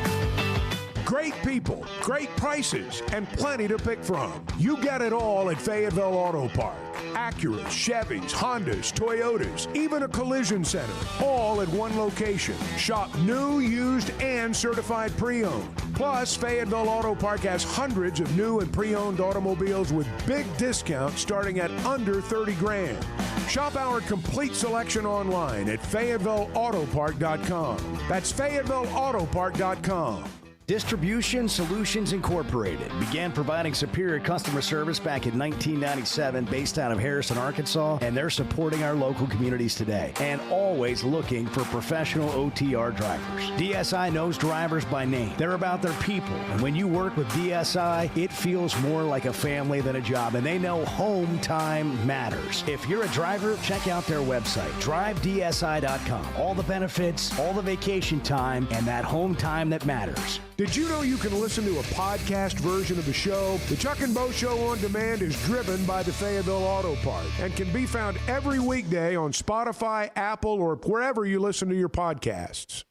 Great people, great prices, and plenty to pick from. You get it all at Fayetteville Auto Park. Acuras, Chevys, Hondas, Toyotas, even a collision center, all at one location. Shop new, used, and certified pre-owned. Plus, Fayetteville Auto Park has hundreds of new and pre-owned automobiles with big discounts starting at under $30,000. Shop our complete selection online at FayettevilleAutopark.com. That's FayettevilleAutopark.com. Distribution Solutions Incorporated began providing superior customer service back in 1997 based out of Harrison, Arkansas, and they're supporting our local communities today and always looking for professional OTR drivers. DSI knows drivers by name. They're about their people, and when you work with DSI, it feels more like a family than a job, and they know home time matters. If you're a driver, check out their website, drivedsi.com. All the benefits, all the vacation time, and that home time that matters. Did you know you can listen to a podcast version of the show? The Chuck and Bo Show on Demand is driven by the Fayetteville Auto Park and can be found every weekday on Spotify, Apple, or wherever you listen to your podcasts.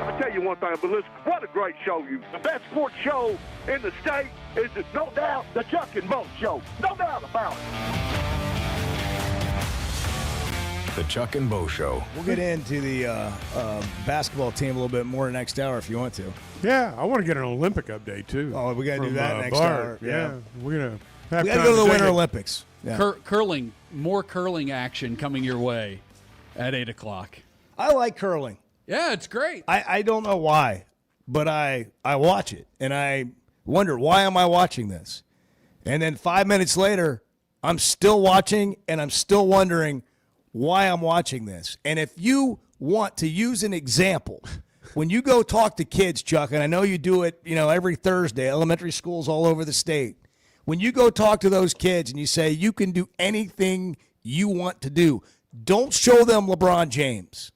I tell you one thing, but listen, what a great show. The best sports show in the state is, no doubt, the Chuck and Bo Show. No doubt about it. The Chuck and Bo Show. We'll get into the basketball team a little bit more next hour if you want to. Yeah, I want to get an Olympic update too. Oh, we got to do from, that next Bart. hour. Yeah, we're gonna. We got to go to the Winter Olympics. Yeah. Curling, more curling action coming your way at 8 o'clock. I like curling. Yeah, it's great. I don't know why, but I watch it, and I wonder, why am I watching this? And then 5 minutes later, I'm still watching, and I'm still wondering why I'm watching this. And if you want to use an example, when you go talk to kids, Chuck, and I know you do it, every Thursday, elementary schools all over the state, when you go talk to those kids and you say you can do anything you want to do, don't show them LeBron James.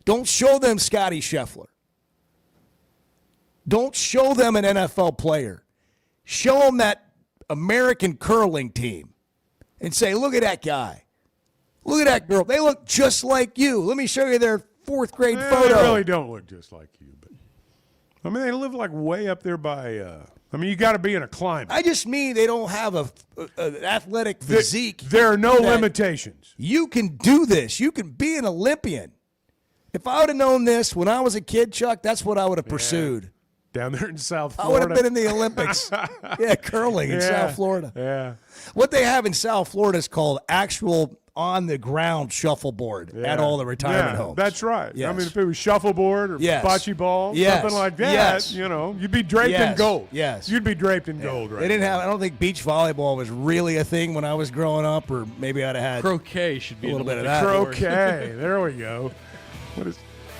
Don't show them Scotty Scheffler. Don't show them an NFL player. Show them that American curling team and say, look at that guy. Look at that girl. They look just like you. Let me show you their fourth grade photo. They really don't look just like you, but I mean, they live like way up there by. You got to be in a climate. I just mean they don't have an athletic physique. There are no limitations. You can do this. You can be an Olympian. If I would have known this when I was a kid, Chuck, that's what I would have pursued. Down there in South I Florida. would have been in the Olympics. curling in South Florida. Yeah. What they have in South Florida is called actual on-the-ground shuffleboard at all the retirement homes. That's right. Yes. I mean, if it was shuffleboard or bocce ball, something like that, you'd be draped in gold. Yes. You'd be draped in gold, right? They didn't have. I don't think beach volleyball was really a thing when I was growing up, or maybe I'd have had croquet. Should be a little bit of that. Croquet. There we go.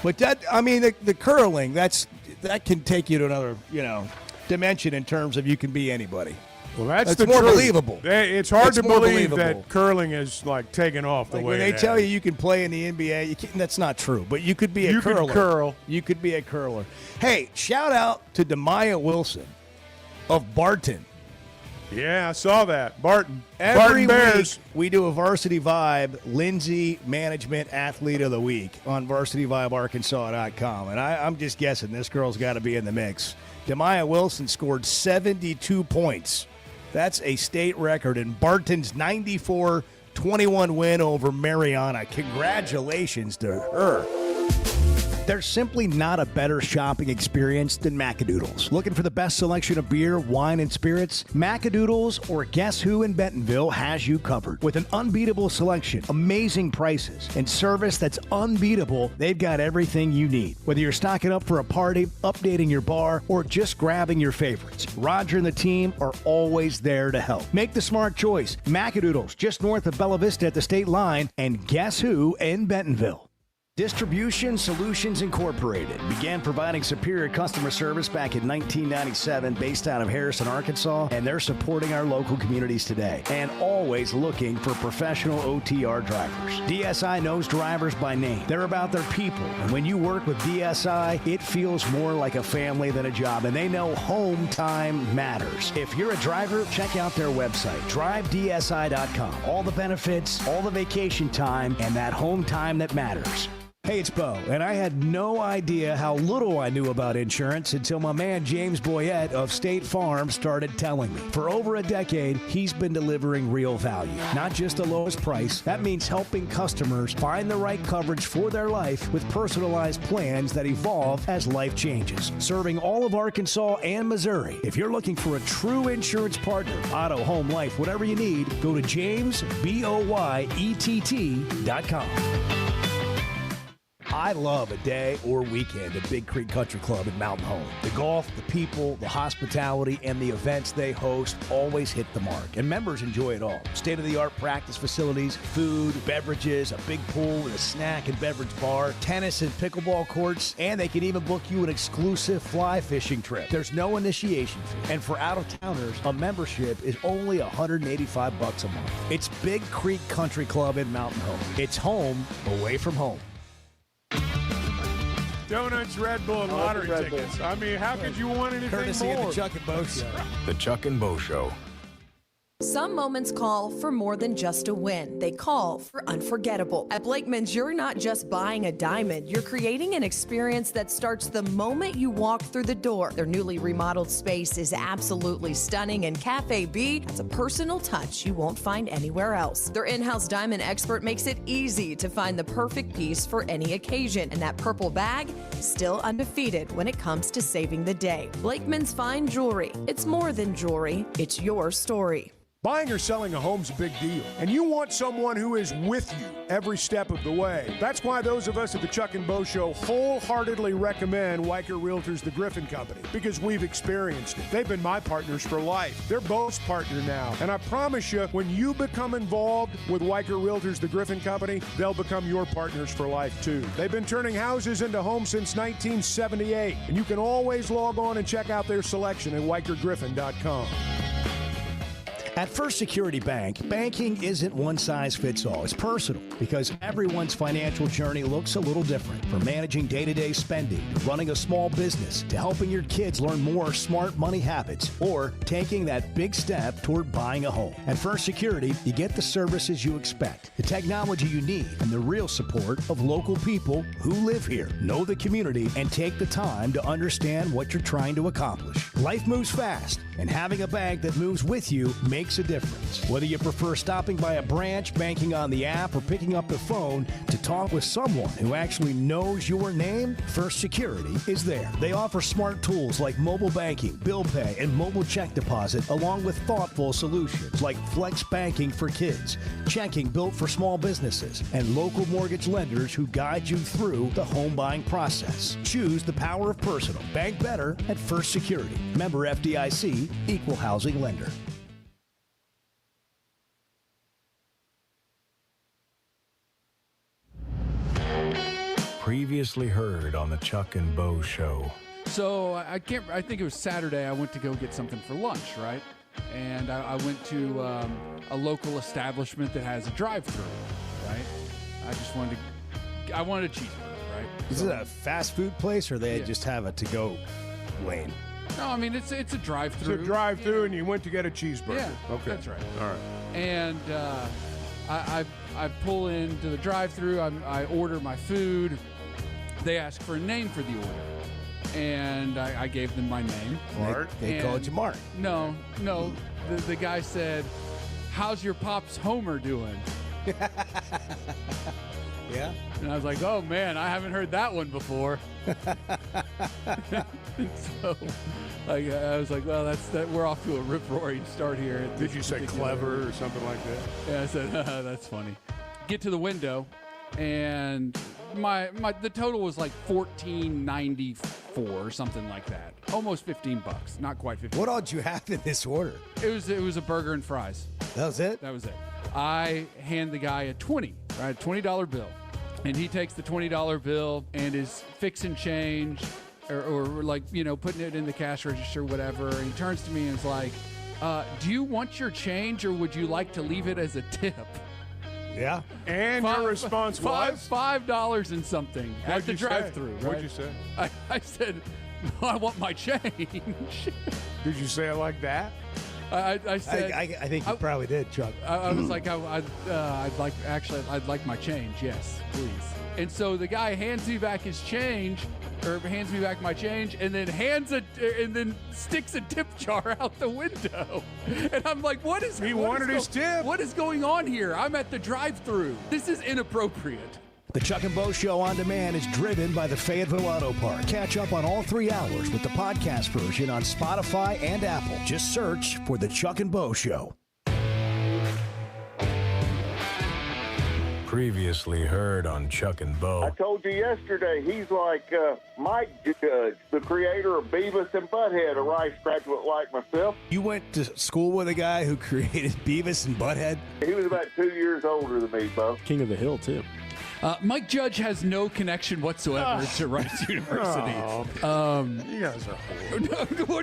But the curling, that can take you to another, dimension in terms of you can be anybody. Well, that's more truth. believable. It's hard to more believe believable. that curling is like taken off the Like way when they it tell has. you can play in the NBA, that's not true. But you could be a You curler. could curl. You could be a curler. Hey, shout out to Demaya Wilson of Barton. Yeah, I saw that. Barton Every Bears. week we do a Varsity Vibe Lindsay Management Athlete of the Week on VarsityVibeArkansas.com. And I'm just guessing this girl's got to be in the mix. Demaya Wilson scored 72 points. That's a state record in Barton's 94-21 win over Mariana. Congratulations to her. There's simply not a better shopping experience than Macadoodles. Looking for the best selection of beer, wine, and spirits? Macadoodles or Guess Who in Bentonville has you covered. With an unbeatable selection, amazing prices, and service that's unbeatable, they've got everything you need. Whether you're stocking up for a party, updating your bar, or just grabbing your favorites, Roger and the team are always there to help. Make the smart choice. Macadoodles, just north of Bella Vista at the state line, and Guess Who in Bentonville. Distribution Solutions Incorporated began providing superior customer service back in 1997 based out of Harrison, Arkansas, and they're supporting our local communities today and always looking for professional OTR drivers. DSI knows drivers by name. They're about their people, and when you work with DSI, it feels more like a family than a job, and they know home time matters. If you're a driver, check out their website, drivedsi.com. All the benefits, all the vacation time, and that home time that matters. Hey, it's Bo, and I had no idea how little I knew about insurance until my man James Boyette of State Farm started telling me. For over a decade, he's been delivering real value, not just the lowest price. That means helping customers find the right coverage for their life with personalized plans that evolve as life changes. Serving all of Arkansas and Missouri. If you're looking for a true insurance partner, auto, home, life, whatever you need, go to JamesBoyett.com. I love a day or weekend at Big Creek Country Club in Mountain Home. The golf, the people, the hospitality, and the events they host always hit the mark, and members enjoy it all. State-of-the-art practice facilities, food, beverages, a big pool with a snack and beverage bar, tennis and pickleball courts, and they can even book you an exclusive fly fishing trip. There's no initiation fee, and for out-of-towners, a membership is only $185 a month. It's Big Creek Country Club in Mountain Home. It's home away from home. Donuts, Red Bull, and lottery tickets. I mean, how could you want anything Courtesy more? of the Chuck and Bo Show. The Chuck and Bo Show. Some moments call for more than just a win. They call for unforgettable. At Blakeman's, you're not just buying a diamond. You're creating an experience that starts the moment you walk through the door. Their newly remodeled space is absolutely stunning, and Cafe B has a personal touch you won't find anywhere else. Their in-house diamond expert makes it easy to find the perfect piece for any occasion, and that purple bag is still undefeated when it comes to saving the day. Blakeman's Fine Jewelry. It's more than jewelry. It's your story. Buying or selling a home's a big deal, and you want someone who is with you every step of the way. That's why those of us at the Chuck and Bo Show wholeheartedly recommend Weicker Realtors The Griffin Company, because we've experienced it. They've been my partners for life. They're Bo's partner now, and I promise you, when you become involved with Weicker Realtors The Griffin Company, they'll become your partners for life too. They've been turning houses into homes since 1978, and you can always log on and check out their selection at WeicherGriffin.com. At First Security Bank, banking isn't one size fits all. It's personal because everyone's financial journey looks a little different. From managing day-to-day spending, to running a small business, to helping your kids learn more smart money habits, or taking that big step toward buying a home. At First Security, you get the services you expect, the technology you need, and the real support of local people who live here, know the community, and take the time to understand what you're trying to accomplish. Life moves fast, and having a bank that moves with you makes a difference. Whether you prefer stopping by a branch, banking on the app, or picking up the phone to talk with someone who actually knows your name, First Security is there. They offer smart tools like mobile banking, bill pay, and mobile check deposit, along with thoughtful solutions like flex banking for kids, checking built for small businesses, and local mortgage lenders who guide you through the home buying process. Choose the power of personal. Bank better at First Security. Member FDIC, Equal Housing Lender. Previously heard on the Chuck and Bo Show. So I think it was Saturday. I went to go get something for lunch, right? And I went to a local establishment that has a drive-through, right? I wanted a cheeseburger, right? Is it a fast food place, or they just have a to-go lane? No, I mean it's a drive-through. It's a drive-through, and you went to get a cheeseburger. Yeah, okay, that's right. All right. And I pull into the drive-through. I order my food. They ask for a name for the order, and I gave them my name. Mark. They called you Mark. No. The guy said, "How's your pops Homer doing?" Yeah. And I was like, "Oh man, I haven't heard that one before." So, I was like, "Well, we're off to a rip-roaring start here." Did you say clever or something like that? Yeah, I said, "That's funny." Get to the window, and the total was like $14.94 or something like that. Almost $15, not quite $15. What all did you have in this order? It was a burger and fries. That was it? That was it. I hand the guy a $20 bill, and he takes the $20 bill and is fixing change or like, putting it in the cash register, whatever. And he turns to me and is like, "Do you want your change, or would you like to leave it as a tip?" Yeah. And your response was? $5 and something at What'd the you say? drive-through. Right? What'd you say? I said, "No, I want my change." Did you say it like that? I said, I think you probably did, Chuck. I was like, I'd like my change, yes, please. And so the guy hands me back his change, or hands me back my change, and then sticks a tip jar out the window. And I'm like, what is? He wanted his tip. What is going on here? I'm at the drive-through. This is inappropriate. The Chuck and Bo Show on demand is driven by the Fayetteville Auto Park. Catch up on all 3 hours with the podcast version on Spotify and Apple. Just search for the Chuck and Bo Show. Previously heard on Chuck and I Bo. told you yesterday, he's like Mike Judge, the creator of Beavis and Butthead, a Rice graduate like myself. You went to school with a guy who created Beavis and Butthead? He was about 2 years older than me, Bo. King of the Hill, too. Mike Judge has no connection whatsoever to Rice University. You guys are horrible.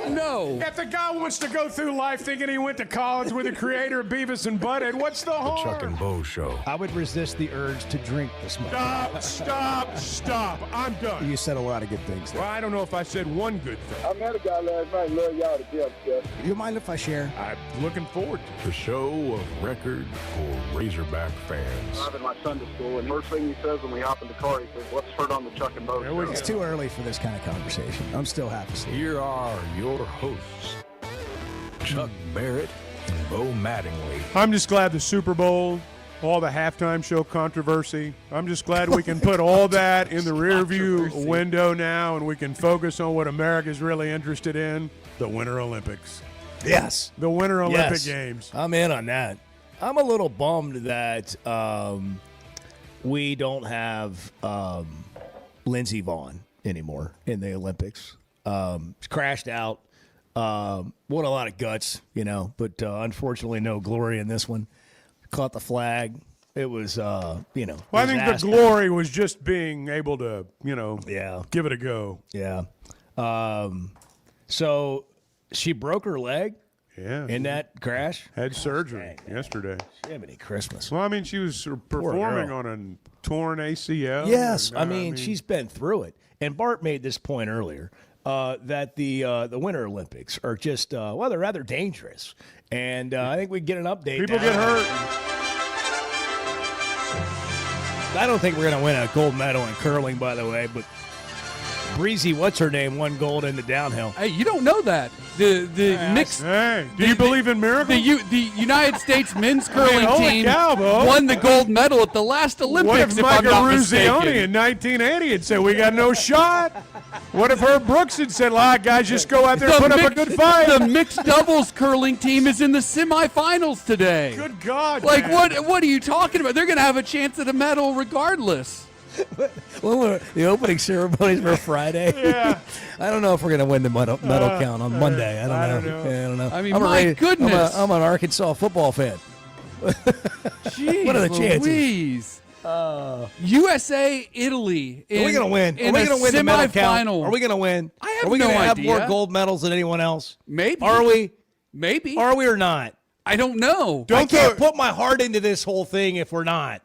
No. If the guy wants to go through life thinking he went to college with the creator of Beavis and Butthead, what's the harm? Chuck and Bo Show. I would resist the urge to drink this morning. Stop. I'm done. You said a lot of good things there. Well, I don't know if I said one good thing. I met a guy last night. Love y'all to death, Jeff. You mind if I share? I'm looking forward to it. The show of record for Razorback fans. I'm in my Sunday school, and first thing he says when we hop in the car, he says, "Let's turn on the Chuck and Bo show." It's too early for this kind of conversation. I'm still half asleep. Here are your hosts, Chuck Barrett and Bo Mattingly. I'm just glad the Super Bowl, all the halftime show controversy, I'm just glad we can put all that in the rearview window now and we can focus on what America's really interested in, the Winter Olympics. Yes. The Winter Olympic Games. I'm in on that. I'm a little bummed that we don't have Lindsey Vonn anymore in the Olympics. She's crashed out. What a lot of guts, but unfortunately no glory in this one. Caught the flag. It was, Well, I think the glory was just being able to, give it a go. Yeah. So she broke her leg in that crash. Had surgery yesterday. Jiminy Christmas. Well, I mean, she was performing on a torn ACL. Yes, I mean, she's been through it. And Bart made this point earlier that the Winter Olympics are just, they're rather dangerous. And I think we get an update. People get hurt. I don't think we're going to win a gold medal in curling, by the way, but Breezy, what's her name, won gold in the downhill. Hey, you don't know that. The mixed. Hey, do you believe in miracles? The United States men's curling holy team cow, Bo. won the gold medal at the last Olympics. What if I'm Micah not Ruzioni mistaken. in 1980 had said we got no shot? What if Herb Brooks had said, guys, just go out there and put up a good fight? The mixed doubles curling team is in the semifinals today. Good God. Like, man. what are you talking about? They're going to have a chance at a medal regardless. Well, the opening ceremonies were Friday. Yeah. I don't know if we're going to win the medal count on Monday. I don't know. Yeah, I don't know. I mean, goodness. I'm an Arkansas football fan. Jeez, what are the chances? Louise. USA, Italy. Are we going to win? Are we going to win the medal count? Are we going to win? I have Are we no gonna have idea. more gold medals than anyone else? Maybe. Are we? Maybe. Are we or not? I don't know. I can't put my heart into this whole thing if we're not.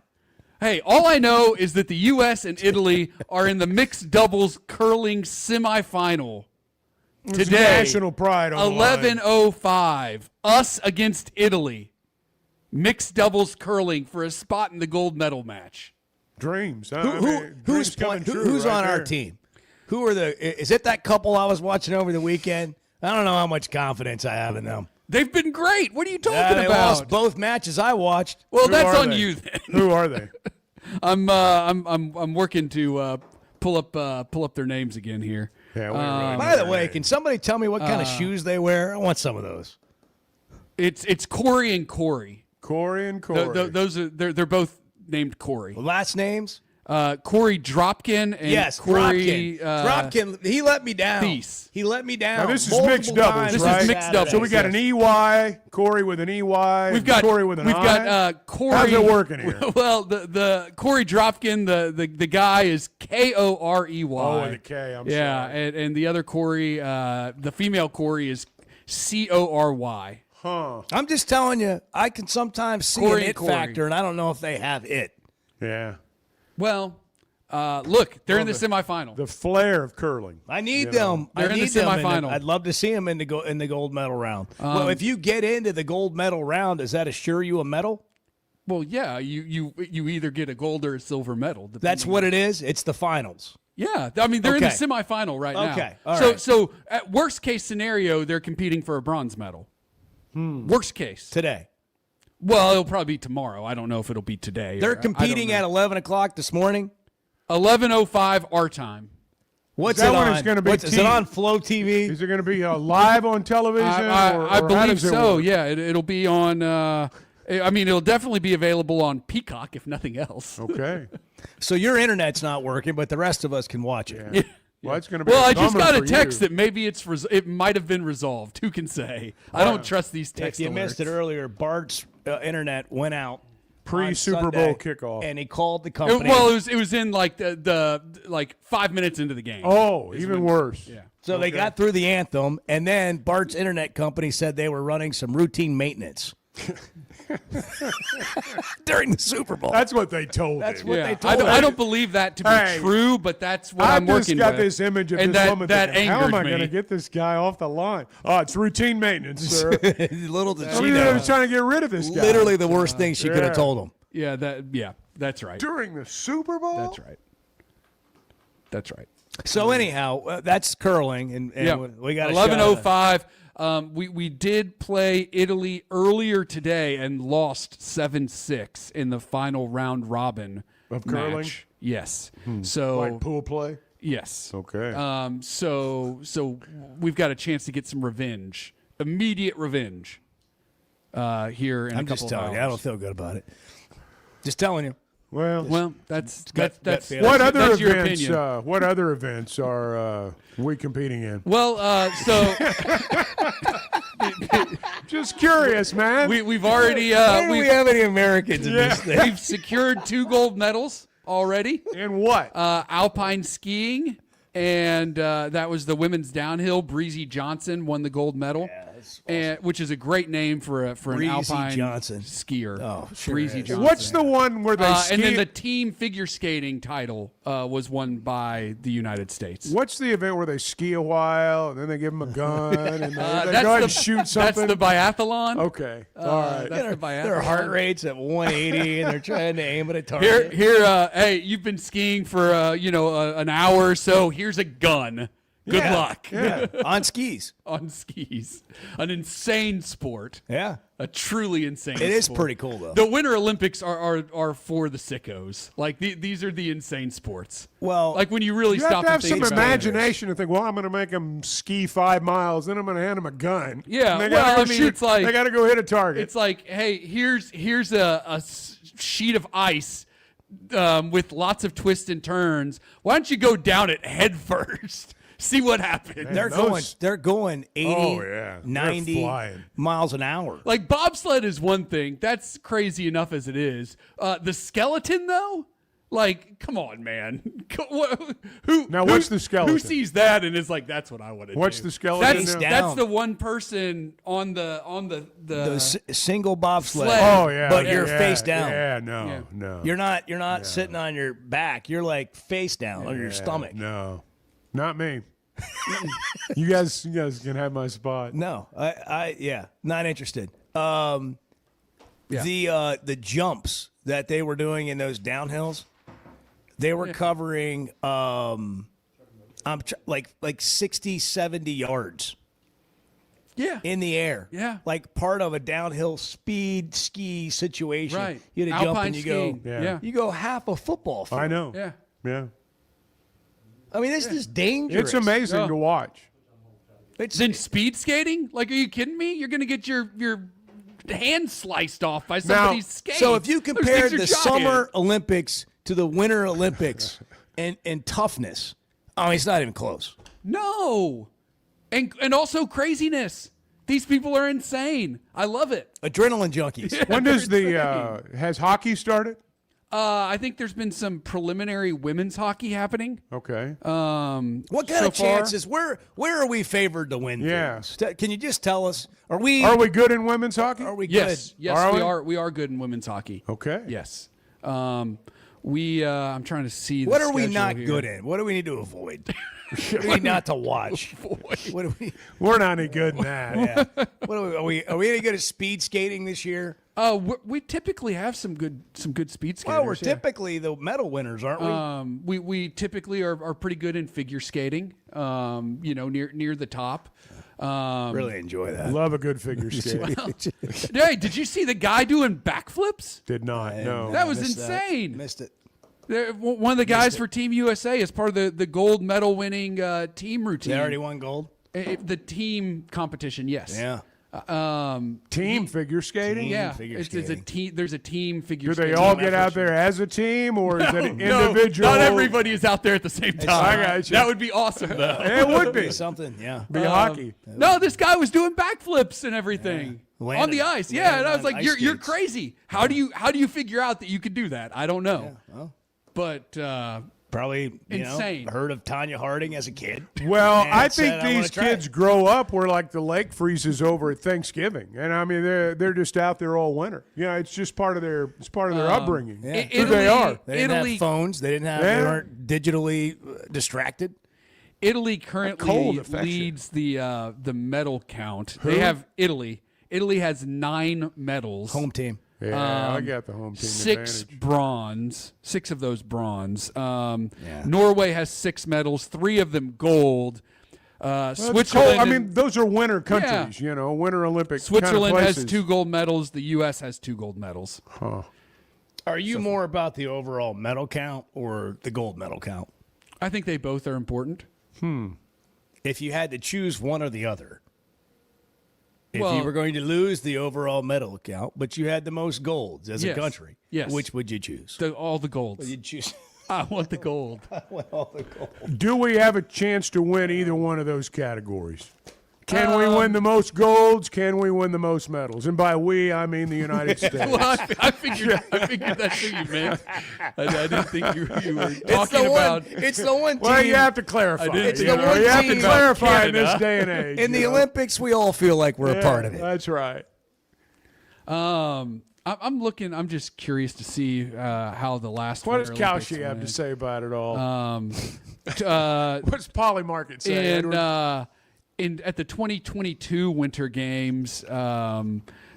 Hey, all I know is that the U.S. and Italy are in the mixed doubles curling semifinal There's today. national pride on the line. 11:05. Us against Italy. Mixed doubles curling for a spot in the gold medal match. Dreams. Who's on our team? Who are is it that couple I was watching over the weekend? I don't know how much confidence I have in them. They've been great. What are you talking They about? lost both matches I watched. Well, Who that's are on they? you then. Who are they? I'm working to pull up their names again here. Yeah, we really By the way, can somebody tell me what kind of shoes they wear? I want some of those. It's Corey and Corey. Corey and Corey. Those are they're both named Corey. Last names? Corey Dropkin and Yes, Corey Dropkin. He let me down. Thies. He let me down. Now, this is multiple mixed doubles, times This right? is mixed doubles. So we got an EY, Corey with an EY, We've got Corey with an we've I. got Corey. How's it working here? Well, the Corey Dropkin, the guy is Korey. Oh, with a K. I'm yeah, sorry. and the other Corey, the female Corey is Cory. Huh. I'm just telling you, I can sometimes see Corey an and it Corey. factor, and I don't know if they have it. Yeah. Well, look, they're in the semifinal. The flair of curling. I need them. They're I in the need them semifinal. I'd love to see them in the gold medal round. Well, if you get into the gold medal round, does that assure you a medal? Well, yeah, you either get a gold or a silver medal. That's what it is. It's the finals. Yeah, I mean they're in the Okay. semifinal right now. Okay, all right. So at worst case scenario, they're competing for a bronze medal. Worst case Today. Well, it'll probably be tomorrow. I don't know if it'll be today. They're competing at 11 o'clock this morning. 11:05 our time. What's Is that it when on? it's going to be? Is it on Flow TV? Is it going to be live on television? I or how believe does it so. work? Yeah, it'll be on. I mean, it'll definitely be available on Peacock if nothing else. Okay. So your internet's not working, but the rest of us can watch it. Yeah. Well, it's going to be. Well, a I just bummer got a for text you. that maybe it might have been resolved. Who can say? I don't trust these If text you alerts. missed it earlier, Bart's internet went out Pre-Super Bowl kickoff. And he called the company. It was in like the 5 minutes into the game. Oh, even worse. Yeah. So they got through the anthem, and then Bart's internet company said they were running some routine maintenance during the Super Bowl. That's what they told That's him. what they told him. I don't believe that to be true, but that's what I'm working with. I just got this image of and this that, woman that thinking, how am I angered going to me. get this guy off the line? Oh, it's routine maintenance, sir. Little did I she mean, know. they were trying to get rid of this guy. Literally the worst thing she could have told him. Yeah, that's right. During the Super Bowl? That's right. That's right. So anyhow, that's curling, and we got 11:05. We did play Italy earlier today and lost 7-6 in the final round robin of curling. Match. Yes. So like pool play. Yes. Okay. So we've got a chance to get some revenge, immediate revenge. Here in I'm a couple just telling of you, hours. I don't feel good about it. Just telling you. Well, that's what other that's your events? opinion. What other events are we competing in? Well, so just curious, man. We've already Why do we have any Americans in this thing? We've secured 2 gold medals already. In what? Alpine skiing, and that was the women's downhill. Breezy Johnson won the gold medal, which is a great name for an Breezy Alpine Johnson. skier. Oh, sure Breezy is. Johnson. What's the one where they ski? And then the team figure skating title was won by the United States. What's the event where they ski a while and then they give them a gun and they go That's ahead and shoot something? That's the biathlon. Okay, all right. That's the biathlon. Their heart rate's at 180, and they're trying to aim at a target. Hey, you've been skiing for an hour or so. Here's a gun. Good luck. Yeah. On skis. On skis. An insane sport. Yeah. A truly insane It is sport. pretty cool, though. The Winter Olympics are for the sickos. Like, these are the insane sports. Well, like when you really You stop have to have and think some about it. imagination to think, well, I'm going to make them ski 5 miles, then I'm going to hand them a gun. Yeah, And they well, gotta I go mean, shoot, it's like they got to go hit a target. It's like, hey, here's a sheet of ice with lots of twists and turns. Why don't you go down it head first? See what happens. They're going 80, Oh, yeah. They're 90 flying. miles an hour. Like bobsled is one thing. That's crazy enough as it is. The skeleton, though, like, come on, man. What's the skeleton? Who sees that and is like, that's what I want to do? What's the skeleton? That's, now? that's the one person on the Single bobsled. sled. Oh, yeah. But yeah, you're yeah, face down. Yeah, no. You're not sitting on your back. You're like face down on your stomach. No, not me. you guys can have my spot. No, I not interested. The jumps that they were doing in those downhills, they were covering like 60, 70 yards. Yeah. In the air. Yeah. Like part of a downhill speed ski situation. Right. You had to jump Alpine and you skiing. go Yeah. you go half a football field. I know. Yeah. Yeah. I mean, this is dangerous. It's amazing to watch. Then speed skating? Like, are you kidding me? You're going to get your hand sliced off by somebody's skate. So if you Those compare things are the giant. Summer Olympics to the Winter Olympics and toughness, I mean, it's not even close. No. And also craziness. These people are insane. I love it. Adrenaline junkies. Yeah, When does they're has hockey started? I think there's been some preliminary women's hockey happening. Okay. What kind so of chances? Where are we favored to win? Yeah. things? Can you just tell us? Are we good in women's hockey? Are we Yes, good? yes, we are good in women's hockey. Okay. Yes. I'm trying to see. What the are we schedule not here. good in? What do we need to avoid? What do we need not to watch? What do we? We're not any good in that. Yeah. What are we any good at speed skating this year? We typically have some good speed skaters. Well, we're yeah. typically the medal winners, aren't we? We typically are pretty good in figure skating. Near the top. Really enjoy that. Love a good figure skate. Hey, did you see the guy doing backflips? Did not. No. That was Missed that. insane. Missed it. One of the guys for Team USA is part of the gold medal winning team routine. They already won gold. The team competition, yes. Yeah. Team figure skating? Yeah, it's a team. There's a team figure. Do they skating all get out there as a team, or is it an individual? No, not everybody is out there at the same time. I got you. That would be awesome, though. It would be something. Yeah, be hockey. No, this guy was doing backflips and everything on the ice. Yeah, and I was like, "You're crazy. How do you figure out that you could do that?" I don't know, but. Probably insane. Heard of Tanya Harding as a kid. Well, and I said, think these kids grow up where like the lake freezes over at Thanksgiving, and I mean they're just out there all winter. It's just part of their upbringing. Yeah. Who they are. They didn't have phones. They didn't have. They weren't digitally distracted. Italy currently leads the medal count. They have Italy. Italy has 9 medals. Home team. Yeah, I got the home team 6 advantage. bronze. 6 of those bronze. Norway has 6 medals, 3 of them gold. Switzerland. I mean, those are winter countries. Winter Olympic. Switzerland kind of has places. 2 gold medals. The U.S. has 2 gold medals. Huh. Are you more about the overall medal count or the gold medal count? I think they both are important. If you had to choose one or the other. If Well- you were going to lose the overall medal count, but you had the most golds as a Yes. country, Yes. which would you choose? All the golds. You'd choose. I want the gold. I want all the gold. Do we have a chance to win either one of those categories? Can we win the most golds? Can we win the most medals? And by we, I mean the United States. Well, I figured that's what you meant. I didn't think you were talking about. It's the one team. Well, you have to clarify. It's You the know, one you have team to clarify in Canada. this day and age. In the you know? Olympics, we all feel like we're a part of it. That's right. I'm looking. I'm just curious to see how the last. What does Winter Olympics Kalshi have to went. say about it all? What's Polly Market say? Edward? At the 2022 Winter Games,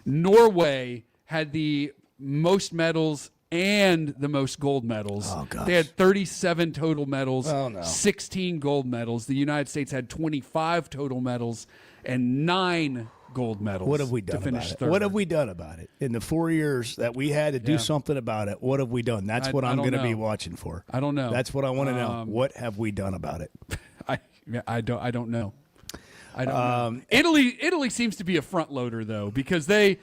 Norway had the most medals and the most gold medals. Oh, gosh. They had 37 total medals, Oh, no. 16 gold medals. The United States had 25 total medals and 9 gold medals. What have we to done finish about it? third. What have we done about it? In the 4 years that we had to do Yeah. something about it, what have we done? That's what I I'm don't going to be know. watching for. I don't know. That's what I want to know. What have we done about it? I don't know. I don't know. Italy seems to be a front loader though, because they've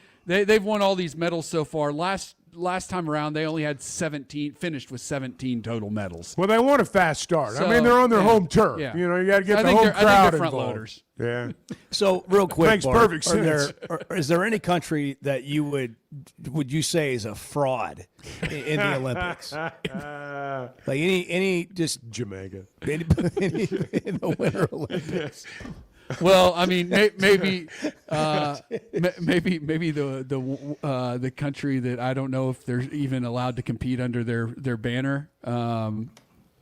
won all these medals so far. Last time around they only had 17, finished with 17 total medals. Well, they want a fast start. So, I mean, they're on their yeah, home turf. yeah. You know, you got to get I the think home they're- I think crowd they're front involved. loaders. Yeah. So, real quick, Makes Bart, perfect is there any country that you would you say is a fraud in the Olympics? Like any just Jamaica. Any in the Winter Olympics. Well, I mean, maybe the country that I don't know if they're even allowed to compete under their banner.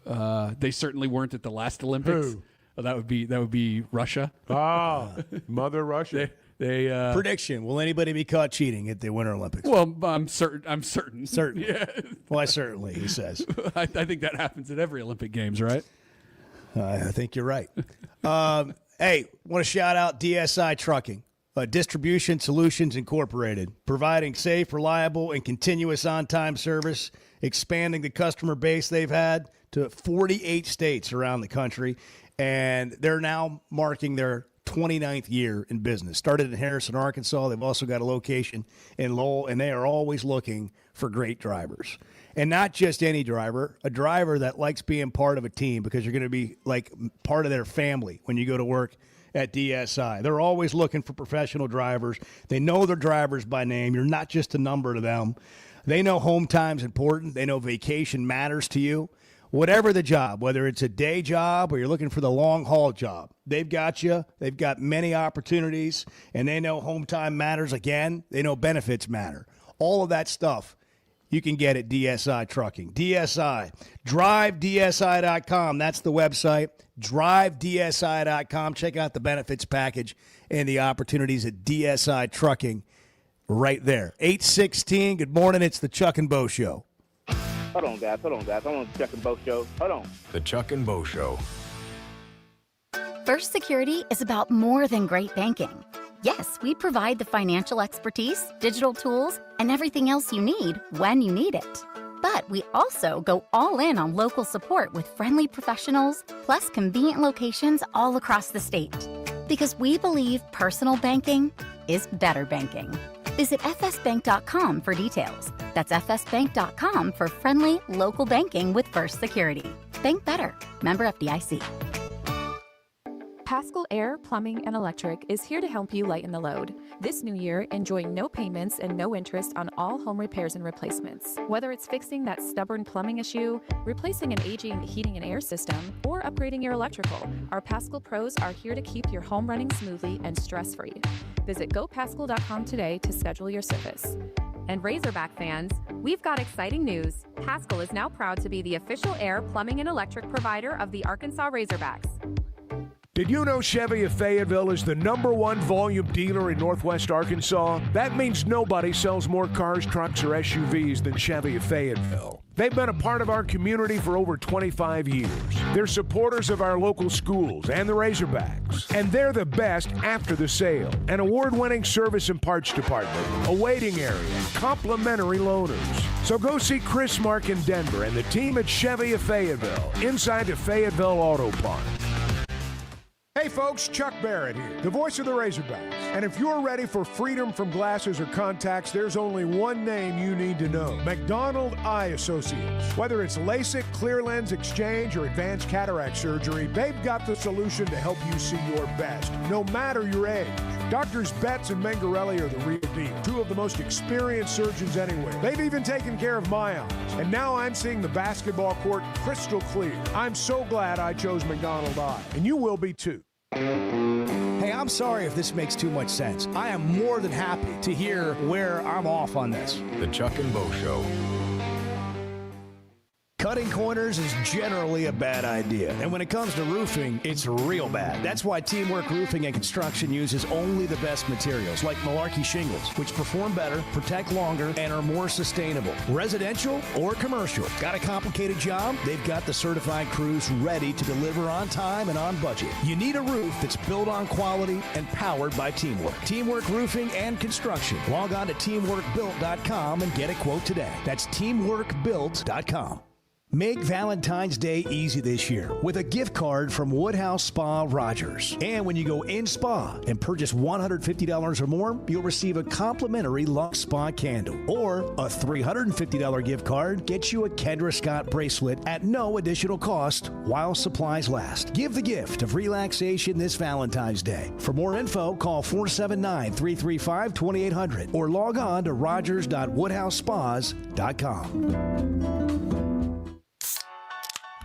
They certainly weren't at the last Olympics. Who? Well, that would be Russia. Ah, Mother Russia. They Prediction: will anybody be caught cheating at the Winter Olympics? Well, I'm certain. Certainly. Yeah. Why certainly, he says. I think that happens at every Olympic Games, right? I think you're right. Hey, want to shout out DSI Trucking, Distribution Solutions Incorporated, providing safe, reliable, and continuous on-time service, expanding the customer base they've had to 48 states around the country, and they're now marking their 29th year in business. Started in Harrison, Arkansas. They've also got a location in Lowell, and they are always looking for great drivers. And not just any driver, a driver that likes being part of a team, because you're going to be like part of their family when you go to work at DSI. They're always looking for professional drivers. They know their drivers by name. You're not just a number to them. They know home time's important. They know vacation matters to you. Whatever the job, whether it's a day job or you're looking for the long haul job, they've got you. They've got many opportunities, and they know home time matters again. They know benefits matter. All of that stuff you can get at DSI Trucking. DSI, drivedsi.com. That's the website. drivedsi.com. Check out the benefits package and the opportunities at DSI Trucking right there. 8:16. Good morning. It's the Chuck and Bo Show. Hold on, guys. I'm on the Chuck and Bo Show. Hold on. The Chuck and Bo Show. First Security is about more than great banking. Yes, we provide the financial expertise, digital tools, and everything else you need when you need it. But we also go all in on local support with friendly professionals, plus convenient locations all across the state. Because we believe personal banking is better banking. Visit fsbank.com for details. That's fsbank.com for friendly, local banking with First Security. Bank better. Member FDIC. Paschal Air, Plumbing, and Electric is here to help you lighten the load. This new year, enjoy no payments and no interest on all home repairs and replacements. Whether it's fixing that stubborn plumbing issue, replacing an aging heating and air system, or upgrading your electrical, our Paschal pros are here to keep your home running smoothly and stress-free. Visit gopaschal.com today to schedule your service. And Razorback fans, we've got exciting news. Paschal is now proud to be the official air, plumbing, and electric provider of the Arkansas Razorbacks. Did you know Chevy of Fayetteville is the #1 volume dealer in Northwest Arkansas? That means nobody sells more cars, trucks, or SUVs than Chevy of Fayetteville. They've been a part of our community for over 25 years. They're supporters of our local schools and the Razorbacks. And they're the best after the sale. An award-winning service and parts department, a waiting area, complimentary loaners. So go see Chris Mark in Denver and the team at Chevy of Fayetteville, inside the Fayetteville Auto Park. Hey folks, Chuck Barrett here, the voice of the Razorbacks. And if you're ready for freedom from glasses or contacts, there's only one name you need to know: McDonald Eye Associates. Whether it's LASIK, clear lens exchange, or advanced cataract surgery, they've got the solution to help you see your best, no matter your age. Doctors Betts and Mengarelli are the real deal, two of the most experienced surgeons anywhere. They've even taken care of my eyes, and now I'm seeing the basketball court crystal clear. I'm so glad I chose McDonald Eye, and you will be too. Hey, I'm sorry if this makes too much sense. I am more than happy to hear where I'm off on this. The Chuck and Bo Show. Cutting corners is generally a bad idea. And when it comes to roofing, it's real bad. That's why Teamwork Roofing and Construction uses only the best materials, like Malarkey shingles, which perform better, protect longer, and are more sustainable. Residential or commercial. Got a complicated job? They've got the certified crews ready to deliver on time and on budget. You need a roof that's built on quality and powered by teamwork. Teamwork Roofing and Construction. Log on to teamworkbuilt.com and get a quote today. That's teamworkbuilt.com. Make Valentine's Day easy this year with a gift card from Woodhouse Spa Rogers. And when you go in spa and purchase $150 or more, you'll receive a complimentary Lux Spa candle. Or a $350 gift card gets you a Kendra Scott bracelet at no additional cost while supplies last. Give the gift of relaxation this Valentine's Day. For more info, call 479-335-2800 or log on to rogers.woodhousespas.com.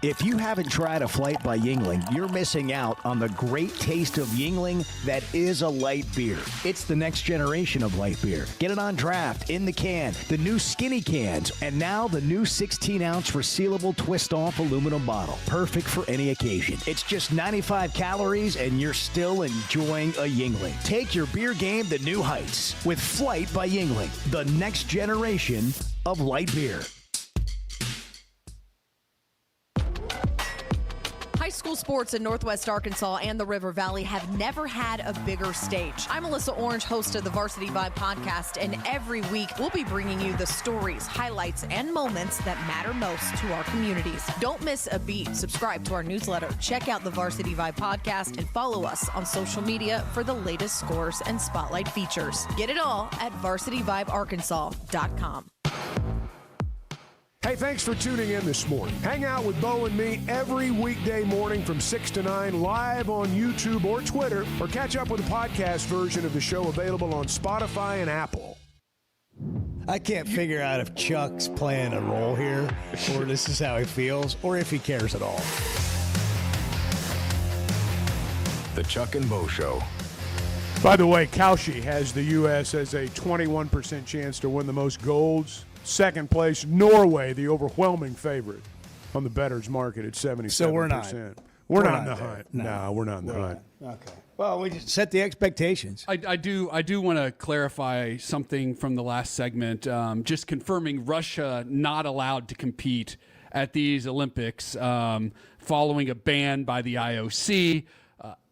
If you haven't tried a flight by Yuengling, you're missing out on the great taste of Yuengling that is a light beer. It's the next generation of light beer. Get it on draft, in the can, the new skinny cans, and now the new 16-ounce resealable twist-off aluminum bottle. Perfect for any occasion. It's just 95 calories, and you're still enjoying a Yuengling. Take your beer game to new heights with Flight by Yuengling, the next generation of light beer. High school sports in Northwest Arkansas and the River Valley have never had a bigger stage. I'm Melissa Orange, host of the Varsity Vibe podcast, and every week we'll be bringing you the stories, highlights, and moments that matter most to our communities. Don't miss a beat. Subscribe to our newsletter, check out the Varsity Vibe podcast, and follow us on social media for the latest scores and spotlight features. Get it all at varsityvibearkansas.com. Hey, thanks for tuning in this morning. Hang out with Bo and me every weekday morning from 6 to 9 live on YouTube or Twitter, or catch up with the podcast version of the show available on Spotify and Apple. I can't figure out if Chuck's playing a role here, or this is how he feels, or if he cares at all. The Chuck and Bo Show. By the way, Cauchy has the U.S. as a 21% chance to win the most golds. Second place, Norway, the overwhelming favorite on the bettors market at 77%. So we're not. We're not in the hunt. No, we're not in the hunt. Okay. Well, we just set the expectations. I do want to clarify something from the last segment. Just confirming Russia not allowed to compete at these Olympics following a ban by the IOC.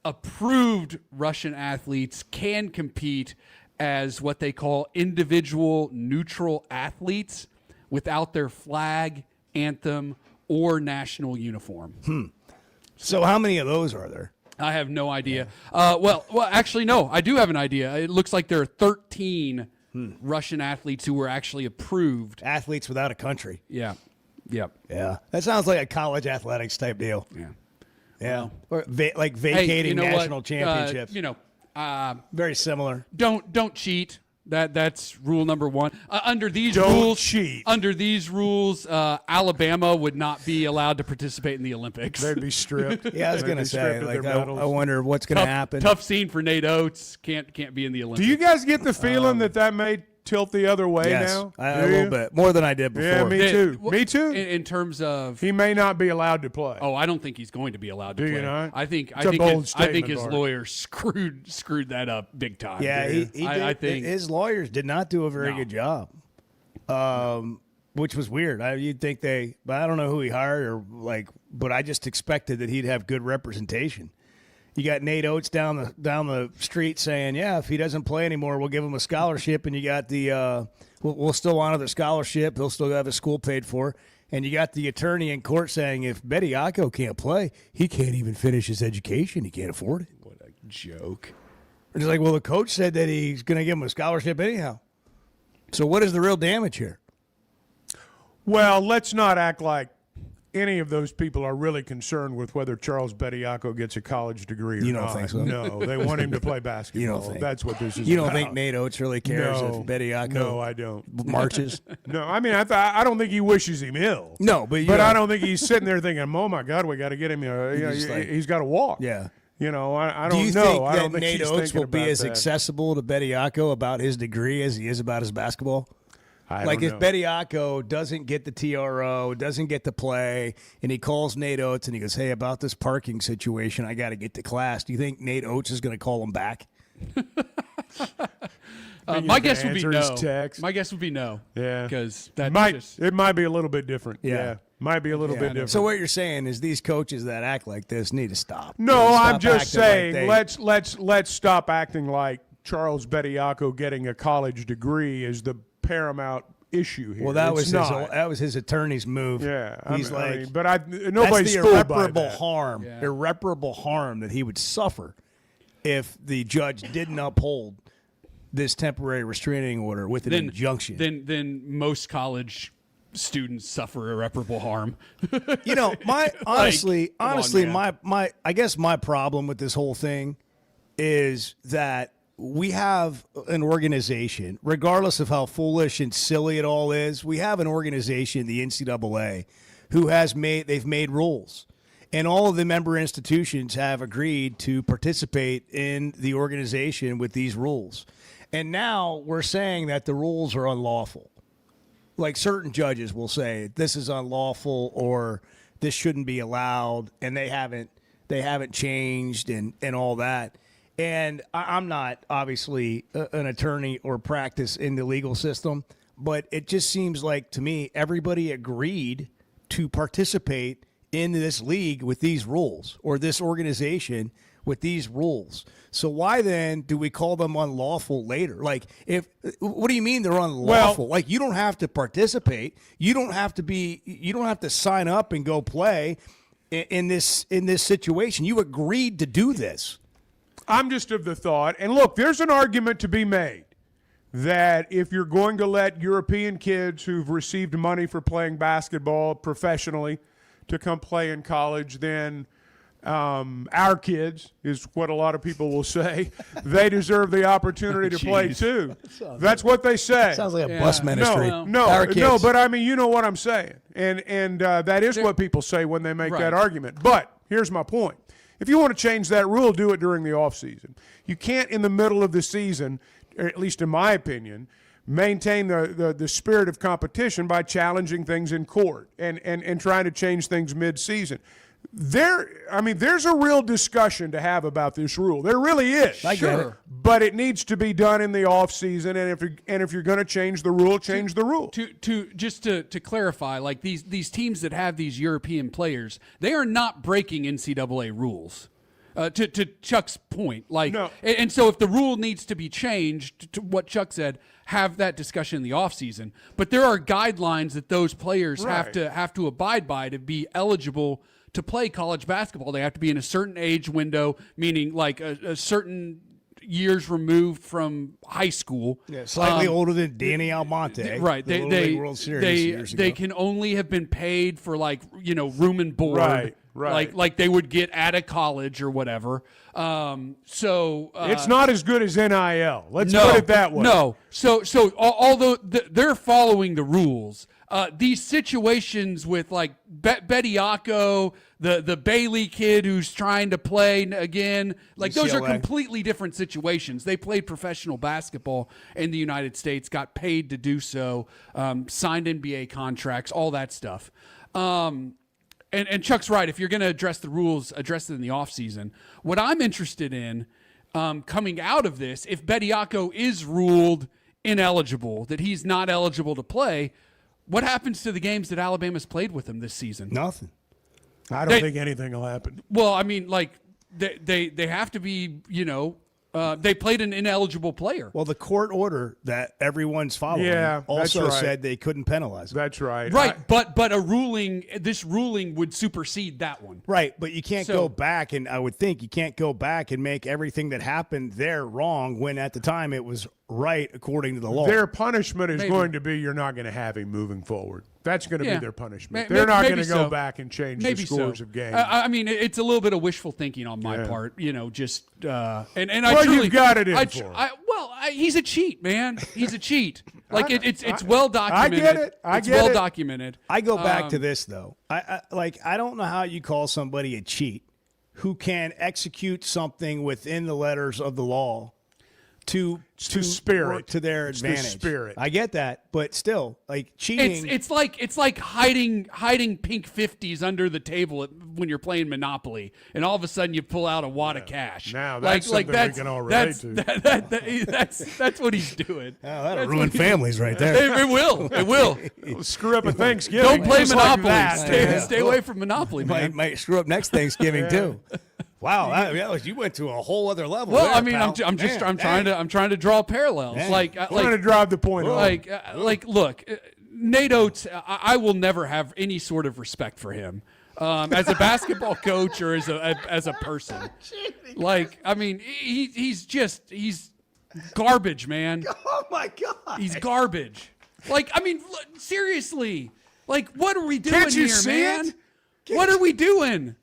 Approved Russian athletes can compete as what they call individual neutral athletes without their flag, anthem, or national uniform. So how many of those are there? I have no idea. Well, actually, no. I do have an idea. It looks like there are 13 Russian athletes who were actually approved. Athletes without a country. Yeah. Yep. Yeah. That sounds like a college athletics type deal. Yeah. Yeah. Or like vacating national championships. Very similar. Don't cheat. That's rule number one. Under these Don't rules, cheat. Under these rules, Alabama would not be allowed to participate in the Olympics. They'd be stripped. Yeah, I was They'd going to be say, stripped of like, their medals. I wonder what's going to happen. Tough scene for Nate Oates. Can't be in the Olympics. Do you guys get the feeling that may tilt the other way Yes, now? a little bit. More than I did before. Yeah, me too. Well, Me too. In terms of, He may not be allowed to play. oh, I don't think he's going to be allowed to Do play. you not? I think It's a bold I think statement, his Bart. lawyer screwed that up big time. Yeah, he did. I think His lawyers did not do a very good job, which was weird. You'd think but I don't know who he hired but I just expected that he'd have good representation. You got Nate Oates down the street saying, yeah, if he doesn't play anymore, we'll give him a scholarship, and you got the we'll still honor the scholarship. He'll still have his school paid for. And you got the attorney in court saying if Bediako can't play, he can't even finish his education. He can't afford it. What a joke. It's like, well, the coach said that he's going to give him a scholarship anyhow. So what is the real damage here? Well, let's not act like any of those people are really concerned with whether Charles Bediako gets a college degree or not. You don't think so? No, they want him to play basketball. You don't think. That's what this is You don't about. think Nate Oates really cares No. if Bediako No, I don't. marches? No, I mean, I don't think he wishes him ill. No, but I don't think he's sitting there thinking, oh, my God, we got to get him. He's got to walk. Yeah. I don't Do you know. think I don't that think Nate she's Oates thinking will be about as that. accessible to Bediako about his degree as he is about his basketball? I Like don't if know. Bediako doesn't get the TRO, doesn't get to play, and he calls Nate Oates and he goes, hey, about this parking situation, I got to get to class. Do you think Nate Oates is going to call him back? my guess would be answer his no. text. My guess would be no. Yeah. Because that it might be a little bit different. Yeah. Might be a little bit different. So what you're saying is these coaches that act like this need to stop. No, Need to I'm stop just acting like saying let's stop acting like Charles Bediako getting a college degree is the paramount issue here. Well, that It's was his attorney's move. Yeah, He's nobody's nobody's the fooled by irreparable that. harm, irreparable harm that he would suffer if the judge didn't uphold this temporary restraining order with an injunction. Then most college students suffer irreparable harm. Honestly, man. I guess my problem with this whole thing is that we have an organization, regardless of how foolish and silly it all is, we have an organization, the NCAA, they've made rules. And all of the member institutions have agreed to participate in the organization with these rules. And now we're saying that the rules are unlawful. Like certain judges will say this is unlawful or this shouldn't be allowed, and they haven't changed and all that. And I'm not obviously an attorney or practice in the legal system, but it just seems like to me everybody agreed to participate in this league with these rules or this organization with these rules. So why then do we call them unlawful later? Like, what do you mean they're unlawful? Like, you don't have to participate. You don't have to sign up and go play in this situation. You agreed to do this. I'm just of the thought, and look, there's an argument to be made that if you're going to let European kids who've received money for playing basketball professionally to come play in college, then our kids, is what a lot of people will say, they deserve the opportunity to play too. That's what they say. Sounds like a bus ministry. No, but I mean, you know what I'm saying. And that is what people say when they make that argument. But here's my point. If you want to change that rule, do it during the offseason. You can't, in the middle of the season, or at least in my opinion, maintain the spirit of competition by challenging things in court and trying to change things mid-season. There's a real discussion to have about this rule. There really is. I get it. But it needs to be done in the offseason, and if you're going to change the rule, change the rule. To clarify, like these teams that have these European players, they are not breaking NCAA rules. To Chuck's point, and so if the rule needs to be changed, to what Chuck said, have that discussion in the offseason. But there are guidelines that those players have to abide by to be eligible to play college basketball. They have to be in a certain age window, meaning like a certain years removed from high school. Yeah, slightly older than Danny Almonte. Right. The Little League World Series years ago. They can only have been paid for like, room and board. Right. Like they would get out of college or whatever. It's not as good as NIL. Let's put it that way. No. So although they're following the rules, these situations with like Bediako, the Bailey kid who's trying to play again, like those are UCLA. completely different situations. They played professional basketball in the United States, got paid to do so, signed NBA contracts, all that stuff. And Chuck's right. If you're going to address the rules, address it in the offseason. What I'm interested in coming out of this, if Bediako is ruled ineligible, that he's not eligible to play, what happens to the games that Alabama's played with him this season? Nothing. I don't think anything will happen. Well, I mean, like they have to be, they played an ineligible player. Well, the court order that everyone's following also said they couldn't penalize him. That's right. Right, but this ruling would supersede that one. Right, but you can't go back, and I would think you can't go back and make everything that happened there wrong when at the time it was right according to the law. Their punishment is going to be you're not going to have him moving forward. That's going to be their punishment. They're They're not going to go back and change the scores of games. I mean, it's a little bit of wishful thinking on my part, just and well, I truly you've got it in for him. He's a cheat, man. He's a cheat. Like it's well documented. I get it. It's well documented. I go back to this though. I don't know how you call somebody a cheat who can execute something within the letters of the law to spirit work to their It's the advantage. spirit. I get that, but still, like cheating. It's like hiding pink 50s under the table when you're playing Monopoly, and all of a sudden you pull out a wad of cash. Now that's something we can all relate to. That's what he's doing. Oh, that'll ruin families right there. It will. It will. It'll screw up a Thanksgiving. Don't play just like Monopoly. that. Stay away from Monopoly, man. Might screw up next Thanksgiving too. Wow, you went to a whole other level. Well, there, I mean, pal. I'm trying to draw parallels. Man. Trying to drive the point home. Look, Nate Oates. I will never have any sort of respect for him as a basketball coach or as a person. Like, I mean, he's garbage, man. Oh my God, he's garbage. Like, I mean, seriously, like, what are we doing Can't you here, see man? it? What are we doing?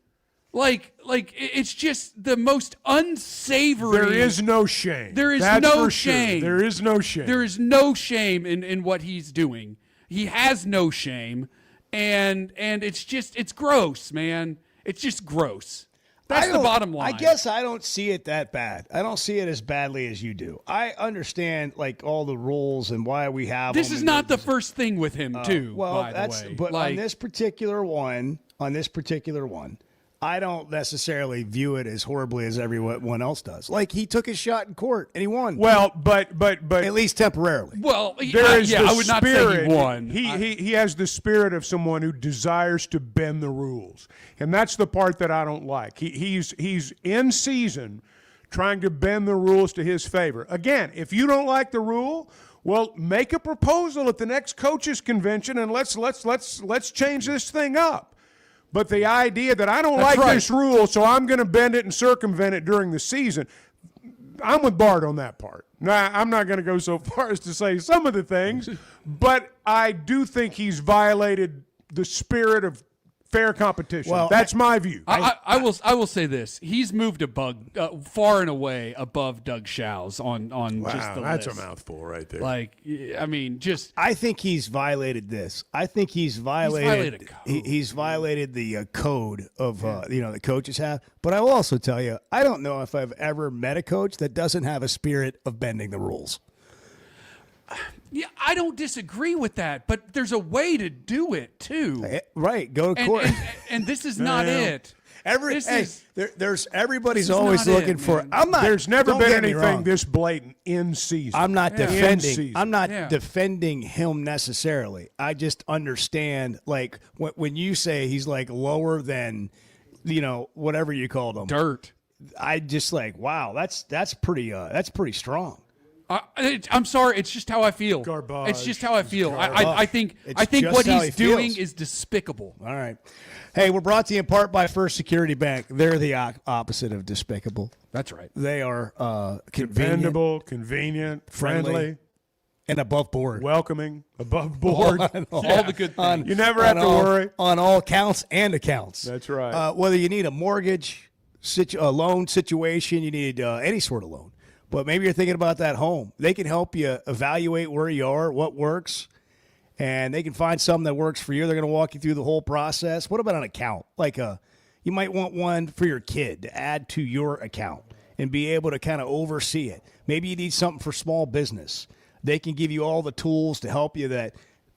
Like it's just the most unsavory. There is no shame. There is That's no for shame. Sure. There is no shame. There is no shame in what he's doing. He has no shame, and it's gross, man. It's just gross. That's the bottom line. I guess I don't see it that bad. I don't see it as badly as you do. I understand like all the rules and why we have This them is and not the first thing with him, too. Well, by that's the way. but like, on this particular one, I don't necessarily view it as horribly as everyone else does. Like he took his shot in court and he won. Well, but at least temporarily. Well, there is I would not say he won. He has the spirit of someone who desires to bend the rules, and that's the part that I don't like. He's in season trying to bend the rules to his favor. Again, if you don't like the rule, well, make a proposal at the next coaches convention and let's change this thing up. But the idea that I don't like this rule, so I'm going to bend it and circumvent it during the season, I'm with Bart on that part. Now, I'm not going to go so far as to say some of the things, but I do think he's violated the spirit of fair competition. Well, that's my view. I will say this: he's moved far and away above Doug Shows on just the that's list. a mouthful right there. Like, I mean, just I think he's violated this. I think he's violated the code of the coaches have. But I will also tell you, I don't know if I've ever met a coach that doesn't have a spirit of bending the rules. Yeah, I don't disagree with that, but there's a way to do it too. Right, go to court. And this is not it. There's everybody's this is always not looking it, for. man. I'm not. There's never don't been get me anything wrong. this blatant in season. I'm not In defending. season. I'm not defending him necessarily. I just understand, like when you say he's like lower than, whatever you called him, dirt. I just like, wow, that's pretty strong. I'm sorry. It's just how I feel. Garbage. It's just how I feel. I think what he's doing is despicable. All right. Hey, we're brought to you in part by First Security Bank. They're the opposite of despicable. That's right. They are dependable, convenient, friendly, and above board. Welcoming, above board. All the good things. You never have to worry. On all counts and accounts. That's right. Whether you need a mortgage, a loan situation, you need any sort of loan. But maybe you're thinking about that home. They can help you evaluate where you are, what works, and they can find something that works for you. They're going to walk you through the whole process. What about an account? You might want one for your kid to add to your account and be able to kind of oversee it. Maybe you need something for small business. They can give you all the tools to help you that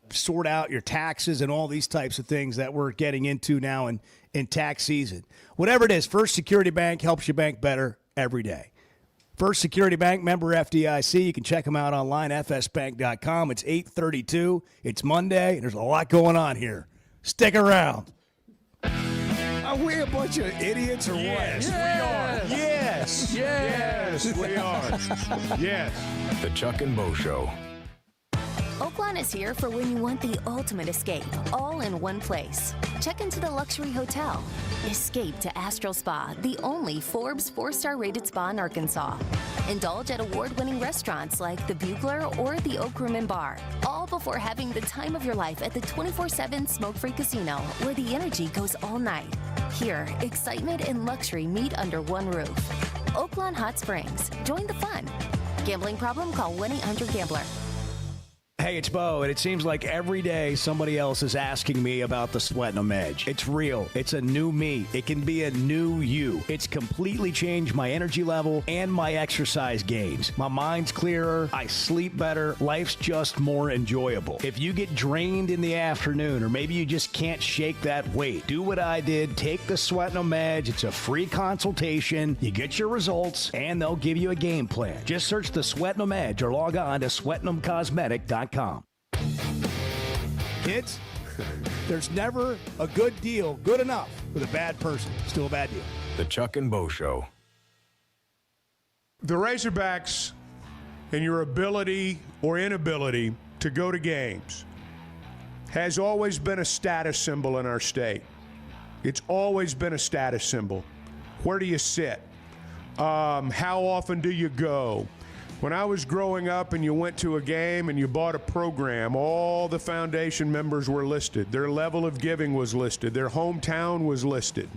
sort out your taxes and all these types of things that we're getting into now in tax season. Whatever it is, First Security Bank helps you bank better every day. First Security Bank, member FDIC. You can check them out online, fsbank.com. It's 8:32. It's Monday, and there's a lot going on here. Stick around. Are we a bunch of idiots or what? Yes, we are. Yes. Yes, we are. Yes. The Chuck and Bo Show. Oaklawn is here for when you want the ultimate escape, all in one place. Check into the luxury hotel. Escape to Astral Spa, the only Forbes 4-star rated spa in Arkansas. Indulge at award-winning restaurants like the Bugler or the Oak Room and Bar, all before having the time of your life at the 24/7 smoke-free casino, where the energy goes all night. Here, excitement and luxury meet under one roof. Oaklawn Hot Springs. Join the fun. Gambling problem? Call 1-800-GAMBLER. Hey, it's Bo, and it seems like every day somebody else is asking me about the Sweatinum Edge. It's real. It's a new me. It can be a new you. It's completely changed my energy level and my exercise gains. My mind's clearer. I sleep better. Life's just more enjoyable. If you get drained in the afternoon, or maybe you just can't shake that weight, do what I did. Take the Sweatinum Edge. It's a free consultation. You get your results, and they'll give you a game plan. Just search the Sweatinum Edge or log on to SweatinumCosmetic.com. Kids, there's never a good deal good enough with a bad person. Still a bad deal. The Chuck and Bo Show. The Razorbacks and your ability or inability to go to games has always been a status symbol in our state. It's always been a status symbol. Where do you sit? How often do you go? When I was growing up and you went to a game and you bought a program, all the foundation members were listed. Their level of giving was listed. Their hometown was listed.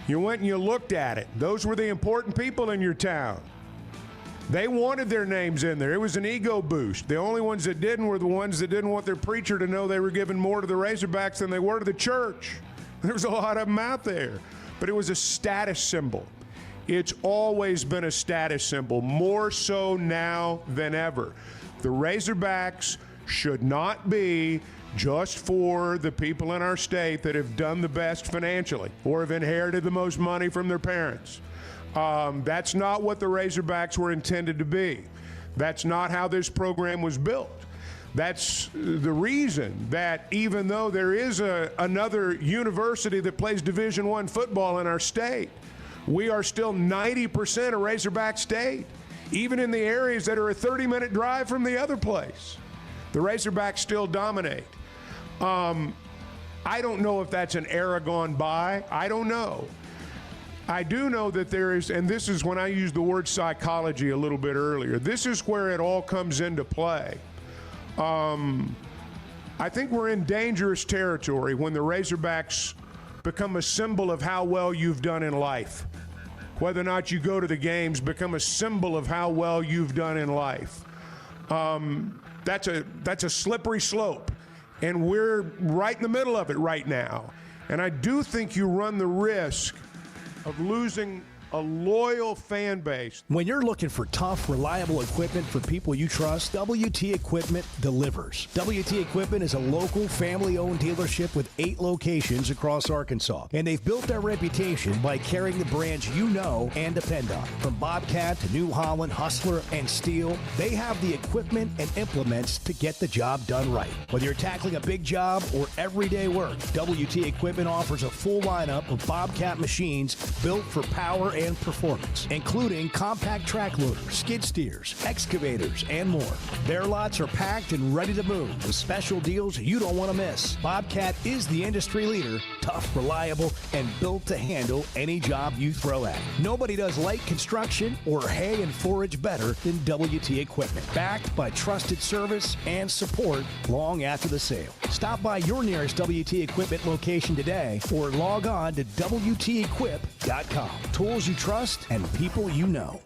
You went and you looked at it. Those were the important people in your town. They wanted their names in there. It was an ego boost. The only ones that didn't were the ones that didn't want their preacher to know they were giving more to the Razorbacks than they were to the church. There was a lot of them out there. But it was a status symbol. It's always been a status symbol, more so now than ever. The Razorbacks should not be just for the people in our state that have done the best financially or have inherited the most money from their parents. That's not what the Razorbacks were intended to be. That's not how this program was built. That's the reason that even though there is another university that plays Division I football in our state, we are still 90% a Razorback state, even in the areas that are a 30-minute drive from the other place. The Razorbacks still dominate. I don't know if that's an era gone by. I don't know. I do know that there is, and this is when I used the word psychology a little bit earlier, this is where it all comes into play. I think we're in dangerous territory when the Razorbacks become a symbol of how well you've done in life. Whether or not you go to the games, become a symbol of how well you've done in life. That's a slippery slope, and we're right in the middle of it right now. And I do think you run the risk of losing a loyal fan base. When you're looking for tough, reliable equipment for people you trust, WT Equipment delivers. WT Equipment is a local, family-owned dealership with 8 locations across Arkansas. And they've built their reputation by carrying the brands you know and depend on. From Bobcat to New Holland, Hustler, and Steel, they have the equipment and implements to get the job done right. Whether you're tackling a big job or everyday work, WT Equipment offers a full lineup of Bobcat machines built for power and performance, including compact track loaders, skid steers, excavators, and more. Their lots are packed and ready to move with special deals you don't want to miss. Bobcat is the industry leader, tough, reliable, and built to handle any job you throw at it. Nobody does light construction or hay and forage better than WT Equipment, backed by trusted service and support long after the sale. Stop by your nearest WT Equipment location today or log on to WTEquip.com. Tools you trust and people you know.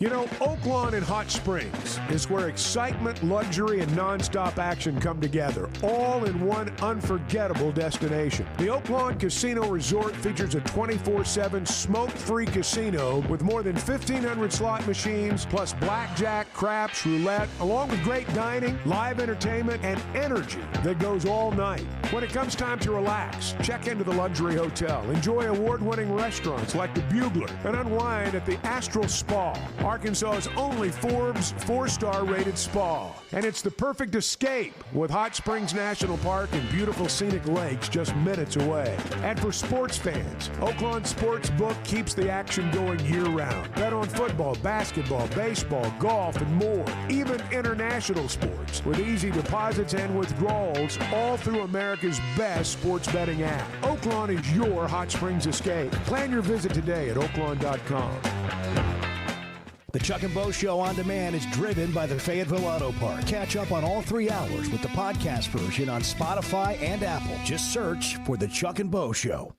You know, Oaklawn in Hot Springs is where excitement, luxury, and nonstop action come together, all in one unforgettable destination. The Oaklawn Casino Resort features a 24/7 smoke-free casino with more than 1,500 slot machines, plus blackjack, craps, roulette, along with great dining, live entertainment, and energy that goes all night. When it comes time to relax, check into the luxury hotel, enjoy award-winning restaurants like the Bugler, and unwind at the Astral Spa, Arkansas's only Forbes 4-star rated spa. And it's the perfect escape with Hot Springs National Park and beautiful scenic lakes just minutes away. And for sports fans, Oaklawn Sportsbook keeps the action going year-round. Bet on football, basketball, baseball, golf, and more. Even international sports with easy deposits and withdrawals all through America's best sports betting app. Oaklawn is your Hot Springs escape. Plan your visit today at oaklawn.com. The Chuck and Bo Show on demand is driven by the Fayetteville Auto Park. Catch up on all 3 hours with the podcast version on Spotify and Apple. Just search for the Chuck and Bo Show.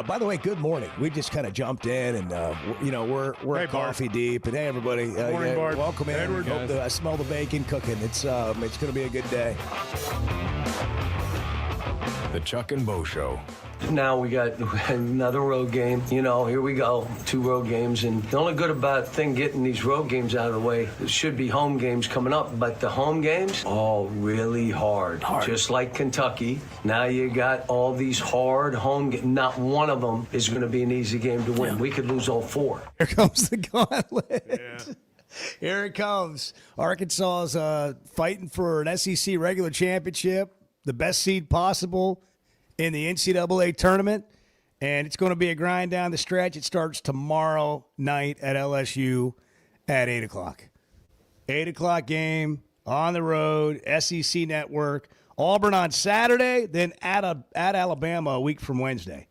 By the way, good morning. We just kind of jumped in, and we're Hey, coffee deep. And hey, everybody, Morning, Bart. welcome in. Edward. I smell the bacon cooking. It's going to be a good day. The Chuck and Bo Show. Now we got another road game. Here we go. 2 road games. And the only good about thing getting these road games out of the way, it should be home games coming up. But the home games, all really hard. Just like Kentucky. Now you got all these hard home games. Not one of them is going to be an easy game to win. We could lose all 4. Here comes the gauntlet. Here it comes. Arkansas is fighting for an SEC regular championship, the best seed possible in the NCAA tournament, and it's going to be a grind down the stretch. It starts tomorrow night at LSU at 8 o'clock. 8 o'clock game on the road, SEC Network. Auburn on Saturday, then at Alabama a week from Wednesday.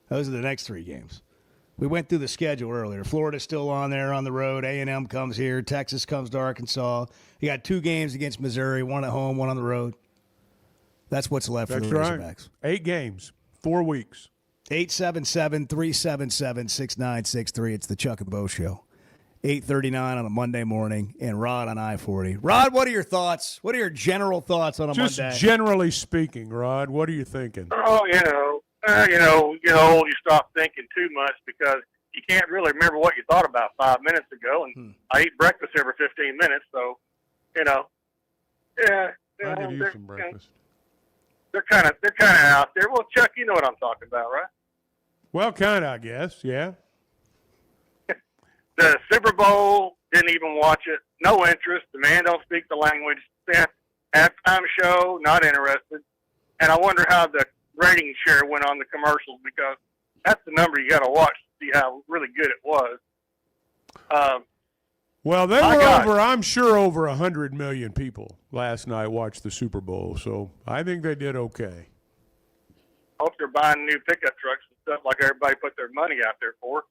Those are the next 3 games. We went through the schedule earlier. Florida's still on there on the road. A&M comes here. Texas comes to Arkansas. You got 2 games against Missouri, 1 at home, 1 on the road. That's what's left for the Razorbacks. 8 games, 4 weeks. 877-377-6963. It's the Chuck and Bo Show. 8:39 on a Monday morning, and Rod on I-40. Rod, what are your thoughts? What are your general thoughts on a Just Monday? generally speaking, Rod, what are you thinking? Oh, you get old, you stop thinking too much because you can't really remember what you thought about 5 minutes ago. And I eat breakfast every 15 minutes, so, yeah. I could use some breakfast. They're kind of out there. Well, Chuck, you know what I'm talking about, right? Well, kind of, I guess, yeah. The Super Bowl, didn't even watch it. No interest. The man don't speak the language. Halftime show, not interested. And I wonder how the rating share went on the commercials because that's the number you got to watch to see how really good it was. Well, they were I'm sure over 100 million people last night watched the Super Bowl, so I think they did okay. Hope they're buying new pickup trucks and stuff like everybody put their money out there for.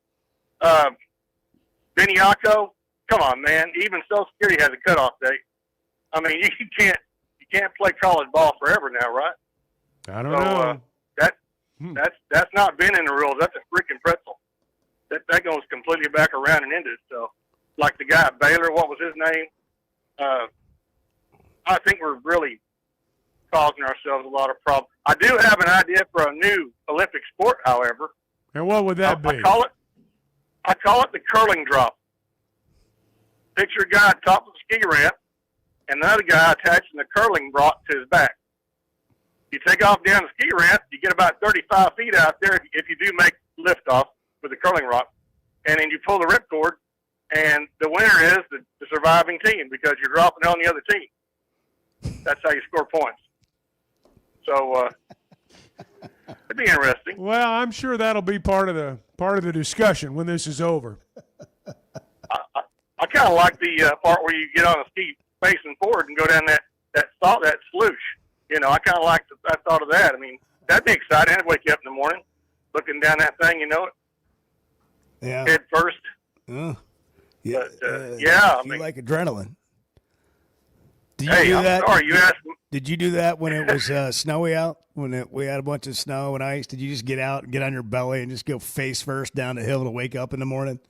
Beniaco, come on, man. Even Social Security has a cutoff date. I mean, you can't play college ball forever now, right? I don't know. That's not been in the rules. That's a freaking pretzel. That goes completely back around and into it. So, like the guy at Baylor, what was his name? I think we're really causing ourselves a lot of problems. I do have an idea for a new Olympic sport, however. And what would that be? I call it the curling drop. Picture a guy at the top of the ski ramp and the other guy attaching the curling rod to his back. You take off down the ski ramp, you get about 35 feet out there if you do make liftoff with the curling rod, and then you pull the ripcord, and the winner is the surviving team because you're dropping on the other team. That's how you score points. So It'd be interesting. Well, I'm sure that'll be part of the discussion when this is over. I kind of like the part where you get on a ski facing forward and go down that sluice. You know, I kind of like I thought of that. I mean, that'd be exciting. I'd wake you up in the morning, looking down that thing. You know it. Yeah. Head first. Yeah. But, yeah, I you mean, like adrenaline. Did you hey, do I'm that? sorry, you asked me. Did you do that when it was snowy out? When we had a bunch of snow and ice? Did you just get out and get on your belly and just go face first down the hill to wake up in the morning?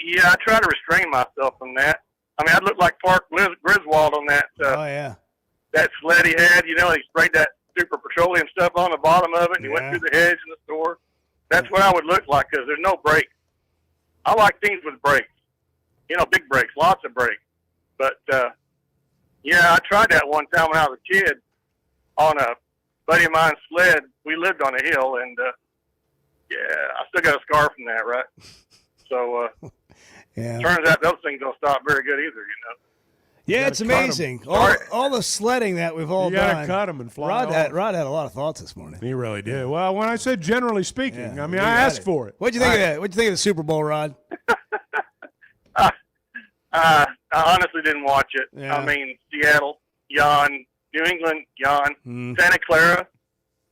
Yeah, I try to restrain myself from that. I mean, I'd look like Clark Griswold on that. Oh yeah. That sled he had. You know, he sprayed that super petroleum stuff on the bottom of it, and he went through the hedge in the store. That's what I would look like because there's no brakes. I like things with brakes. You know, big brakes, lots of brakes. But yeah, I tried that one time when I was a kid on a buddy of mine's sled. We lived on a hill, and yeah, I still got a scar from that, right? So yeah. Turns out those things don't stop very good either, you know. Yeah, it's amazing. All the sledding that we've all You done. gotta cut 'em and fly Rod off. had a lot of thoughts this morning. He really did. Well, when I said generally speaking, I mean, you I got asked for it. What'd you think of that? What'd you think of the Super Bowl, Rod? I honestly didn't watch it. Yeah. I mean, Seattle, yawn. New England, yawn. Mm. Santa Clara,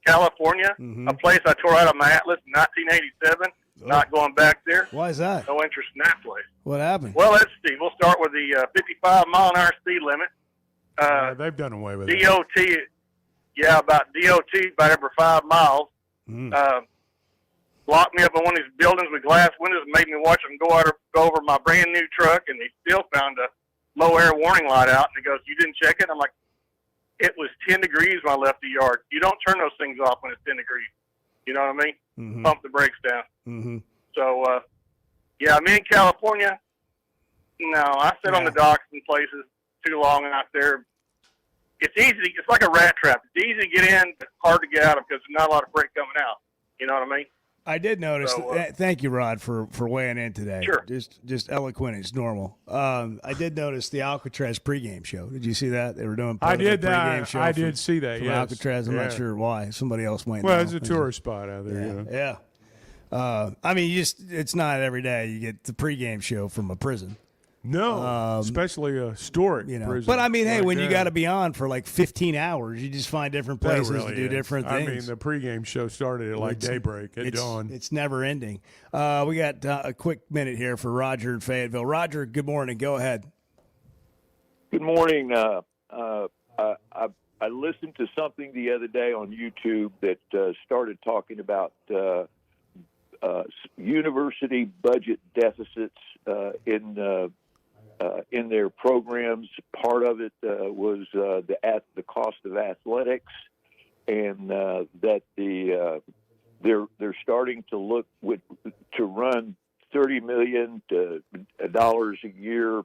California, Mm-hmm. a place I tore out of my atlas in 1987. Not going back there. Why is that? No interest in that place. What happened? Well, let's see. We'll start with the 55-mile-an-hour speed limit. They've done away with it. DOT, about every 5 miles. Locked me up in one of these buildings with glass windows and made me watch them go over my brand new truck, and they still found a low air warning light out. And he goes, "You didn't check it?" I'm like, "It was 10 degrees when I left the yard. You don't turn those things off when it's 10 degrees. You know what I mean? Mm-hmm. Pump the brakes down." Mm-hmm. So, yeah, me in California, no, I sit on the docks and places too long out there. It's easy. It's like a rat trap. It's easy to get in, but hard to get out of because there's not a lot of freight coming out. You know what I mean? I did notice. So, Thank you, Rod, for weighing in today. Sure. Just eloquent as normal. I did notice the Alcatraz pregame show. Did you see that? They were doing part I of did the pregame that. show I from- did see that, from yes. Alcatraz. I'm not Yeah. sure why. Somebody else might know. Well, it's a tourist spot out there. Yeah. You know. Yeah. I mean, it's not every day you get the pregame show from a prison. No, especially a historic prison. But I mean, hey, like when you that. got to be on for like 15 hours, you just find different That places really to do is. different I things. mean, the pregame show started at like daybreak at dawn. It's never ending. We got a quick minute here for Roger in Fayetteville. Roger, good morning. Go ahead. Good morning. I listened to something the other day on YouTube that started talking about university budget deficits in their programs. Part of it was the cost of athletics, and that they're starting to look to run $30 million dollars a year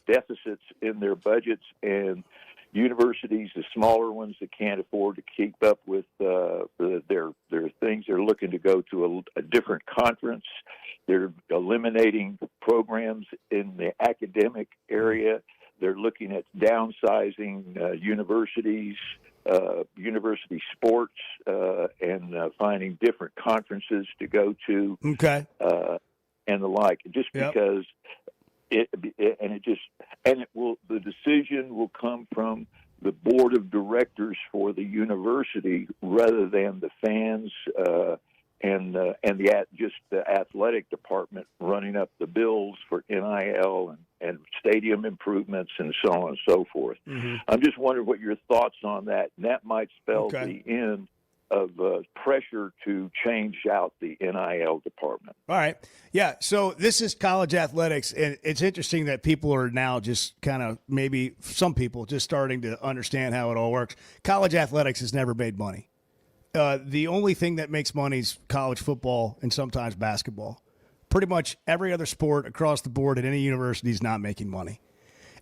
deficits in their budgets, and universities, the smaller ones that can't afford to keep up with their things, they're looking to go to a different conference. They're eliminating programs in the academic area. They're looking at downsizing universities, university sports, and finding different conferences to go to. Okay. And the like, just because the decision will come from the board of directors for the university rather than the fans and the athletic department running up the bills for NIL and stadium improvements and so on and so forth. Mm-hmm. I'm just wondering what your thoughts on that. And that might spell the end of pressure to change out the NIL department. All right. Yeah. So this is college athletics. And it's interesting that people are now just kind of, maybe some people just starting to understand how it all works. College athletics has never made money. The only thing that makes money is college football and sometimes basketball. Pretty much every other sport across the board at any university is not making money.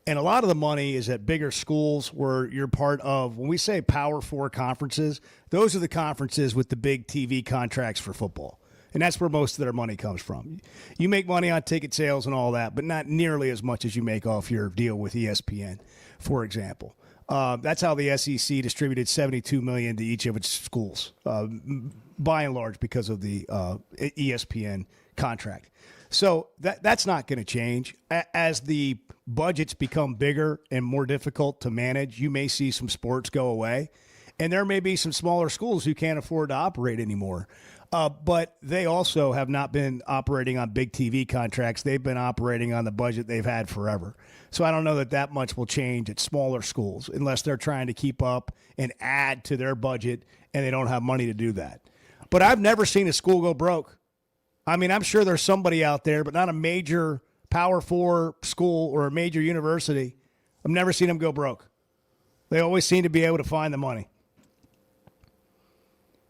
And a lot of the money is at bigger schools where you're part of, when we say Power 4 conferences, those are the conferences with the big TV contracts for football. And that's where most of their money comes from. You make money on ticket sales and all that, but not nearly as much as you make off your deal with ESPN, for example. That's how the SEC distributed $72 million to each of its schools, by and large, because of the ESPN contract. So that's not going to change. As the budgets become bigger and more difficult to manage, you may see some sports go away, and there may be some smaller schools who can't afford to operate anymore. But they also have not been operating on big TV contracts. They've been operating on the budget they've had forever. So I don't know that much will change at smaller schools unless they're trying to keep up and add to their budget, and they don't have money to do that. But I've never seen a school go broke. I mean, I'm sure there's somebody out there, but not a major Power 4 school or a major university. I've never seen them go broke. They always seem to be able to find the money.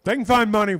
They can find money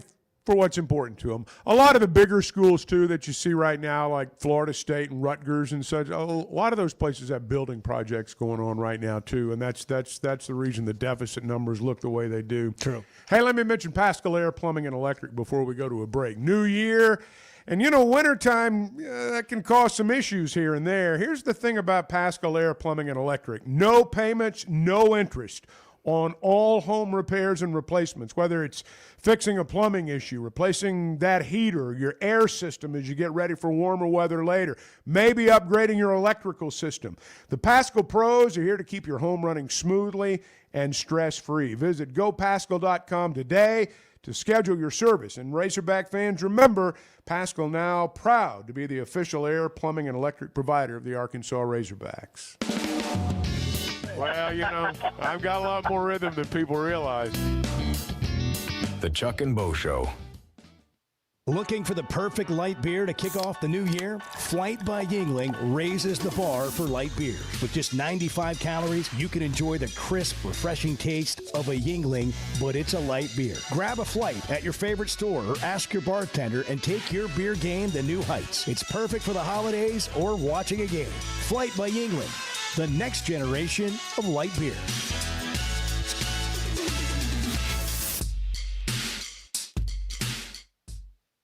for what's important to them. A lot of the bigger schools, too, that you see right now, like Florida State and Rutgers and such, a lot of those places have building projects going on right now, too, and that's the reason the deficit numbers look the way they do. True. Hey, let me mention Pascal Air Plumbing and Electric before we go to a break. New year, and, wintertime, that can cause some issues here and there. Here's the thing about Pascal Air Plumbing and Electric. No payments, no interest on all home repairs and replacements, whether it's fixing a plumbing issue, replacing that heater, your air system as you get ready for warmer weather later, maybe upgrading your electrical system. The Pascal pros are here to keep your home running smoothly and stress-free. Visit gopascal.com today to schedule your service. And Razorback fans, remember, Pascal now proud to be the official air, plumbing, and electric provider of the Arkansas Razorbacks. Well, I've got a lot more rhythm than people realize. The Chuck and Bo Show. Looking for the perfect light beer to kick off the new year? Flight by Yuengling raises the bar for light beers. With just 95 calories, you can enjoy the crisp, refreshing taste of a Yuengling, but it's a light beer. Grab a Flight at your favorite store or ask your bartender and take your beer game to new heights. It's perfect for the holidays or watching a game. Flight by Yuengling, the next generation of light beer.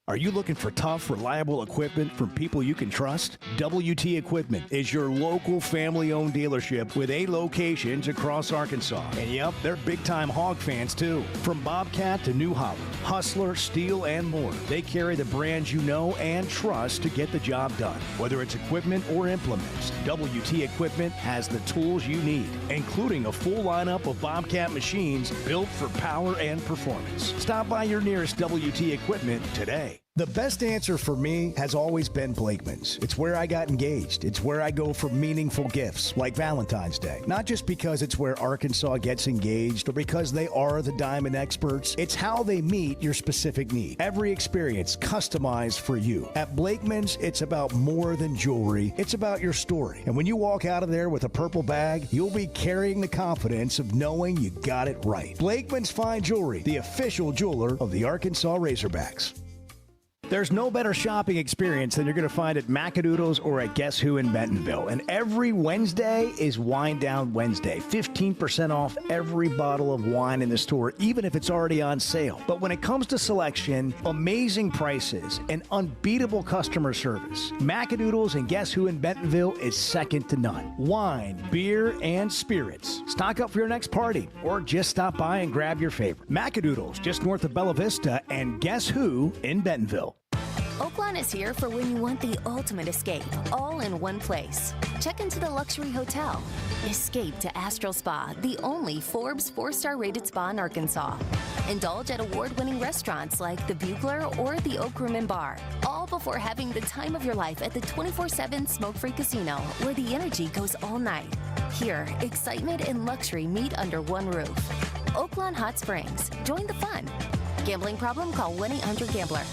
Are you looking for tough, reliable equipment from people you can trust? WT Equipment is your local family-owned dealership with 8 locations across Arkansas. And yep, they're big-time hog fans too. From Bobcat to New Holland, Hustler, Steel, and more. They carry the brands you know and trust to get the job done. Whether it's equipment or implements, WT Equipment has the tools you need, including a full lineup of Bobcat machines built for power and performance. Stop by your nearest WT Equipment today. The best answer for me has always been Blakeman's. It's where I got engaged. It's where I go for meaningful gifts, like Valentine's Day. Not just because it's where Arkansas gets engaged or because they are the diamond experts. It's how they meet your specific need. Every experience customized for you. At Blakeman's, it's about more than jewelry. It's about your story. And when you walk out of there with a purple bag, you'll be carrying the confidence of knowing you got it right. Blakeman's Fine Jewelry, the official jeweler of the Arkansas Razorbacks. There's no better shopping experience than you're going to find at Macadoodles or at Guess Who in Bentonville. And every Wednesday is Wine Down Wednesday. 15% off every bottle of wine in the store, even if it's already on sale. But when it comes to selection, amazing prices, and unbeatable customer service, Macadoodles and Guess Who in Bentonville is second to none. Wine, beer, and spirits. Stock up for your next party or just stop by and grab your favorite. Macadoodles, just north of Bella Vista, and Guess Who in Bentonville. Oaklawn is here for when you want the ultimate escape, all in one place. Check into the luxury hotel. Escape to Astral Spa, the only Forbes 4-star rated spa in Arkansas. Indulge at award-winning restaurants like the Bugler or the Oak Room and Bar, all before having the time of your life at the 24/7 smoke-free casino, where the energy goes all night. Here, excitement and luxury meet under one roof. Oaklawn Hot Springs. Join the fun. Gambling problem? Call 1-800-GAMBLER.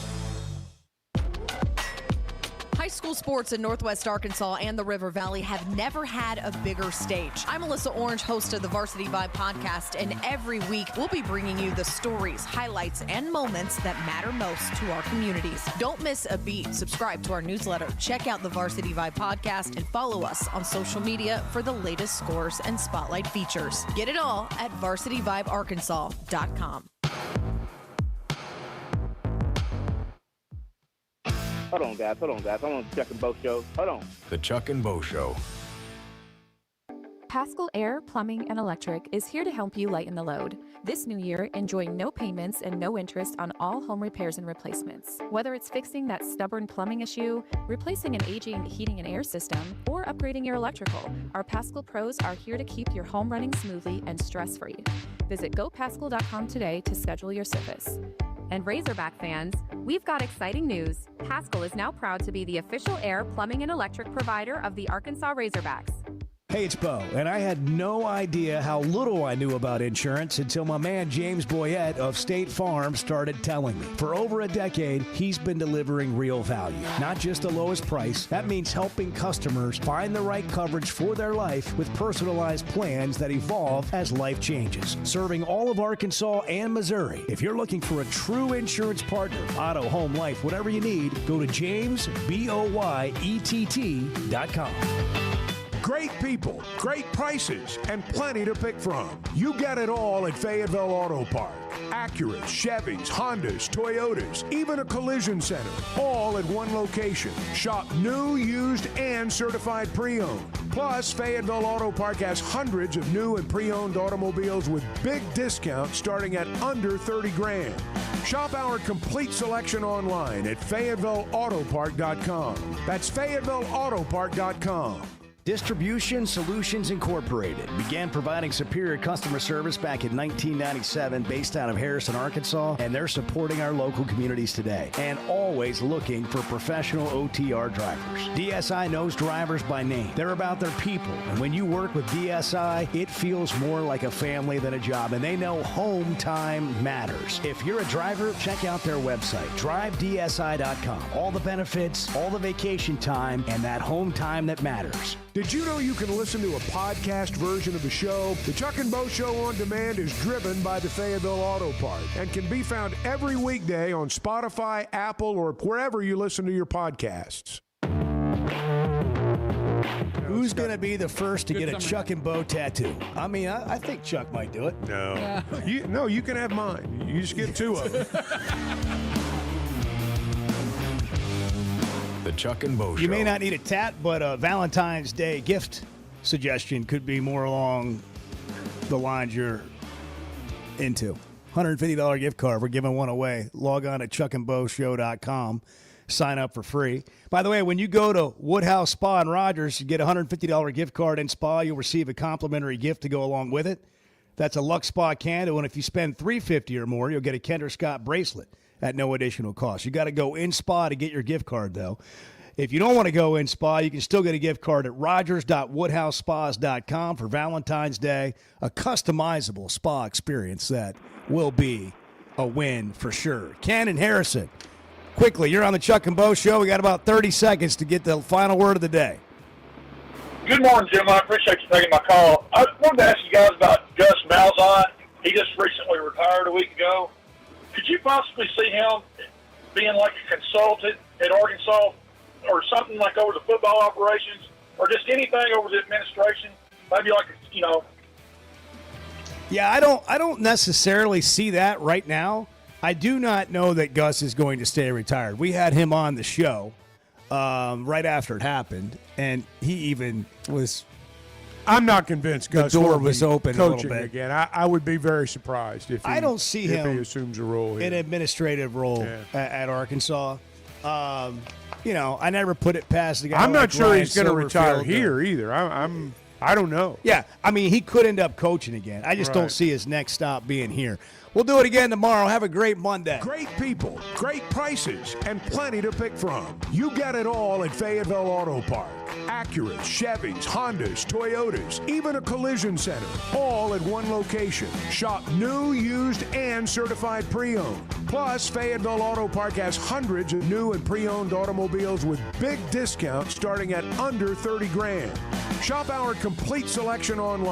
High school sports in Northwest Arkansas and the River Valley have never had a bigger stage. I'm Alyssa Orange, host of the Varsity Vibe podcast, and every week we'll be bringing you the stories, highlights, and moments that matter most to our communities. Don't miss a beat. Subscribe to our newsletter, check out the Varsity Vibe podcast, and follow us on social media for the latest scores and spotlight features. Get it all at varsityvibearkansas.com. Hold on, guys. I'm on the Chuck and Bo Show. Hold on. The Chuck and Bo Show. Paschal Air, Plumbing, and Electric is here to help you lighten the load. This new year, enjoy no payments and no interest on all home repairs and replacements. Whether it's fixing that stubborn plumbing issue, replacing an aging heating and air system, or upgrading your electrical, our Paschal pros are here to keep your home running smoothly and stress-free. Visit gopaschal.com today to schedule your service. And Razorback fans, we've got exciting news. Paschal is now proud to be the official air, plumbing, and electric provider of the Arkansas Razorbacks. Hey, it's Bo, and I had no idea how little I knew about insurance until my man James Boyette of State Farm started telling me. For over a decade, he's been delivering real value, not just the lowest price. That means helping customers find the right coverage for their life with personalized plans that evolve as life changes. Serving all of Arkansas and Missouri. If you're looking for a true insurance partner, auto, home, life, whatever you need, go to JamesBoyett.com. Great people, great prices, and plenty to pick from. You get it all at Fayetteville Auto Park. Acuras, Chevys, Hondas, Toyotas, even a collision center, all at one location. Shop new, used, and certified pre-owned. Plus, Fayetteville Auto Park has hundreds of new and pre-owned automobiles with big discounts starting at under $30,000. Shop our complete selection online at FayettevilleAutopark.com. That's FayettevilleAutopark.com. Distribution Solutions Incorporated began providing superior customer service back in 1997 based out of Harrison, Arkansas, and they're supporting our local communities today and always looking for professional OTR drivers. DSI knows drivers by name. They're about their people, and when you work with DSI, it feels more like a family than a job, and they know home time matters. If you're a driver, check out their website, drivedsi.com. All the benefits, all the vacation time, and that home time that matters. Did you know you can listen to a podcast version of the show? The Chuck and Bo Show on Demand is driven by the Fayetteville Auto Park and can be found every weekday on Spotify, Apple, or wherever you listen to your podcasts. Who's going to be the first to get a Chuck and Bo tattoo? I mean, I think Chuck might do it. No. You can have mine. You just get two of them. The Chuck and Bo Show. You may not need a tat, but a Valentine's Day gift suggestion could be more along the lines you're into. $150 gift card. We're giving one away. Log on to chuckandboshow.com. Sign up for free. By the way, when you go to Woodhouse Spa in Rogers, you get a $150 gift card in spa. You'll receive a complimentary gift to go along with it. That's a Lux Spa candle, and if you spend $350 or more, you'll get a Kendra Scott bracelet at no additional cost. You got to go in spa to get your gift card, though. If you don't want to go in spa, you can still get a gift card at rogers.woodhousespas.com for Valentine's Day, a customizable spa experience that will be a win for sure. Ken and Harrison, quickly, you're on the Chuck and Bo Show. We got about 30 seconds to get the final word of the day. Good morning, Jim. I appreciate you taking my call. I wanted to ask you guys about Gus Malzahn. He just recently retired a week ago. Could you possibly see him being like a consultant at Arkansas or something like over the football operations or just anything over the administration? Maybe like, Yeah, I don't necessarily see that right now. I do not know that Gus is going to stay retired. We had him on the show right after it happened, and he even was... I'm not convinced Gus the door will was be open a coaching little bit. again. I would be very surprised if he, I don't see if him he assumes a role here. an administrative role at Arkansas. I never put it past the guy. I'm not like sure Ryan he's going to retire Silverfield. here either. I don't know. Yeah, I mean, he could end up coaching again. I just don't Right. see his next stop being here. We'll do it again tomorrow. Have a great Monday. Great people, great prices, and plenty to pick from. You get it all at Fayetteville Auto Park. Acuras, Chevys, Hondas, Toyotas, even a collision center, all at one location. Shop new, used, and certified pre-owned. Plus, Fayetteville Auto Park has hundreds of new and pre-owned automobiles with big discounts starting at under $30,000. Shop our complete selection online